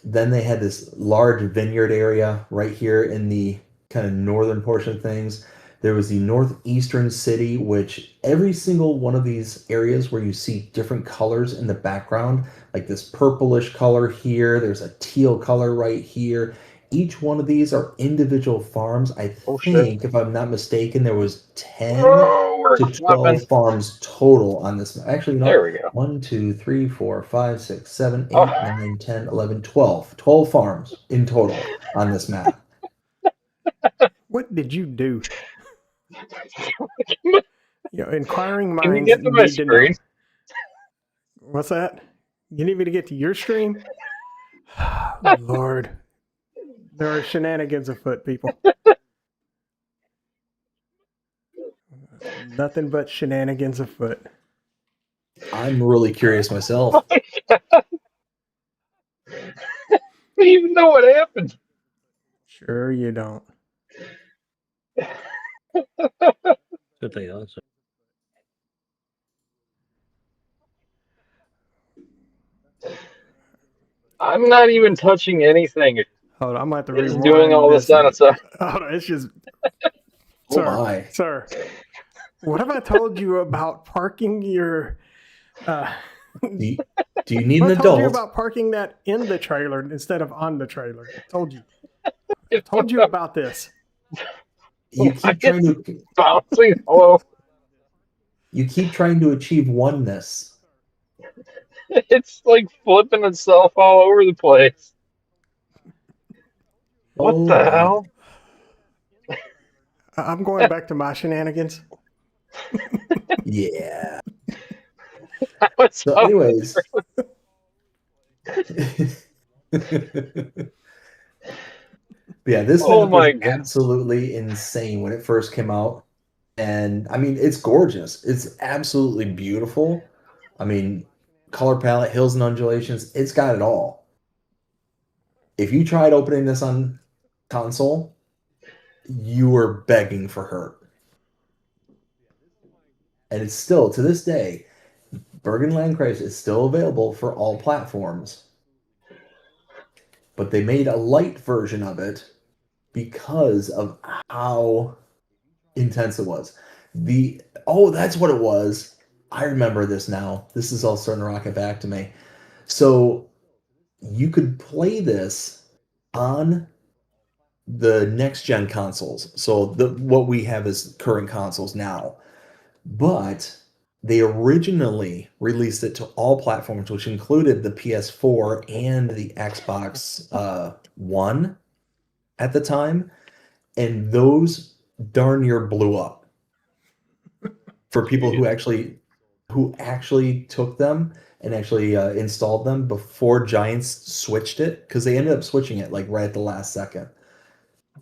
then they had this large vineyard area right here in the kind of northern portion of things. There was the northeastern city, which every single one of these areas where you see different colors in the background, like this purplish color here, there's a teal color right here. Each one of these are individual farms. I Oh, shit. think, if I'm not mistaken, there was 10 Oh, we're to 12 flipping. farms total on this. Actually, no. There we go. 1, 2, 3, 4, 5, 6, 7, 8, Oh. 9, 10, 11, 12. 12 farms in total on this map. What did you do? Inquiring Can you minds get to my need to know. screen? What's that? You need me to get to your stream? Lord. There are shenanigans afoot, people. Nothing but shenanigans afoot. I'm really curious myself. I don't even know what happened. Sure you don't. But they also. I'm not even touching anything. Hold on, I'm going to have to It's rewind doing all this on its own. Hold on, it's just... Oh Sir, my. sir, what have I told you about parking your... Do you need I an told you adult? about parking that in the trailer instead of on the trailer. I told you. I told you about this. You keep trying to Bouncing hello. you keep trying to achieve oneness. It's like flipping itself all over the place. What Oh the my. hell? I'm going back to my shenanigans. Yeah. What's So, up? anyways. Yeah, this Oh map my was God. absolutely insane when it first came out. And I mean, it's gorgeous. It's absolutely beautiful. I mean, color palette, hills and undulations, it's got it all. If you tried opening this on console, you were begging for hurt. And it's still, to this day, Bergen Landkreis is still available for all platforms. But they made a light version of it because of how intense it was. That's what it was. I remember this now. This is all starting to rock it back to me. So you could play this on the next gen consoles. So what we have is current consoles now. But they originally released it to all platforms, which included the PS4 and the Xbox One at the time. And those darn near blew up for people who actually took them and actually installed them before Giants switched it, because they ended up switching it like right at the last second.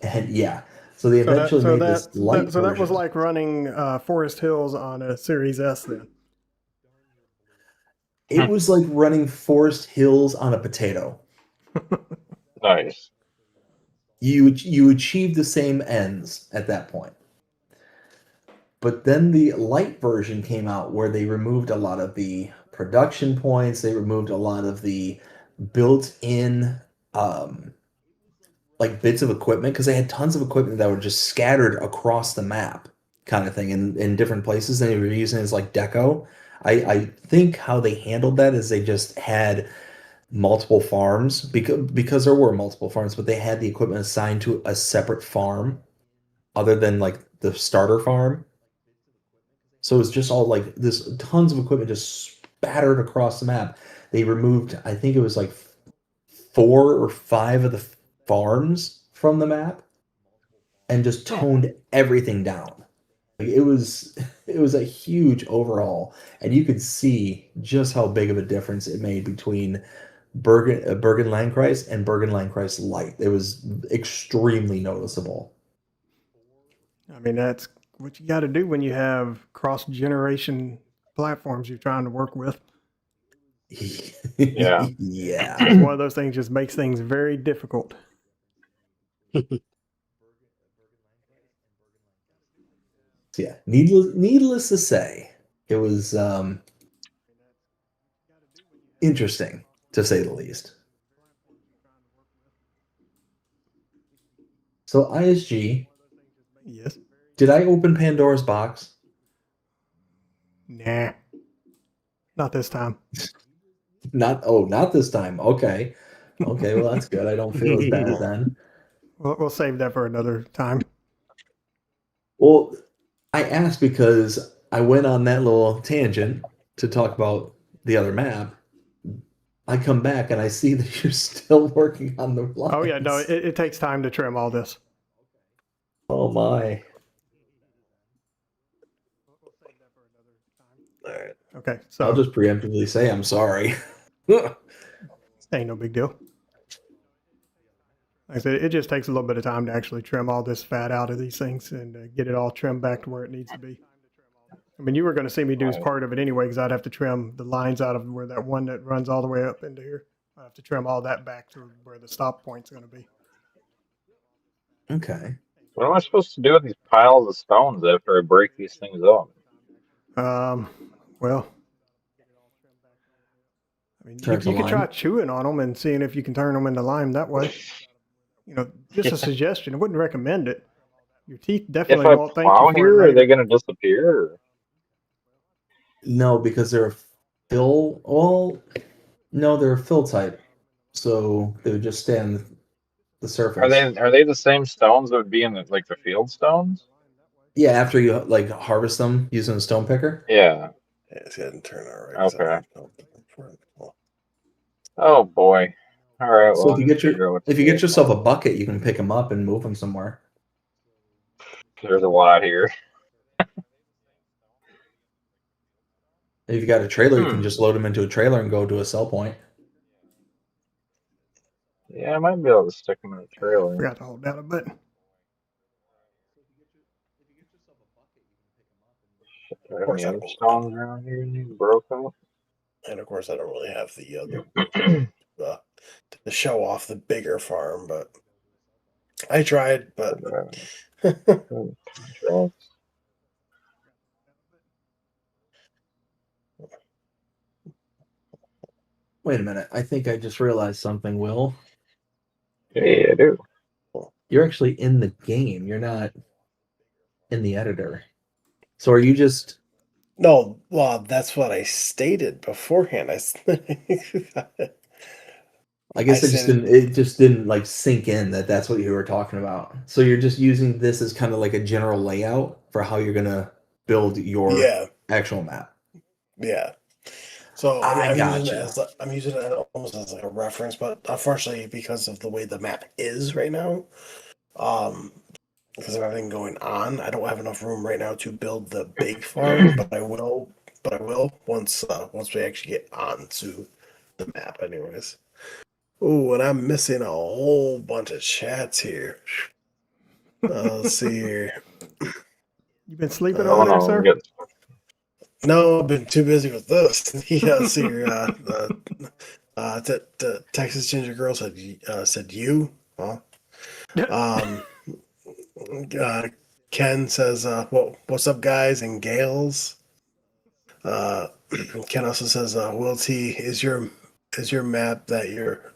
And yeah, so they eventually made this light So that was version. like running Forest Hills on a Series S then. It was like running Forest Hills on a potato. Nice. You achieve the same ends at that point. But then the light version came out where they removed a lot of the production points. They removed a lot of the built-in like bits of equipment, because they had tons of equipment that were just scattered across the map, kind of thing, in different places. And they were using it as like deco. I think how they handled that is they just had multiple farms, because there were multiple farms, but they had the equipment assigned to a separate farm other than like the starter farm. So it's just all like this tons of equipment just spattered across the map. They removed, I think it was like 4 or 5 of the farms from the map and just toned everything down. Like, it was a huge overhaul, and you could see just how big of a difference it made between Bergen Landkreis and Bergen Landkreis Light. It was extremely noticeable. I mean, that's what you got to do when you have cross-generation platforms you're trying to work with. Yeah. Yeah. It's one of those things just makes things very difficult. Yeah. Needless to say, it was interesting, to say the least. So ISG, Yes. did I open Pandora's box? Nah. Not this time. Not this time. Okay. Okay, well that's good. I don't feel as bad then. We'll save that for another time. Well, I asked because I went on that little tangent to talk about the other map. I come back and I see that you're still working on the lines. Oh yeah, no, it takes time to trim all this. Oh my. All right. Okay, I'll so just preemptively say I'm sorry. ain't no big deal. Like I said, it just takes a little bit of time to actually trim all this fat out of these things and get it all trimmed back to where it needs to be. I mean, you were going to see me do part of it anyway because I'd have to trim the lines out of where that one that runs all the way up into here. I have to trim all that back to where the stop point's going to be. Okay. What am I supposed to do with these piles of stones after I break these things up? Well, I mean, Turn you to could try lime. chewing on them and seeing if you can turn them into lime that way. You know, just a suggestion. I wouldn't recommend it. Your teeth If definitely I won't thank you plow for here, it are they later. going to disappear? Or? No, because they're a fill. Well, no, they're a fill type, so they would just stay on the surface. Are they the same stones that would be in the field stones? Yeah, after you like harvest them using a stone picker. Yeah. Yeah, it's going to turn all right. Okay. So, Oh boy. All right. So Well, if you get yourself a bucket, you can pick them up and move them somewhere. there's a lot here. If you got a trailer, you can just load them into a trailer and go to a sell point. Yeah, I might be able to stick them in a trailer. Forgot to hold down a button. Are there any other stones around here you broke up? and of course, I don't really have to show off the bigger farm, but I tried. But Wait a minute. I think I just realized something, Will. Yeah, I do. You're actually in the game. You're not in the editor. So are you just... No, well, that's what I stated beforehand. I guess it just didn't like sink in that that's what you were talking about. So you're just using this as kind of like a general layout for how you're gonna build your actual map. Yeah. So I'm using it almost as like a reference, but unfortunately, because of the way the map is right now, because of everything going on, I don't have enough room right now to build the big farm. But I will. Once we actually get onto the map, anyways. Oh, and I'm missing a whole bunch of chats here. Let's see here. You been sleeping over there, sir? No, I've been too busy with this. Yeah, let's see here. The Texas Ginger Girl said you. Huh? Ken says, what's up, guys and gals? Ken also says, Will T, is your map that you're...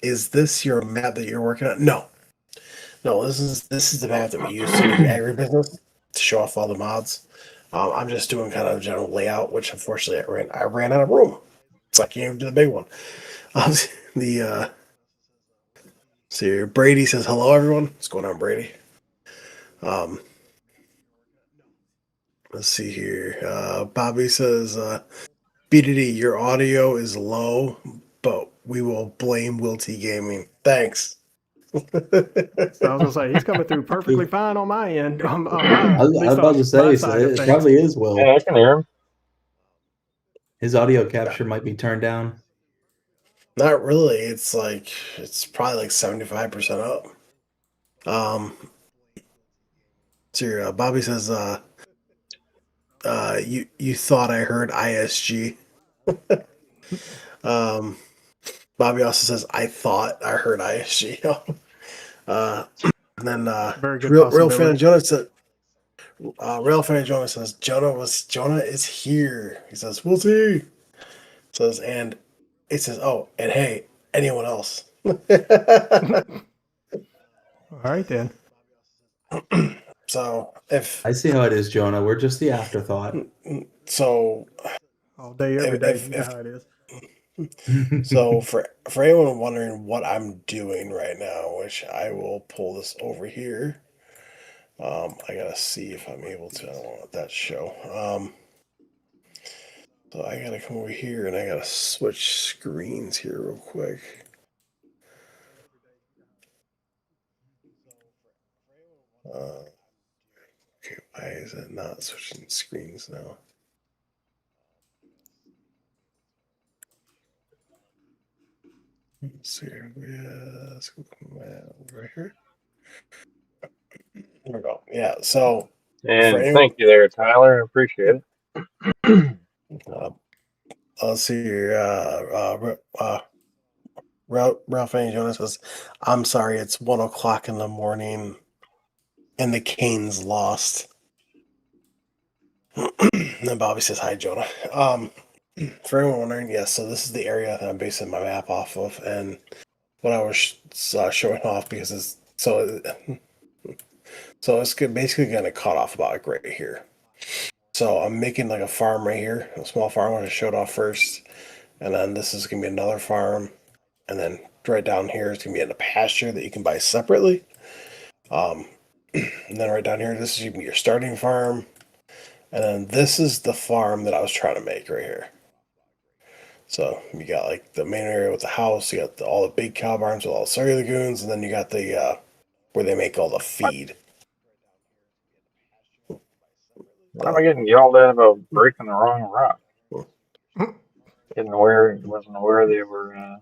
Is this your map that you're working on? No, this is the map that we use to do agribusiness to show off all the mods. I'm just doing kind of general layout, which unfortunately I ran out of room, so I can't even do the big one. So Brady says hello, everyone. What's going on, Brady? Let's see here. Bobby says, BDD, your audio is low, but we will blame Wilty Gaming. Thanks. So I was gonna say he's coming through perfectly fine on my end. I was about to say it probably is Will. Yeah, I can hear him. His audio capture might be turned down. Not really. It's probably like 75% up. So Bobby says, you thought I heard ISG. Bobby also says, I thought I heard ISG. And then Real Fan Jonah said, Real Fan Jonah says, Jonah is here. He says, we'll see. Says, and it says, oh, and hey, anyone else? All right then. So if I see how it is, Jonah, we're just the afterthought. So all day, every day, you know how it is. So for anyone wondering what I'm doing right now, which I will pull this over here. I gotta see if I'm able to. I don't want that to show. So I gotta come over here and I gotta switch screens here real quick. Okay, why is it not switching screens now? Let's see here. Yeah, let's go over here. There we go. Yeah, so And thank you there, Tyler. I appreciate it. let's see here. Ralph A. Jonas says, I'm sorry, it's 1:00 in the morning and the Canes lost. And then Bobby says, hi, Jonah. For everyone wondering, yes, so this is the area that I'm basing my map off of, and what I was showing off because it's so it's basically going to cut off about right here. So I'm making like a farm right here, a small farm I showed off first, and then this is going to be another farm, and then right down here is going to be in a pasture that you can buy separately. And then right down here, this is going to be your starting farm, and then this is the farm that I was trying to make right here. So you got like the main area with the house, you got all the big cow barns with all the soy lagoons, and then you got the where they make all the feed. Why am I getting yelled at about breaking the wrong rock? Wasn't aware they were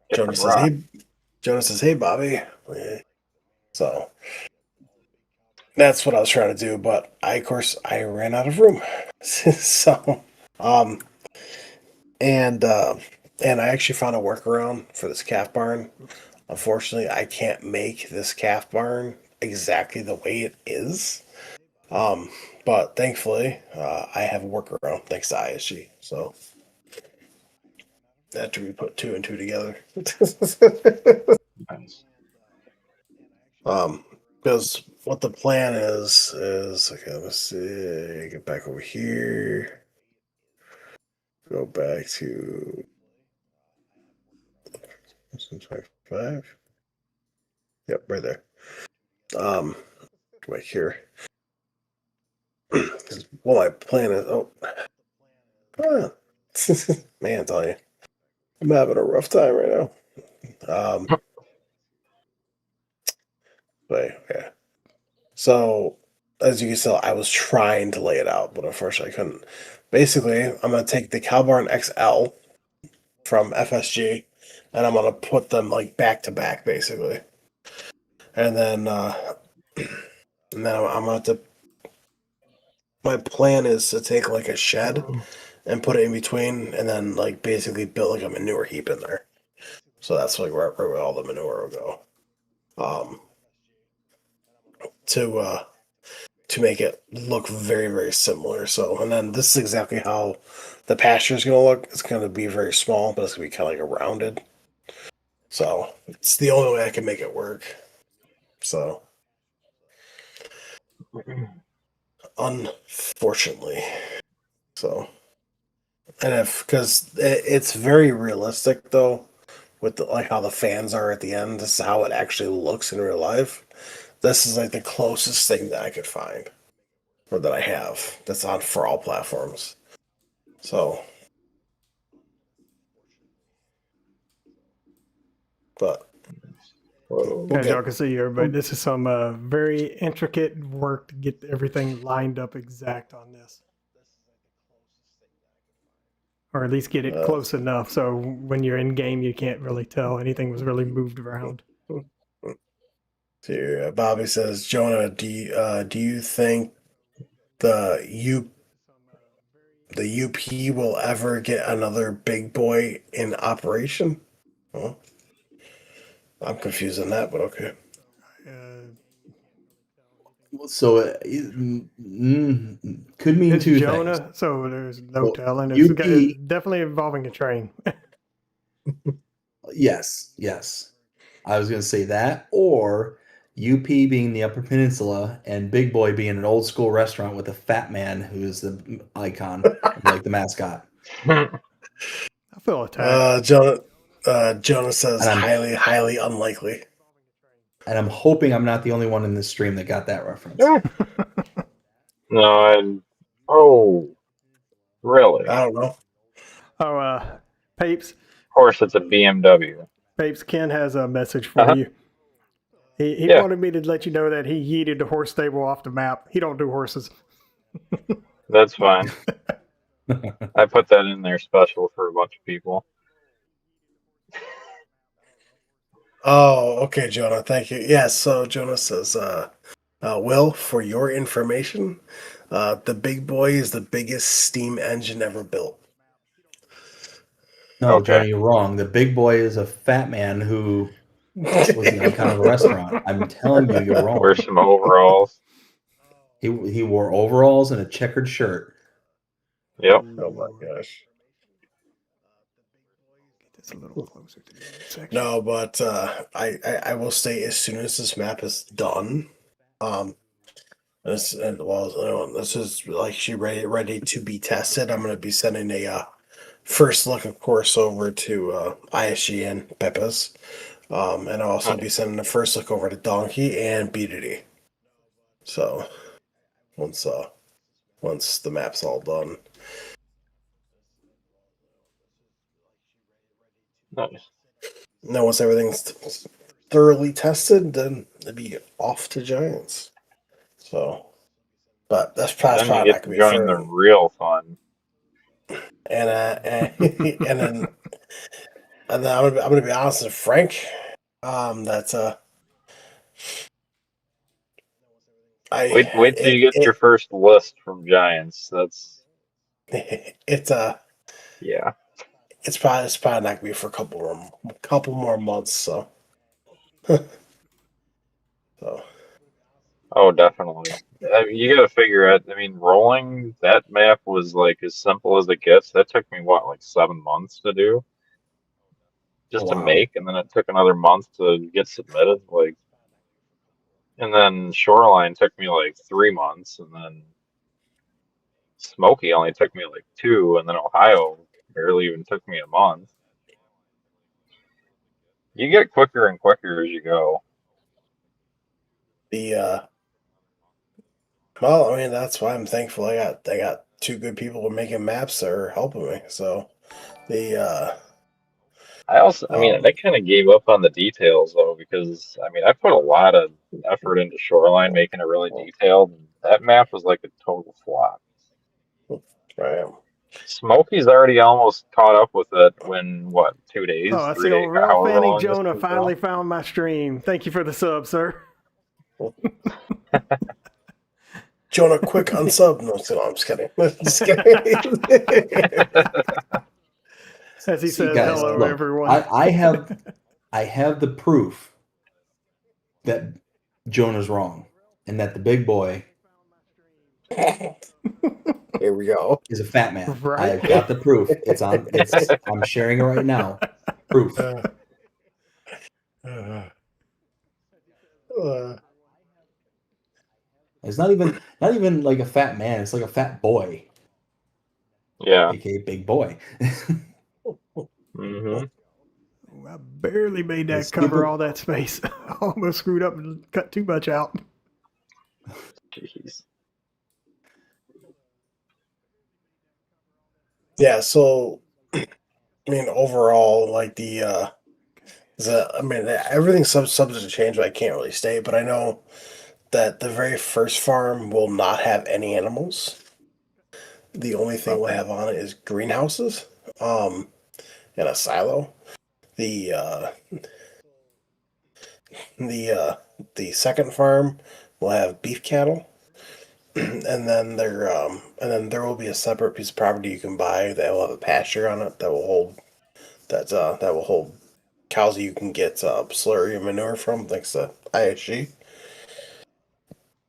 different rocks. Jonas says, hey, Bobby. So that's what I was trying to do, but of course, I ran out of room. So, and I actually found a workaround for this calf barn. Unfortunately, I can't make this calf barn exactly the way it is. But thankfully, I have a workaround thanks to ISG. So after we put 2 and 2 together. Nice. Because what the plan is okay, let's see, get back over here, go back to 25. Yep, right there. Right here. Well, my plan is man, tell you, I'm having a rough time right now. But yeah. So as you can tell, I was trying to lay it out, but unfortunately I couldn't. Basically, I'm gonna take the Cow Barn XL from FSG, and I'm gonna put them like back to back, basically. And then I'm gonna have to. My plan is to take like a shed and put it in between, and then like basically build like a manure heap in there. So that's like where all the manure will go. To make it look very, very similar. So, and then this is exactly how the pasture is going to look. It's going to be very small, but it's going to be kind of like a rounded. So it's the only way I can make it work. So, unfortunately, so, and because it's very realistic though, with like how the fans are at the end, this is how it actually looks in real life. This is like the closest thing that I could find, or that I have, that's on for all platforms. So, but As y'all can see, everybody, this is some very intricate work to get everything lined up exact on this. Or at least get it close enough so when you're in game, you can't really tell anything was really moved around. Here, Bobby says, Jonah, do you think the UP will ever get another big boy in operation? Well, I'm confused on that, but okay. So could mean It's two Jonah, things. so there's no Well, telling. It's UP definitely involving a train. Yes. I was going to say that, or UP being the Upper Peninsula and Big Boy being an old school restaurant with a fat man who is the icon, like the mascot. I feel attacked. Jonah says And I'm- highly unlikely. And I'm hoping I'm not the only one in this stream that got that reference. No, oh, really? I Of don't know. Oh, Papes, course, it's a BMW. Papes, Ken has a message for Uh-huh. you. He Yeah. wanted me to let you know that he yeeted the horse stable off the map. He don't do horses. That's fine. I put that in there special for a bunch of people. Oh, okay, Jonah. Thank you. Yes. So Jonah says, Will, for your information, the big boy is the biggest steam engine ever built. No, Okay. Johnny, you're wrong. The big boy is a fat man who was the icon of a restaurant. I'm telling you, you're wrong. Wear some overalls. He wore overalls and a checkered shirt. Yep. Oh my gosh. Get this a little closer to the section. No, but I will say as soon as this map is done, this is like she ready to be tested. I'm gonna be sending a first look, of course, over to ISG and Peppers, and I'll also be sending a first look over to Donkey and BDD. So once the map's all done. Nice. Now, once everything's thoroughly tested, then it'd be off to Giants. So, but that's Then probably you not get to gonna be join the real fun. and then I'm gonna be honest with Frank. That's Wait till you get your first list from Giants. That's it's yeah. it's probably not gonna be for a couple more months. So, so Oh, definitely. You got to figure out. I mean, rolling that map was like as simple as it gets. That took me what, like 7 months to do, just to Wow. make, and then it took another month to get submitted. Like, and then Shoreline took me like 3 months, and then Smoky only took me like 2, and then Ohio barely even took me a month. You get quicker and quicker as you go. well, I mean that's why I'm thankful. I got two good people making maps that are helping me. So I mean, I kind of gave up on the details though, because I mean, I put a lot of effort into Shoreline, making it really detailed. And that map was like a total flop. right. Smokey's already almost caught up with it when, what, 2 days, Oh, I 3 see days, old Ralph however Fanning long this Jonah was finally going. found my stream. Thank you for the sub, sir. Jonah, quick unsub. No, I'm just kidding. Just kidding. As he See, says, guys, hello, look, everyone. I have the proof that Jonah's wrong and that the big boy Here we go. is a fat man. Right. I've got the proof. I'm sharing it right now. Proof. It's not even like a fat man. It's like a fat boy, Yeah. aka big boy. Hmm. I barely made that It's cover super- all that space. I almost screwed up and cut too much out. Jeez. Yeah, so I mean overall, like I mean everything's subject to change, but I can't really state. But I know that the very first farm will not have any animals. The only thing we'll have on it is greenhouses, and a silo. The the second farm will have beef cattle, and then there will be a separate piece of property you can buy that will have a pasture on it that will hold cows that you can get slurry and manure from, thanks to ISG.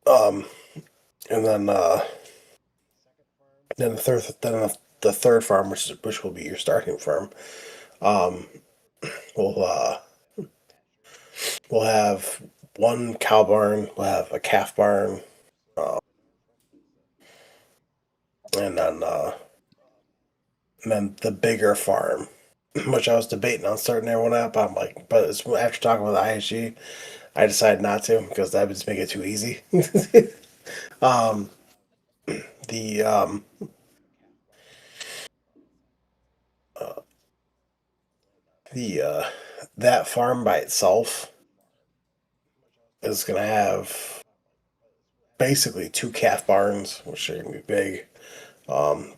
And then the third farm, which will be your starting farm, um, will we'll have one cow barn, we'll have a calf barn, and then the bigger farm which I was debating on starting their one up. I'm like, but it's after talking with ISG, I decided not to because that would just make it too easy. um, the uh, the that farm by itself is gonna have basically 2 calf barns, which are gonna be big.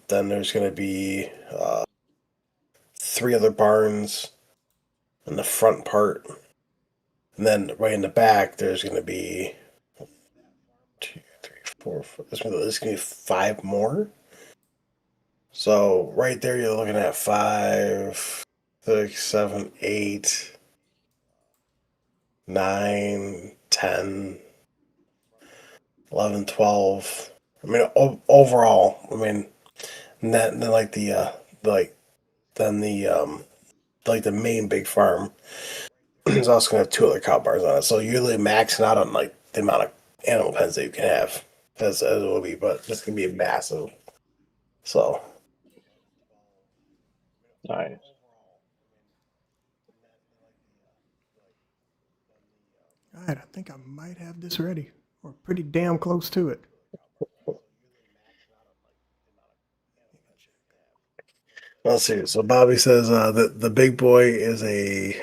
Then there's gonna be 3 other barns in the front part, and then right in the back there's gonna be 2, 3, 4, 4 there's gonna be 5 more. So right there, you're looking at 5, 6, 7, 8, 9, 10, 11, 12. I mean, overall, I mean, and then like like then the main big farm is also gonna have 2 other cow bars on it. So you're really maxing out on like the amount of animal pens that you can have as it will be, but it's gonna be massive. So Nice. All right, I think I might have this ready, or pretty damn close to it. let's see. So Bobby says that the big boy is a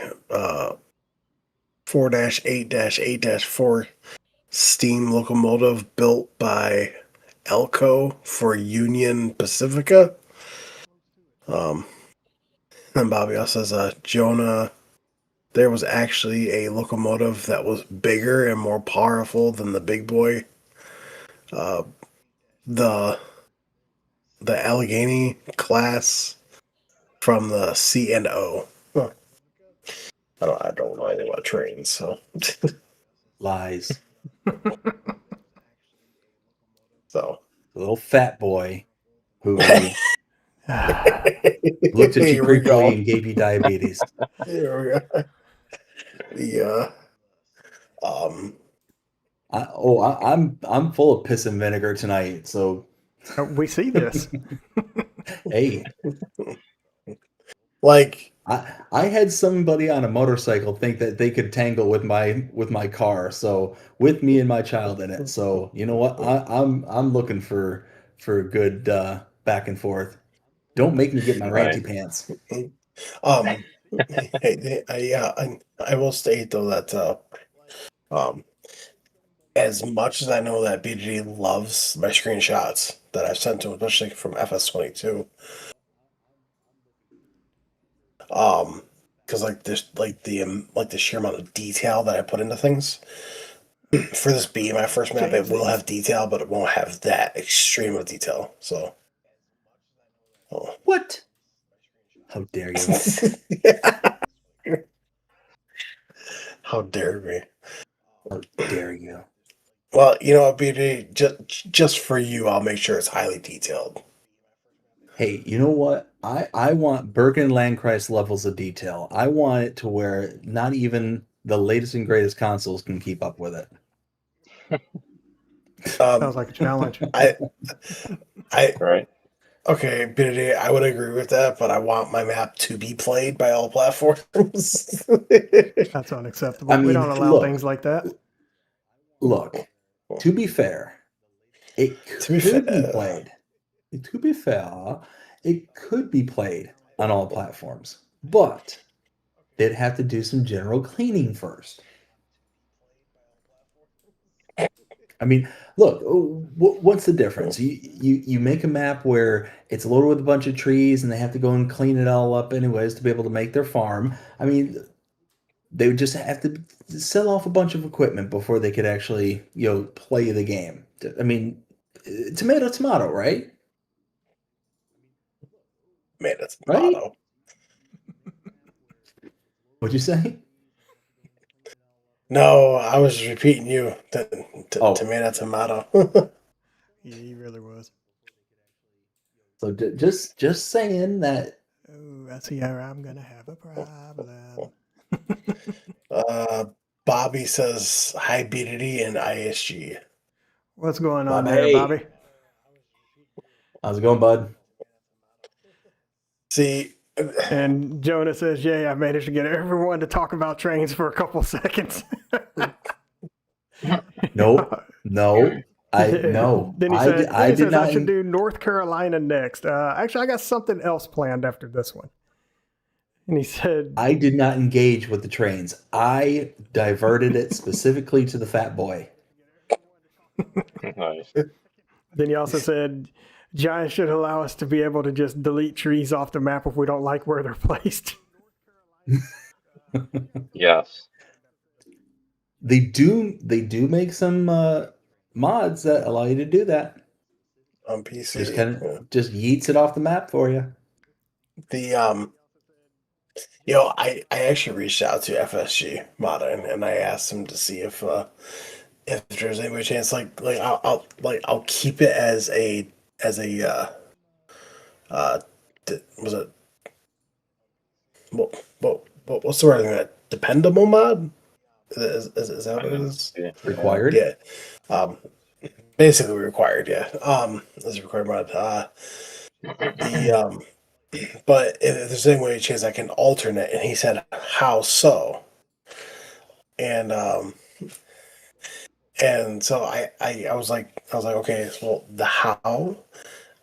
4-8-8-4 steam locomotive built by Elco for Union Pacifica. And Bobby also says, Jonah, there was actually a locomotive that was bigger and more powerful than the big boy. Uh, the the Allegheny class from the C and O. Huh. I don't know anything about trains, so Lies. so The little fat boy who looked at you Here we creepily go. and gave you diabetes. Here we go. The I'm full of piss and vinegar tonight. So We see this. hey, like I had somebody on a motorcycle think that they could tangle with my car. So with me and my child in it. So you know what? I'm looking for a good back and forth. Don't make me get my Right. ranty pants. I will state though that um as much as I know that BG loves my screenshots that I've sent to him, especially from FS22, because like this, like the sheer amount of detail that I put into things for this be my first map, it will have detail, but it won't have that extreme of detail. So, oh. What? How dare you? How dare me? How dare you? Well, you know what, BG, just for you, I'll make sure it's highly detailed. Hey, you know what? I want Bergen Landkreis levels of detail. I want it to where not even the latest and greatest consoles can keep up with it. Sounds like a challenge. I Right. Okay, BD, I would agree with that, but I want my map to be played by all platforms. That's unacceptable. I We mean, don't allow look, things like that. look. To be fair, it To be could be fair. played. To be fair, it could be played on all platforms, but they'd have to do some general cleaning first. I mean, look, what's the difference? You make a map where it's loaded with a bunch of trees and they have to go and clean it all up anyways to be able to make their farm. I mean, they would just have to sell off a bunch of equipment before they could actually, play the game. I mean, tomato, tomato, right? Man, that's a Right? motto. What'd you say? No, I was repeating you. Oh. Tomato, tomato. He really was. So just saying that. Oh, I see how I'm gonna have a problem. Bobby says hi, BDD and ISG. What's going on Bobby. there, Bobby? How's it going, bud? See, And Jonah says, "Yay, I managed to get everyone to talk about trains for a couple seconds." Nope. No. No. Then he I said, did, then I he did says not. I should do North Carolina next. Actually, I got something else planned after this one. And he said, I did not engage with the trains. I diverted it specifically to the fat boy. Nice. then he also said, Giants should allow us to be able to just delete trees off the map if we don't like where they're placed. Yes. They do make some mods that allow you to do that. On PC. Just kind of just yeets it off the map for you. The I actually reached out to FSG Modern and I asked him to see if there's any chance I'll keep it as a was it what's the word in that, dependable mod? Is that what it is? Required. Yeah. Basically required, yeah. As a required mod. But if there's any way chance I can alternate, and he said, how so? And so I was like, okay, well, the how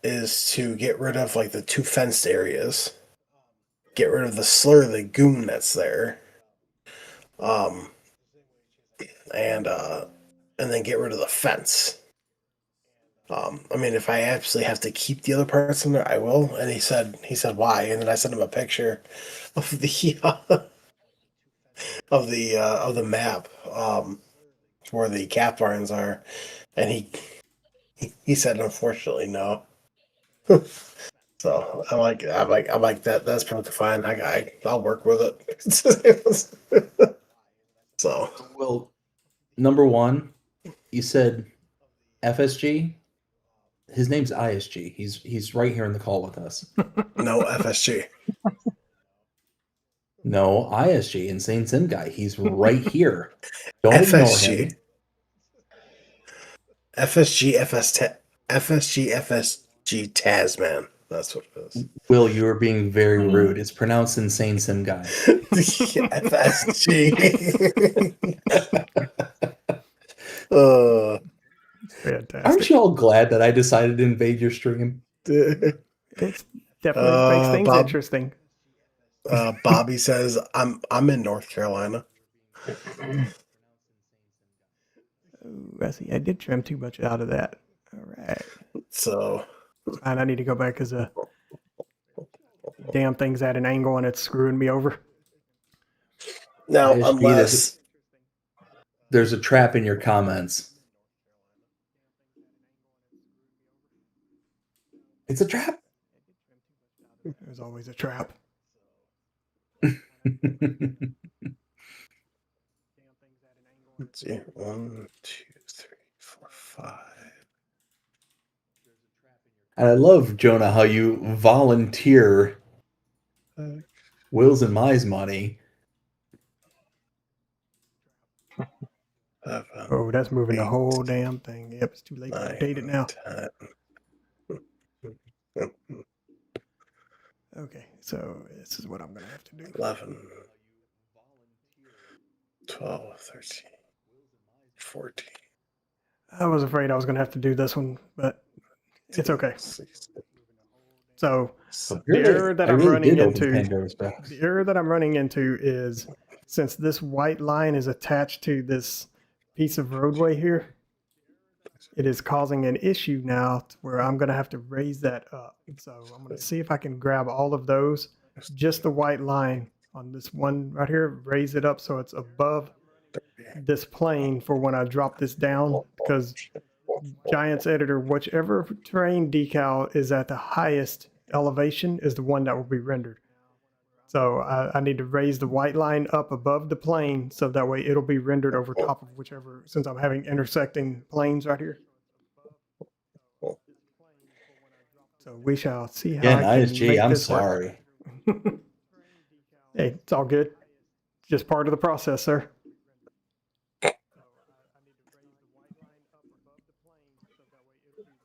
is to get rid of like the two fenced areas, get rid of the slur lagoon that's there, and then get rid of the fence. I mean, if I absolutely have to keep the other parts in there, I will. And he said why, and then I sent him a picture of the of the map, where the cat barns are, and he said unfortunately no. So I'm like that's perfectly fine. I'll work with it. So Well, number one, you said FSG. His name's ISG. He's right here in the call with us. no FSG. No, ISG, Insane Sim Guy. He's right here. Don't ignore him. FSG FSG Tasman. That's what it is. Will, you are being very rude. It's pronounced Insane Sim Guy. FSG. Fantastic. Aren't you all glad that I decided to invade your stream? It definitely makes things Bob- interesting. Bobby says I'm in North Carolina. Ooh, I see. I did trim too much out of that. All right. So And I need to go back because damn thing's at an angle and it's screwing me over. now, ISG, unless there's a trap in your comments. It's a trap. There's always a trap. let's see, 1, 2, 3, 4, 5. And I love, Jonah, how you volunteer Will's and Mai's money. 7, Oh, that's moving the 8, whole damn thing. Yep, it's too late to 9, update it now. 10, Okay, so this is what I'm going to have to do. 11, 12, 13, 14. I was afraid I was going to have to do this one, but it's okay. 16. So But the error that I I'm really running did open into, Pandora's box. the error that I'm running into is since this white line is attached to this piece of roadway here, it is causing an issue now where I'm going to have to raise that up. So I'm going to see if I can grab all of those, just the white line on this one right here, raise it up so it's above this plane for when I drop this down, because Giants Editor, whichever terrain decal is at the highest elevation is the one that will be rendered. So I need to raise the white line up above the plane so that way it'll be rendered over top of whichever, since I'm having intersecting planes right here. So we shall see how Again, I can ISG, make I'm this work. sorry. Hey, it's all good. Just part of the process, sir.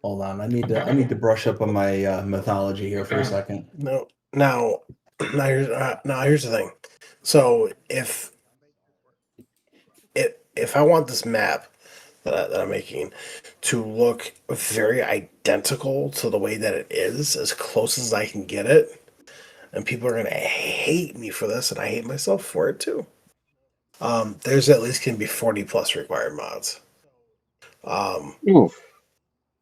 Hold on, I need to brush up on my mythology here for a second. No, now Here's the thing. So if I want this map that I'm making to look very identical to the way that it is, as close as I can get it, and people are gonna hate me for this, and I hate myself for it too. There's at least can be 40 plus required mods. Oof.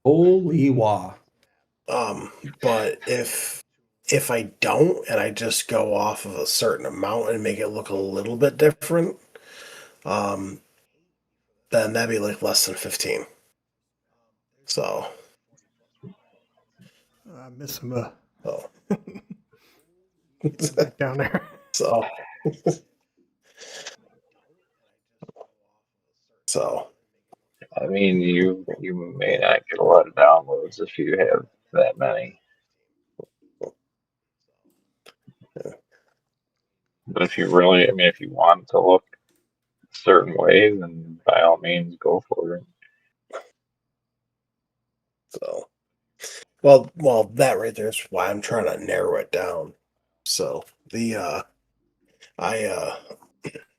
Holy wah. But if I don't and I just go off of a certain amount and make it look a little bit different, um, then that'd be like less than 15. So, I miss him. so, Back down there. so, so, I mean, you may not get a lot of downloads if you have that many. But if you really, I mean, if you want to look a certain way, then by all means, go for it. so. Well, that right there is why I'm trying to narrow it down. So I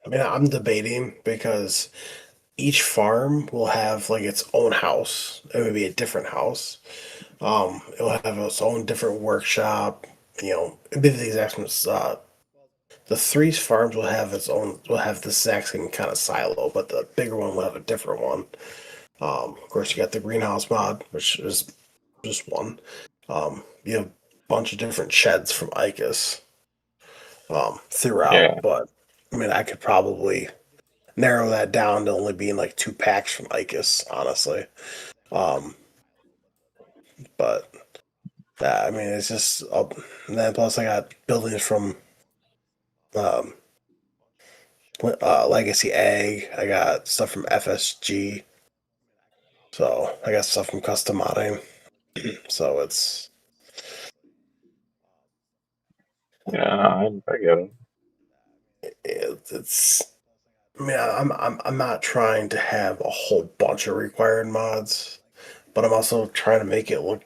I mean, I'm debating because each farm will have like its own house. It would be a different house. It will have its own different workshop. It'd be the exact same. The three farms will have its own. Will have the exact same kind of silo, but the bigger one will have a different one. Of course, you got the greenhouse mod, which is just one. You have a bunch of different sheds from ICUS throughout, Yeah, but I mean, I could probably narrow that down to only being like 2 packs from ICUS, honestly. Um, but I mean, it's just and then plus I got buildings from um, Legacy Ag. I got stuff from FSG. So I got stuff from custom modding. So yeah, I get it. it's. I mean, I'm not trying to have a whole bunch of required mods, but I'm also trying to make it look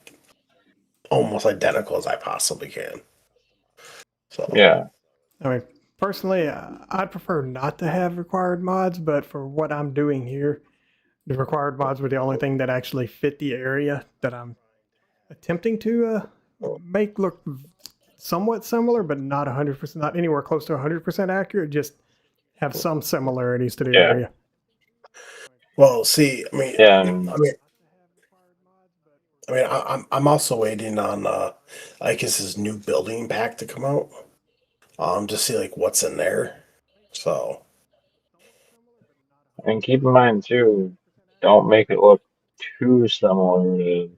almost identical as I possibly can. So Yeah, I mean, personally, I'd prefer not to have required mods, but for what I'm doing here, the required mods were the only thing that actually fit the area that I'm attempting to make look somewhat similar, but not 100%, not anywhere close to 100% accurate. Just have some similarities to the yeah, area. well, see, I mean, yeah, I mean, I'm also waiting on ICUS's new building pack to come out. To see like what's in there. So and keep in mind too, don't make it look too similar to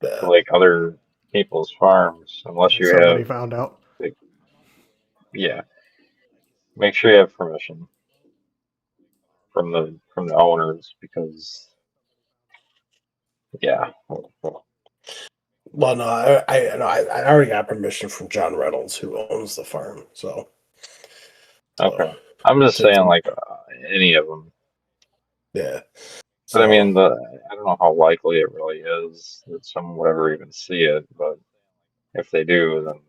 uh, like other people's farms, unless And you somebody have, found out. like, yeah, make sure you have permission from the owners because, yeah, well, no, I already got permission from John Reynolds, who owns the farm. So okay. I'm just to, saying, to like, any of them. yeah. But I So mean, I don't know how likely it really is that someone would ever even see it, but if they do, then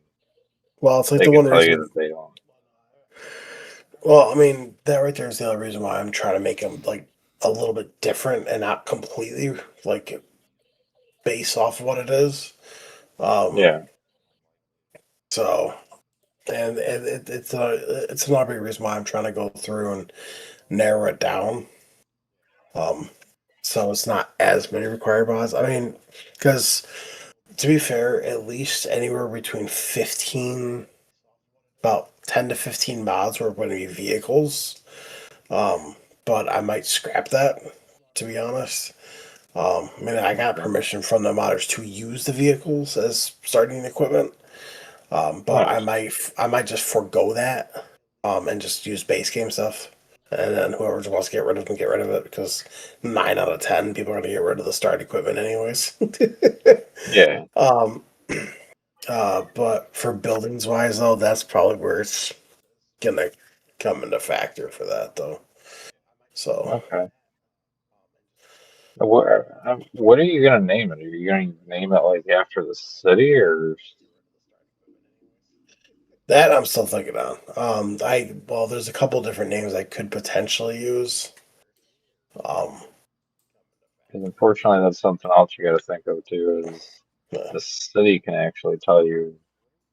well, it's like they the can one tell you reason. that they don't. Well, I mean, that right there is the other reason why I'm trying to make them like a little bit different and not completely like based off of what it is. Um, Yeah, so and it's another big reason why I'm trying to go through and narrow it down. Um, so it's not as many required mods. I mean, because to be fair, at least anywhere between 15, about 10 to 15 mods were going to be vehicles. Um, but I might scrap that, to be honest. I mean, I got okay. permission from the modders to use the vehicles as starting equipment. But Nice. I might just forego that, and just use base game stuff. And then whoever just wants to get rid of them, get rid of it because 9 out of 10 people are gonna get rid of the start equipment anyways. Yeah, um, but for buildings wise though, that's probably where it's gonna come into factor for that though. So okay. What are you gonna name it? Are you gonna name it like after the city or? That I'm still thinking on. There's a couple different names I could potentially use. Um, Because unfortunately, that's something else you got to think of too. Is uh, the city can actually tell you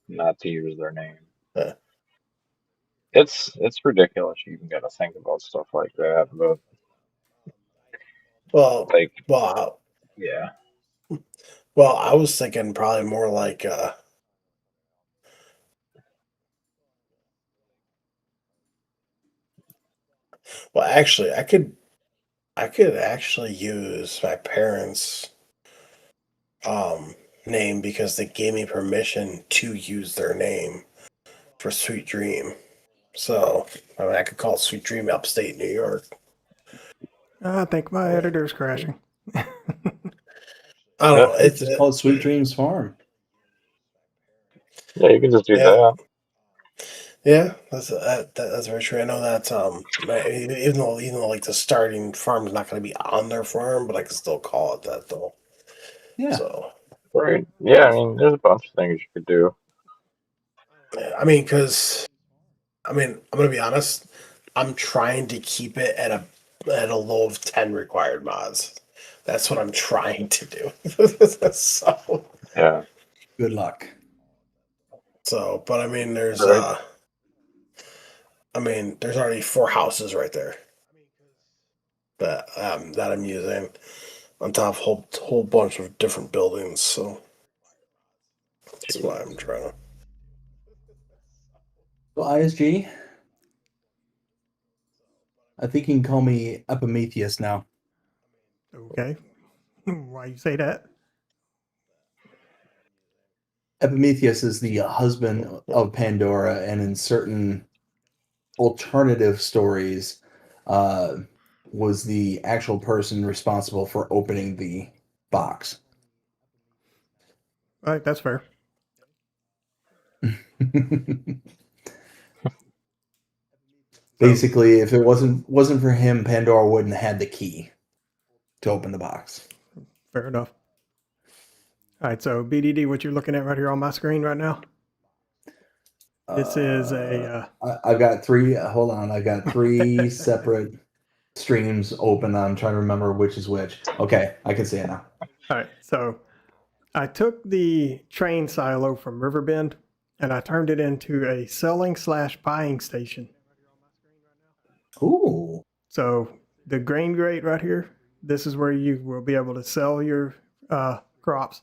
not to use their name. uh, It's ridiculous. You even got to think about stuff like that. But well, like, well, yeah, I was thinking probably more like. Well, actually, I could actually use my parents' um name because they gave me permission to use their name for Sweet Dream. So I mean, I could call it Sweet Dream Upstate New York. I think my editor's crashing. I don't yeah, know. It's just called Sweet Dreams Farm. yeah. You can just do Yeah. that. Yeah, that's very true. I know that even though like the starting farm is not going to be on their farm, but I can still call it that though. Yeah. So Right. Yeah, I mean, there's a bunch of things you could do. yeah, I mean, because I'm gonna be honest. I'm trying to keep it at a low of 10 required mods. That's what I'm trying to do. so Yeah. Good luck. but I mean, Right. there's already 4 houses right there that I'm using on top of whole bunch of different buildings. So that's why I'm trying to. Well, ISG, I think you can call me Epimetheus now. Okay. Why you say that? Epimetheus is the husband of Pandora, and in certain alternative stories, was the actual person responsible for opening the box. All right, that's fair. Basically, if it wasn't for him, Pandora wouldn't have had the key to open the box. Fair enough. All right, so BDD, what you're looking at right here on my screen right now, this is a. I've got 3. Hold on, I've got 3 separate streams open. I'm trying to remember which is which. Okay, I can see it now. All right, so I took the train silo from Riverbend and I turned it into a selling/buying station. Ooh. So the grain grate right here, this is where you will be able to sell your crops.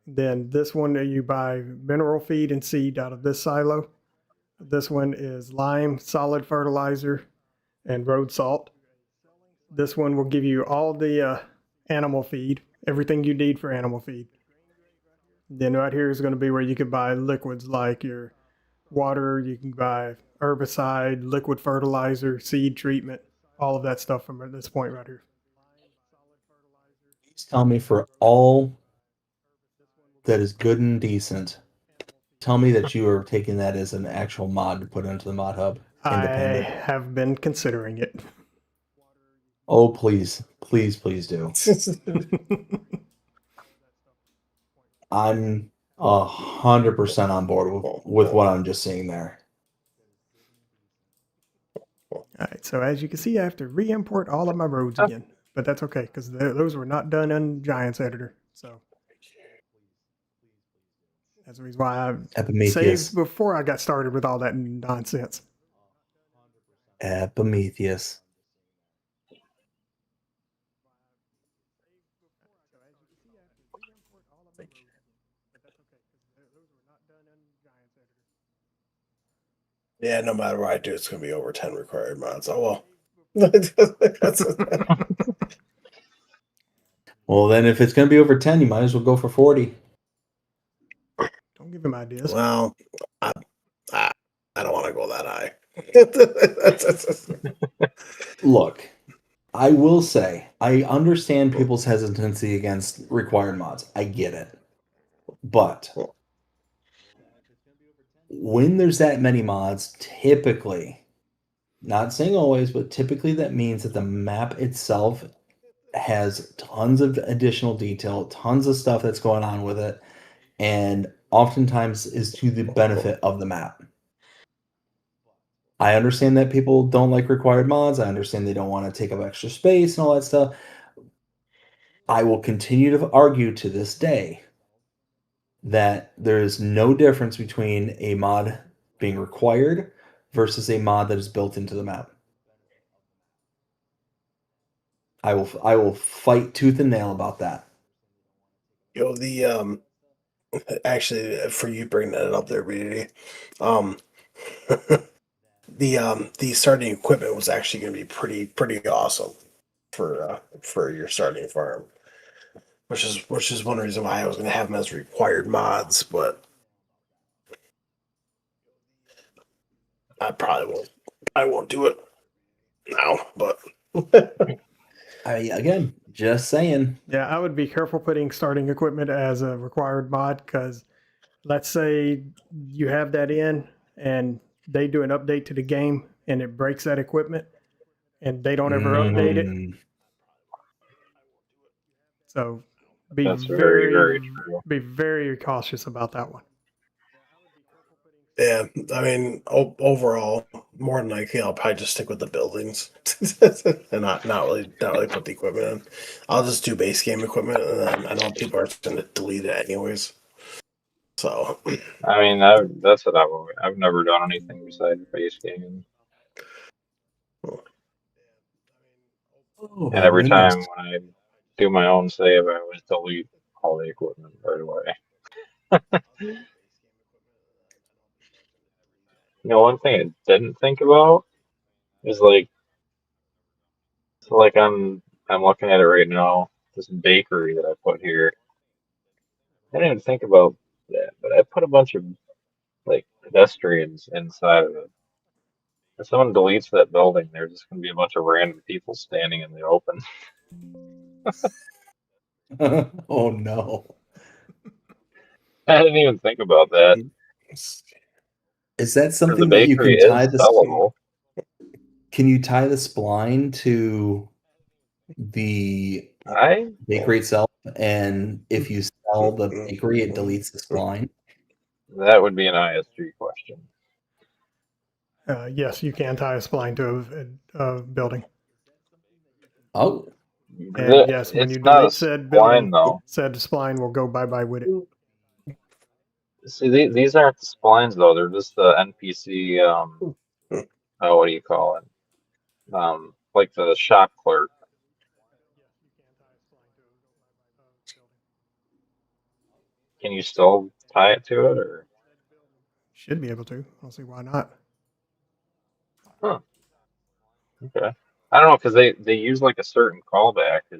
Then this one you buy mineral feed and seed out of this silo. This one is lime, solid fertilizer, and road salt. This one will give you all the animal feed, everything you need for animal feed. Then right here is going to be where you can buy liquids like your water, you can buy herbicide, liquid fertilizer, seed treatment, all of that stuff from this point right here. Please tell me, for all that is good and decent, tell me that you are taking that as an actual mod to put into the mod hub. Independent. I have been considering it. Oh, please, please, please do. I'm 100% on board with what I'm just seeing there. All right, so as you can see, I have to re-import all of my roads again, but that's okay because those were not done in Giants Editor. So that's the reason why I Epimetheus. saved before I got started with all that nonsense. Epimetheus. Yeah, no matter what I do, it's going to be over 10 required mods. Oh well. Well, then if it's going to be over 10, you might as well go for 40. Don't give him ideas. Well, I don't want to go that high. Look, I will say, I understand people's hesitancy against required mods. I get it. But when there's that many mods, typically, not saying always, but typically that means that the map itself has tons of additional detail, tons of stuff that's going on with it, and oftentimes is to the benefit of the map. I understand that people don't like required mods. I understand they don't want to take up extra space and all that stuff. I will continue to argue to this day that there is no difference between a mod being required versus a mod that is built into the map. I will fight tooth and nail about that. Yo, the actually, for you bringing that up there, BD, the starting equipment was actually going to be pretty awesome for your starting farm, which is one reason why I was going to have them as required mods, but I won't do it now, but Again, just saying. Yeah, I would be careful putting starting equipment as a required mod because let's say you have that in and they do an update to the game and it breaks that equipment and they don't ever update it. Mm. So be That's very, very true. be very cautious about that one. yeah, I mean, overall, more than likely, I'll probably just stick with the buildings and not really put the equipment in. I'll just do base game equipment, and then I know people are going to delete it anyways. So, I mean, that's what I've never done anything besides base gaming. Oh, And every my time goodness. when I do my own save, I always delete all the equipment right away. You know, one thing I didn't think about is like I'm looking at it right now, this bakery that I put here. I didn't even think about that, but I put a bunch of like pedestrians inside of it. If someone deletes that building, there's just gonna be a bunch of random people standing in the open. Oh no. I didn't even think about that. Is that Or the something that you bakery can tie is the sellable. Can you tie the spline to the I bakery itself? And if you sell the bakery, it deletes the spline? That would be an ISG question. Yes, you can tie a spline to a building. Oh, And yes, when It's you not a delete said spline building, though. said spline will go bye-bye with it. See, these aren't the splines though. They're just the NPC. Oh, what do you call it? Like the shop clerk. Can you still tie it to it, or? Should be able to. I don't see why not. Huh. Okay. I don't know because they use like a certain callback. I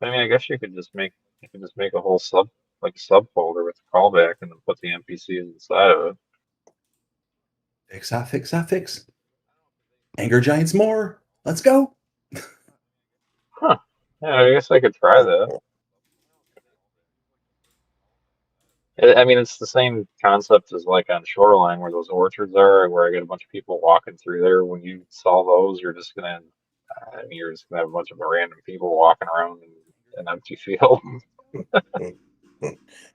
mean, I guess you could just make a whole subfolder with the callback and then put the NPCs inside of it. fix. Anger Giants more. Let's go. Huh. Yeah, I guess I could try that. I mean, it's the same concept as like on Shoreline where those orchards are, where I get a bunch of people walking through there. When you sell those, you're just gonna have a bunch of random people walking around in an empty field.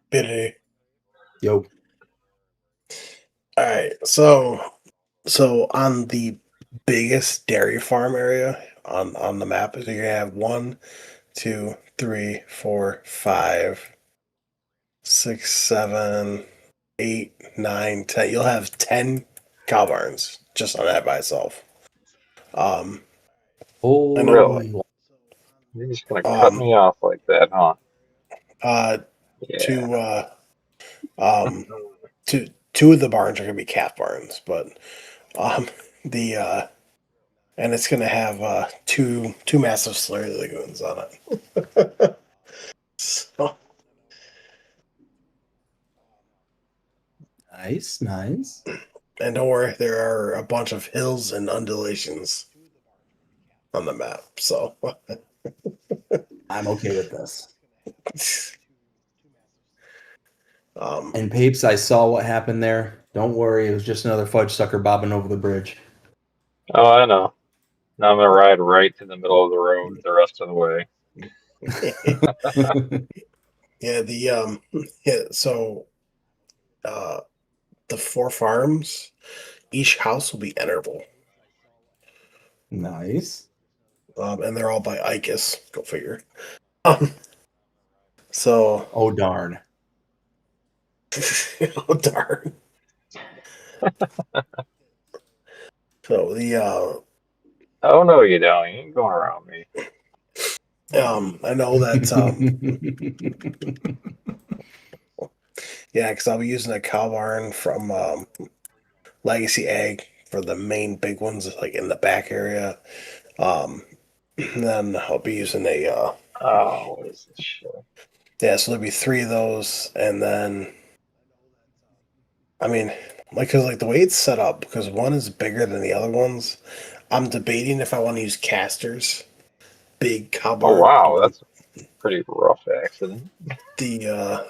Biddy. Yo. All right, so on the biggest dairy farm area on the map, is you're gonna have 1, 2, 3, 4, 5, 6, 7, 8, 9, 10. You'll have 10 cow barns just on that by itself. Oh, I know. Really? You're just gonna cut me off like that, huh? Yeah. Two of the barns are gonna be calf barns, but the and it's gonna have two massive slurry lagoons on it. So, nice. and don't worry, there are a bunch of hills and undulations on the map. So I'm okay with this. um, And Papes, I saw what happened there. Don't worry, it was just another fudge sucker bobbing over the bridge. Oh, I know. Now I'm gonna ride right to the middle of the road the rest of the way. yeah, the yeah, so the 4 farms, each house will be enterable. Nice. And they're all by ICUS. Go figure. So, Oh darn. oh darn. So Oh no, you don't. You ain't going around me. I know that yeah, because I'll be using a cow barn from Legacy Ag for the main big ones, like in the back area. Then I'll be using a Oh, what is this shit? yeah, so there'll be 3 of those, and then I mean, because like the way it's set up, because one is bigger than the other ones, I'm debating if I want to use casters, big cow Oh barn. wow, that's a pretty rough accident. The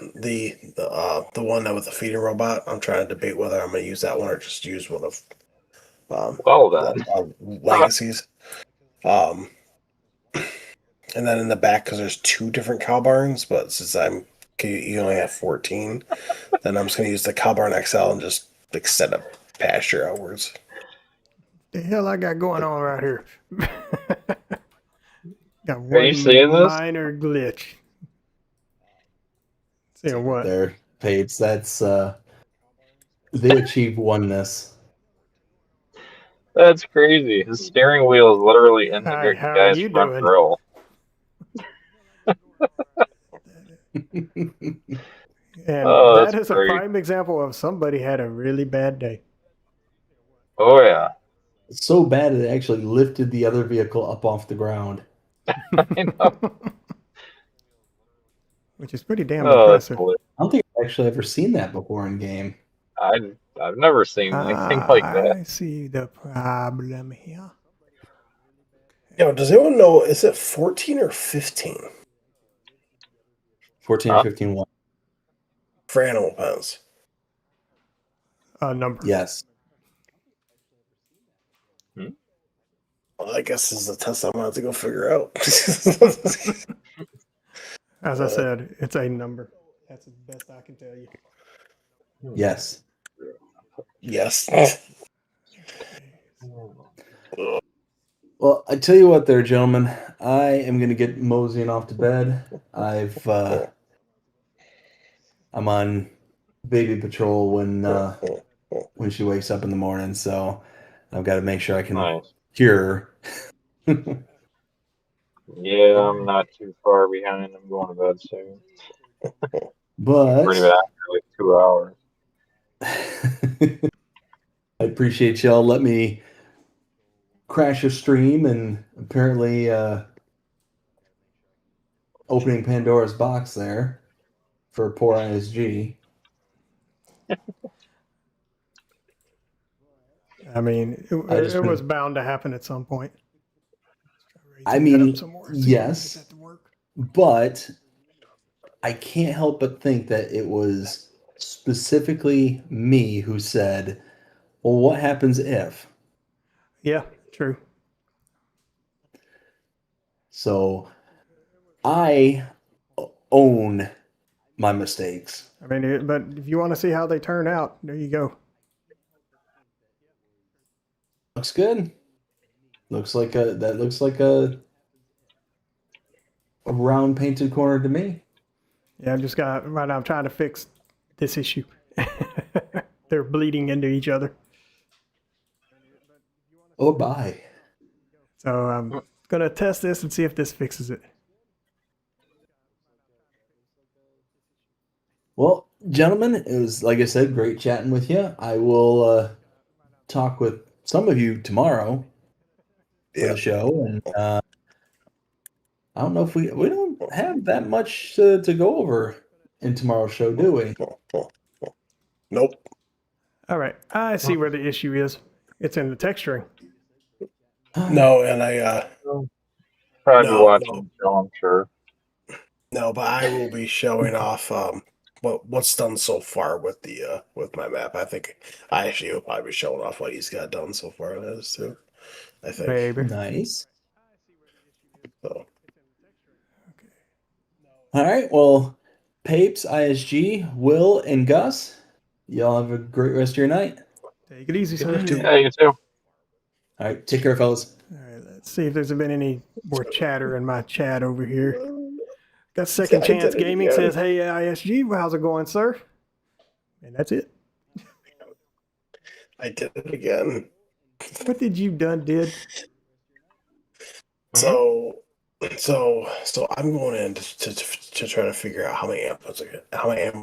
one that with the feeding robot. I'm trying to debate whether I'm going to use that one or just use one of Well then. legacies. Um, and then in the back, because there's 2 different cow barns, but since you only have 14, then I'm just going to use the cow barn XL and just extend a pasture outwards. The hell I got going on right here? Got Are you seeing one this? minor glitch. Seeing what? There, Pates. That's they achieved oneness. That's crazy. His steering wheel is literally in the Hi, how are guy's you front doing? grill. And Oh, that that's is a great. prime example of somebody had a really bad day. Oh yeah. It's so bad it actually lifted the other vehicle up off the ground. I know. Which is pretty damn Oh, that's impressive. hilarious. I don't think I've actually ever seen that before in game. I've never seen anything like that. I see the problem here. Yo, does anyone know, is it 14 or 15 14 Huh? 15 1. for animal pens? Number. Yes. Well, I guess this is a test I'm going to have to go figure out. As I said, it's a number. That's the best I can tell you. Yes. Yes. Well, I tell you what there, gentlemen. I am going to get moseying off to bed. I'm on baby patrol when she wakes up in the morning, so I've got to make sure I can Nice. hear her. Yeah, I'm not too far behind. I'm going to bed soon. But Pretty bad after like 2 hours. I appreciate y'all let me crash a stream and apparently opening Pandora's box there for poor ISG. I mean, it was bound to happen at some point. I mean, yes, but I can't help but think that it was specifically me who said, well, what happens if? Yeah, true. So I own my mistakes. I mean, but if you want to see how they turn out, there you go. Looks good. Looks like a round painted corner to me. Yeah, right now I'm trying to fix this issue. They're bleeding into each other. Oh, bye. So I'm going to test this and see if this fixes it. Well, gentlemen, it was, like I said, great chatting with you. I will talk with some of you tomorrow for the show. And I don't know if we don't have that much to go over in tomorrow's show, do we? Nope. All right. I see where the issue is. It's in the texturing. No, and I Probably No, watching the show, I'm sure. no, but I will be showing off what's done so far with the with my map. I think I actually will probably be showing off what he's got done so far. That is too. I think. Maybe. Nice. So. All right. Well, Papes, ISG, Will, and Gus, Y'all have a great rest of your night. Take it easy, sir. You too. Yeah, you too. All right, take care, fellas. All right, let's see if there's been any more chatter in my chat over here. Got Second I Chance did it Gaming again. says, "Hey ISG, how's it going, sir?" And that's it. I did it again. What did you did? So I'm going in to try to figure out how many ammo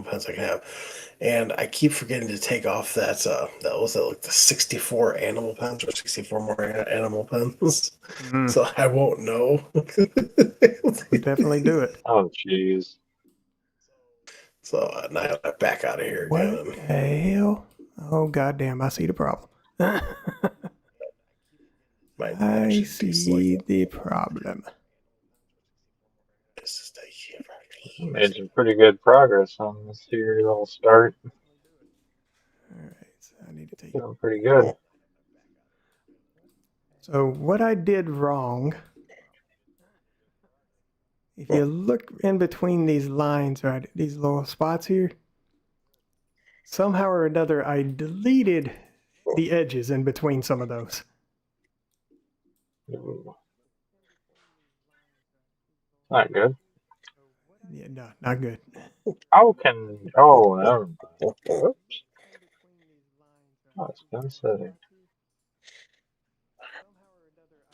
pens I can have, and I keep forgetting to take off that was that like the 64 animal pens or 64 more animal pens. So I won't know. Would definitely do it. Oh, jeez. So now I gotta back out of here What again. the hell? Oh goddamn! I see the problem. My I actually tastes see like the problem. this is the Made some pretty good progress on this here little start. All right, so I need to take. Doing pretty good. So what I did wrong, if you look in between these lines, right, these little spots here, somehow or another I deleted the edges in between some of those. Ooh. Not good. Yeah, no, not good. How can... Oh, never mind. Whoops. Oh, it's been setting.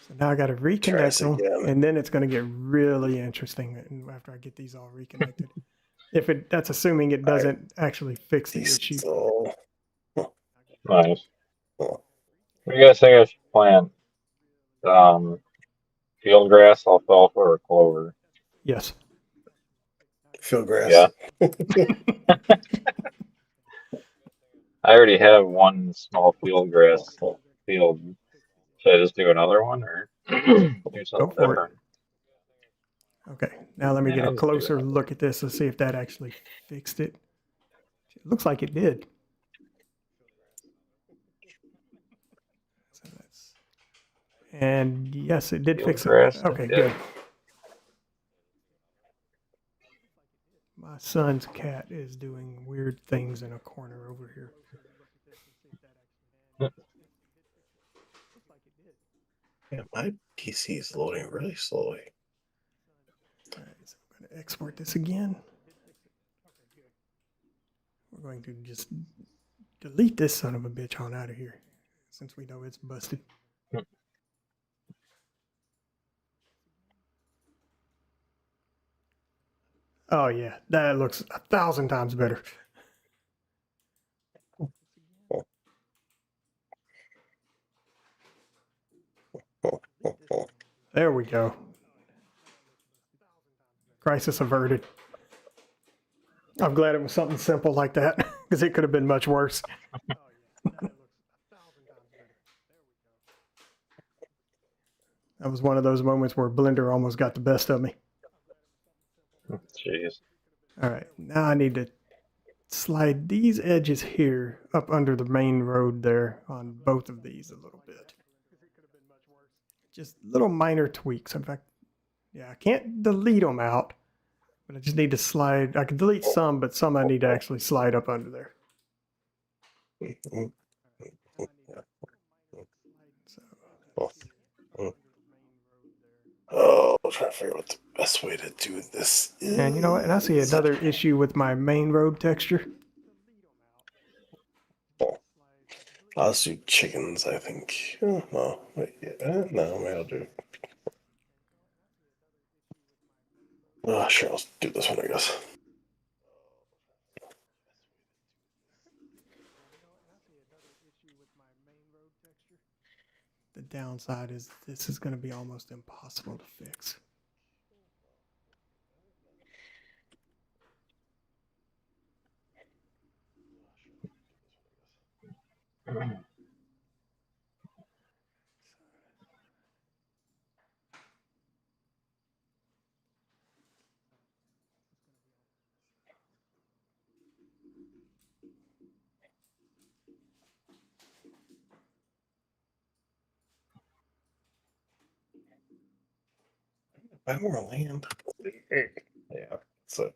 So now I got to Try reconnect this them, again. and then it's going to get really interesting after I get these all reconnected. That's assuming it doesn't actually fix the issue. So Nice. What do you guys think I should plant? Field grass, alfalfa, or clover? Yes. field grass. Yeah. I already have one small field grass field. Should I just do another one or do Go something for different? it. Okay, now let me Yeah, get a I'll just do closer that. look at this and see if that actually fixed it. It looks like it did. So and yes, it did Field fix it. grass. Okay, Yeah. good. My son's cat is doing weird things in a corner over here. Yeah, my PC is loading really slowly. All right, so I'm going to export this again. We're going to just delete this son of a bitch on out of here since we know it's busted. Oh yeah, that looks 1,000 times better. There we go. Crisis averted. I'm glad it was something simple like that because it could have been much worse. That was one of those moments where Blender almost got the best of me. Jeez. All right, now I need to slide these edges here up under the main road there on both of these a little bit. Just little minor tweaks. In fact, yeah, I can't delete them out, but I just need to slide. I can delete some, but some I need to actually slide up under there. Oh, I'm trying to figure out what the best way to do this is. And you know what? And I see another issue with my main road texture. I'll just do chickens, I think. Oh, no, wait, no, maybe I'll do. Oh, sure, I'll do this one, I guess. The downside is this is going to be almost impossible to fix. Buy more land. Yeah, so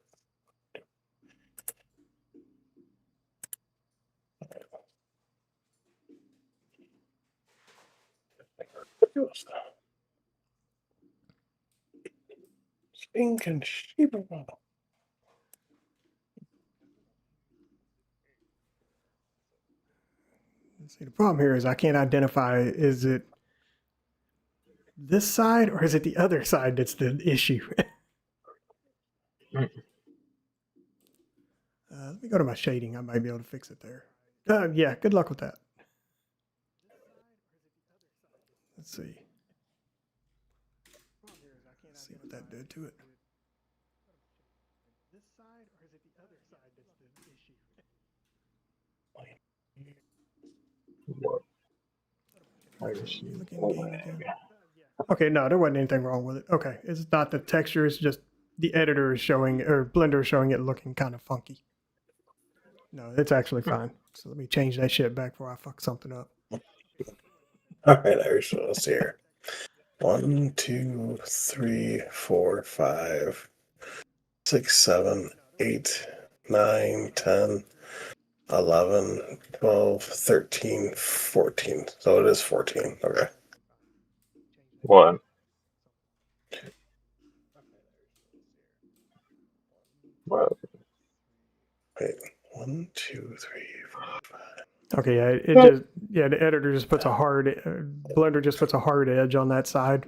Stinking sheep. See, the problem here is I can't identify, is it this side or is it the other side that's the issue? Let me go to my shading. I might be able to fix it there. Yeah, good luck with that. Let's see. Let's see what that did to it. This side or is it the other side that's the issue? What? You look in game again. Okay, no, there wasn't anything wrong with it. Okay, it's not the texture, it's just the editor is showing, or Blender is showing it looking kind of funky. No, it's actually fine. So let me change that shit back before I fuck something up. All right, Irish. Let's see here. 1, 2, 3, 4, 5, 6, 7, 8, 9, 10, 11, 12, 13, 14. So it is 14. Okay. What? What? Wait. 1, 2, 3, 4, 5. Okay, yeah, it just, yeah, the editor just puts a hard, Blender just puts a hard edge on that side.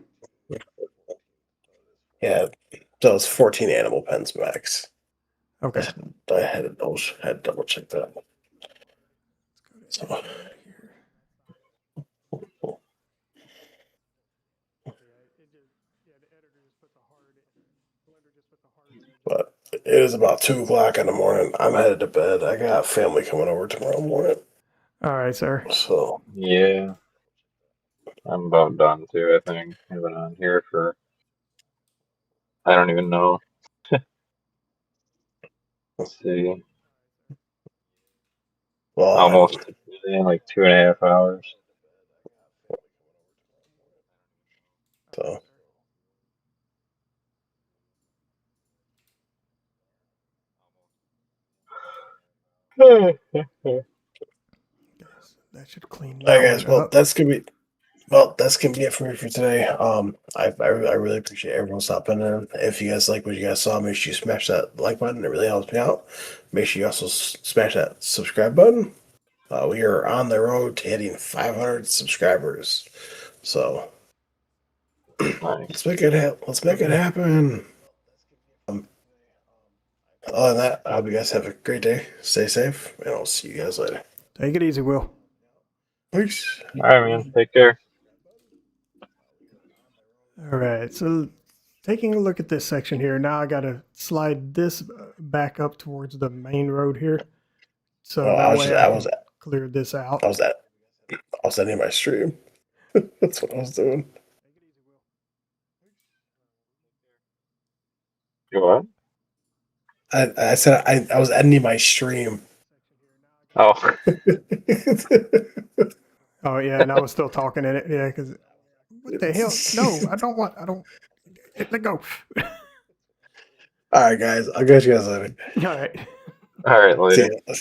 Yeah. So it's 14 animal pens max. Okay. I had to double check that. So, but it is about 2 o'clock in the morning. I'm headed to bed. I got family coming over tomorrow morning. All right, sir. So Yeah. I'm about done too, I think. I've been on here for, I don't even know. Let's see. well, Almost like 2.5 hours. so Okay, so that should clean all that right, guys. one up. That's gonna be it for me for today. I really appreciate everyone stopping in. If you guys like what you guys saw, make sure you smash that like button. It really helps me out. Make sure you also smash that subscribe button. We are on the road to hitting 500 subscribers. So Nice. let's make it happen. Other than that, I hope you guys have a great day. Stay safe, and I'll see you guys later. Take it easy, Will. Peace. All right, man. Take care. All right, so taking a look at this section here, now I got to slide this back up towards the main road here. So Oh, that way I can clear this out. I was ending my stream. That's what I was doing. You what? I said I was ending my stream. Oh. Oh, yeah, and I was still talking in it. Yeah, because what the hell? No, I don't. Let go. All right, guys. I'll catch you guys later. All right. All right, See later. ya.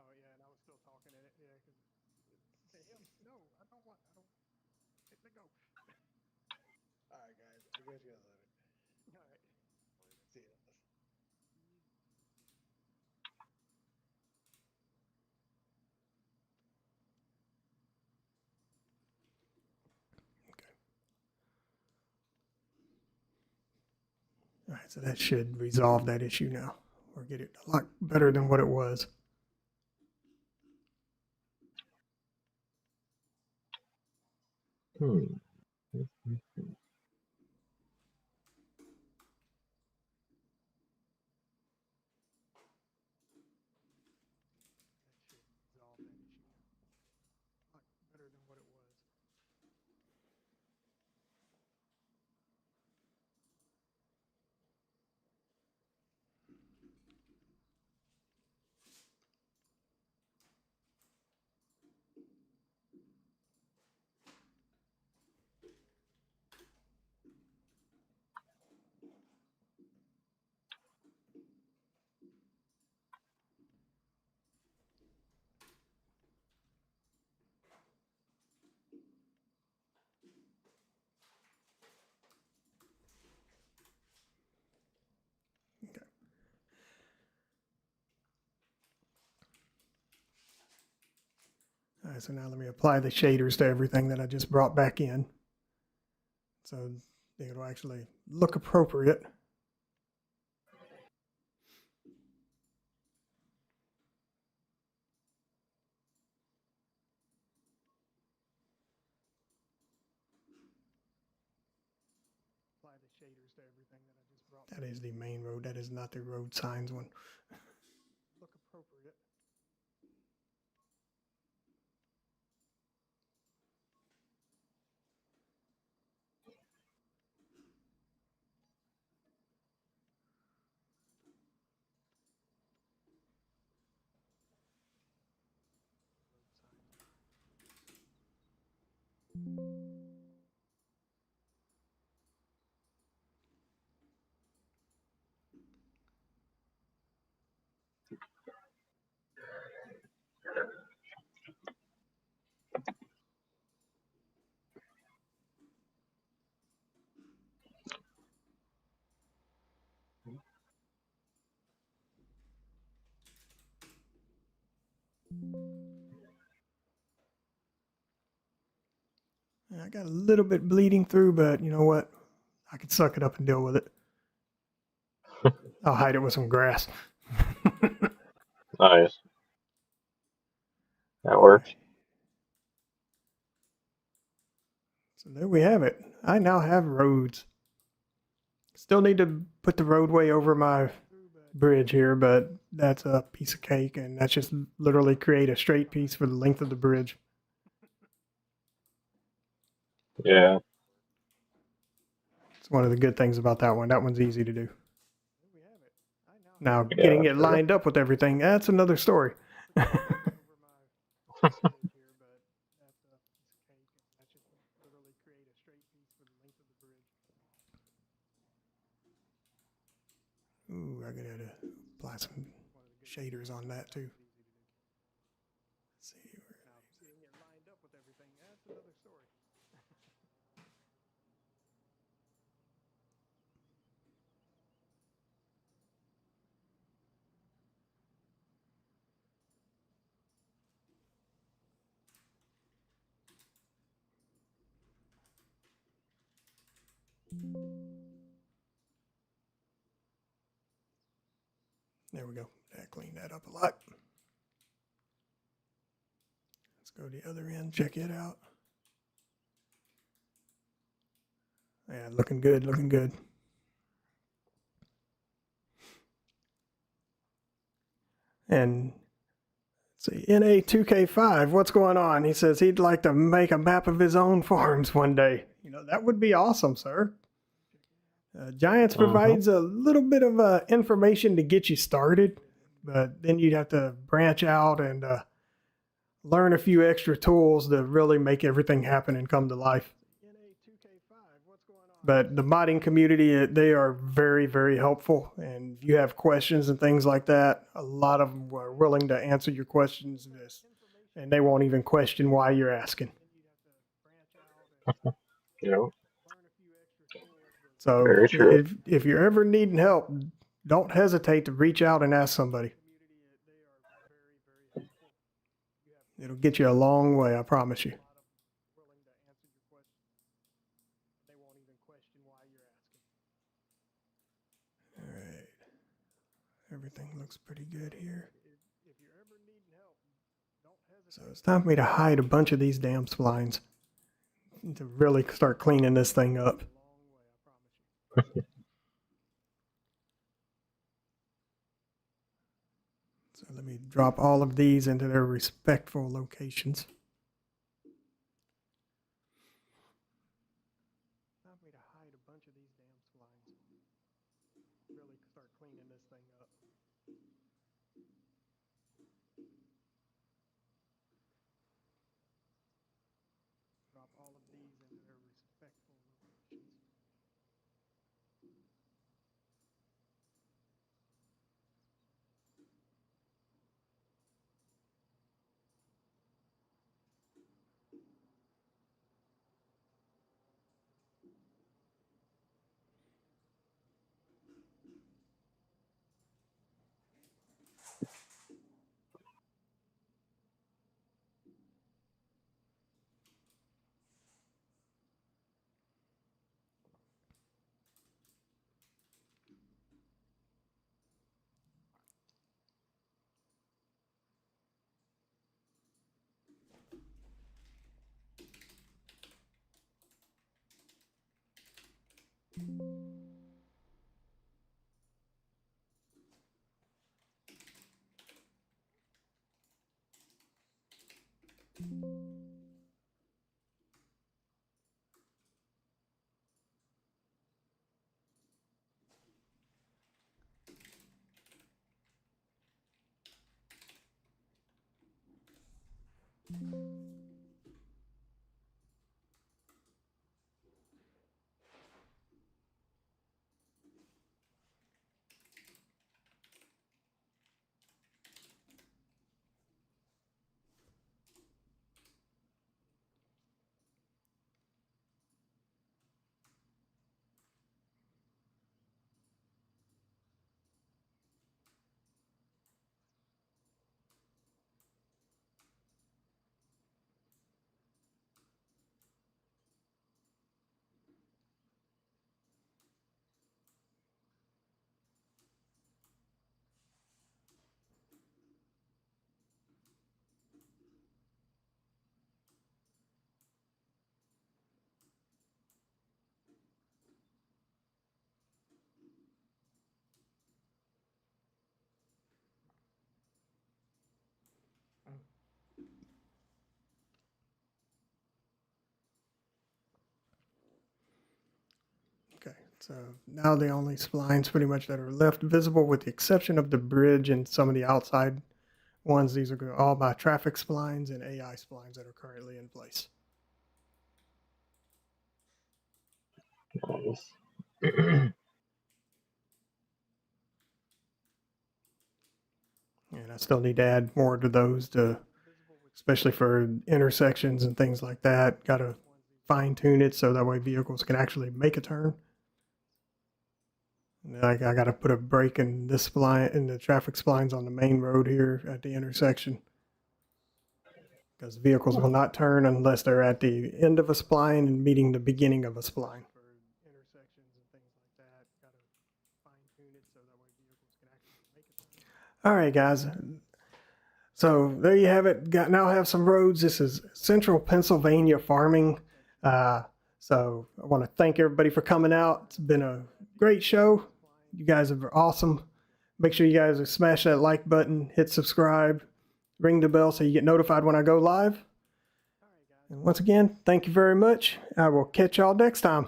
Oh, yeah, and I was still talking in it. Yeah, because no, I don't. Let go. All right, guys. I'll catch you guys later. All right. See ya. All right, so that should resolve that issue now, or get it a lot better than what it was. Hmm. Better than what it was. All right, so now let me apply the shaders to everything that I just brought back in. So it'll actually look appropriate. Apply the shaders to everything that I just brought. That is the main road. That is not the road signs one. Look appropriate. And I got a little bit bleeding through, but you know what? I can suck it up and deal with it. I'll hide it with some grass. Nice. That works. So there we have it. I now have roads. Still need to put the roadway over my bridge here, but that's a piece of cake, and that's just literally create a straight piece for the length of the bridge. Yeah. It's one of the good things about that one. That one's easy to do. Now, Yeah, getting it sure. lined up with everything, that's another story. Ooh, I gotta apply some shaders on that too. Let's see where getting it lined up with everything. That's another story. There we go. That cleaned that up a lot. Let's go to the other end, check it out. Yeah, looking good, looking good. And let's see, NA2K5, what's going on? He says he'd like to make a map of his own farms one day. You know, that would be awesome, sir. Giants provides a little bit of information to get you started, but then you'd have to branch out and learn a few extra tools to really make everything happen and come to life. But the modding community, they are very, very helpful. And if you have questions and things like that, a lot of them are willing to answer your questions. And they won't even question why you're asking. You know, So very true. if you're ever needing help, don't hesitate to reach out and ask somebody. It'll get you a long way, I promise you. All right. Everything looks pretty good here. So it's time for me to hide a bunch of these damn splines to really start cleaning this thing up. So let me drop all of these into their respectful locations. Time for me to hide a bunch of these damn splines. Really start cleaning this thing up. Drop all of these into their respectful locations. So now the only splines pretty much that are left visible, with the exception of the bridge and some of the outside ones, these are all by traffic splines and AI splines that are currently in place. Nice. And I still need to add more to those, especially for intersections and things like that. Got to fine tune it so that way vehicles can actually make a turn. And I got to put a brake in this spline, in the traffic splines on the main road here at the intersection, because vehicles will not turn unless they're at the end of a spline and meeting the beginning of a spline. For intersections and things like that, got to fine tune it so that way vehicles can actually make a turn. All right, guys. So there you have it. Now have some roads. This is Central Pennsylvania farming. So I want to thank everybody for coming out. It's been a great show. You guys are awesome. Make sure you guys smash that like button, hit subscribe, ring the bell so you get notified when I go live. And once again, thank you very much. I will catch y'all next time.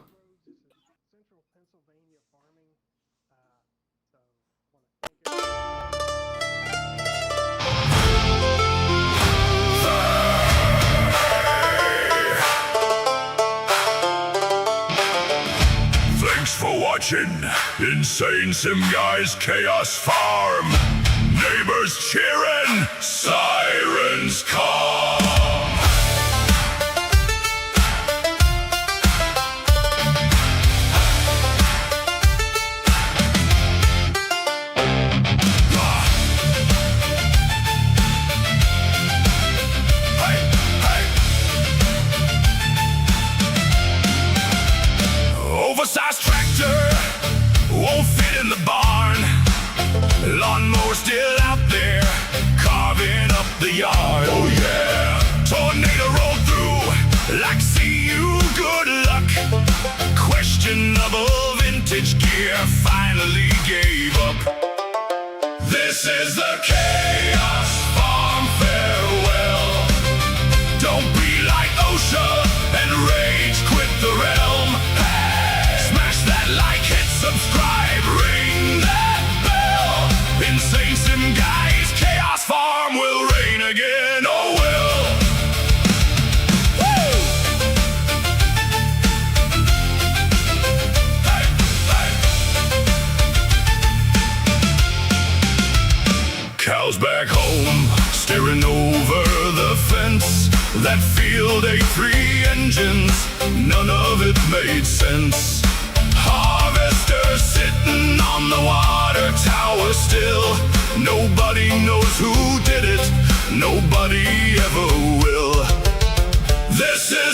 Thanks for watching InsaneSimGuy's Chaos Farm. Neighbors cheering, sirens calm. Hey, hey. Oversized tractor won't fit in the barn. Lawnmower still out there, carving up the yard. Oh yeah! Tornado rolled through, like see you, good luck. Questionable vintage gear finally gave up. This is the Chaos Farm farewell. Don't be like OSHA and rage quit the realm. Hey, smash that like, hit subscribe, ring that bell. InsaneSimGuy's Chaos Farm will reign again. Oh well. Woo! Hey, hey. Cows back home, staring over the fence. That field A3 engines, none of it made sense. Harvester sitting on the water tower still. Nobody knows who did it, nobody ever will. This is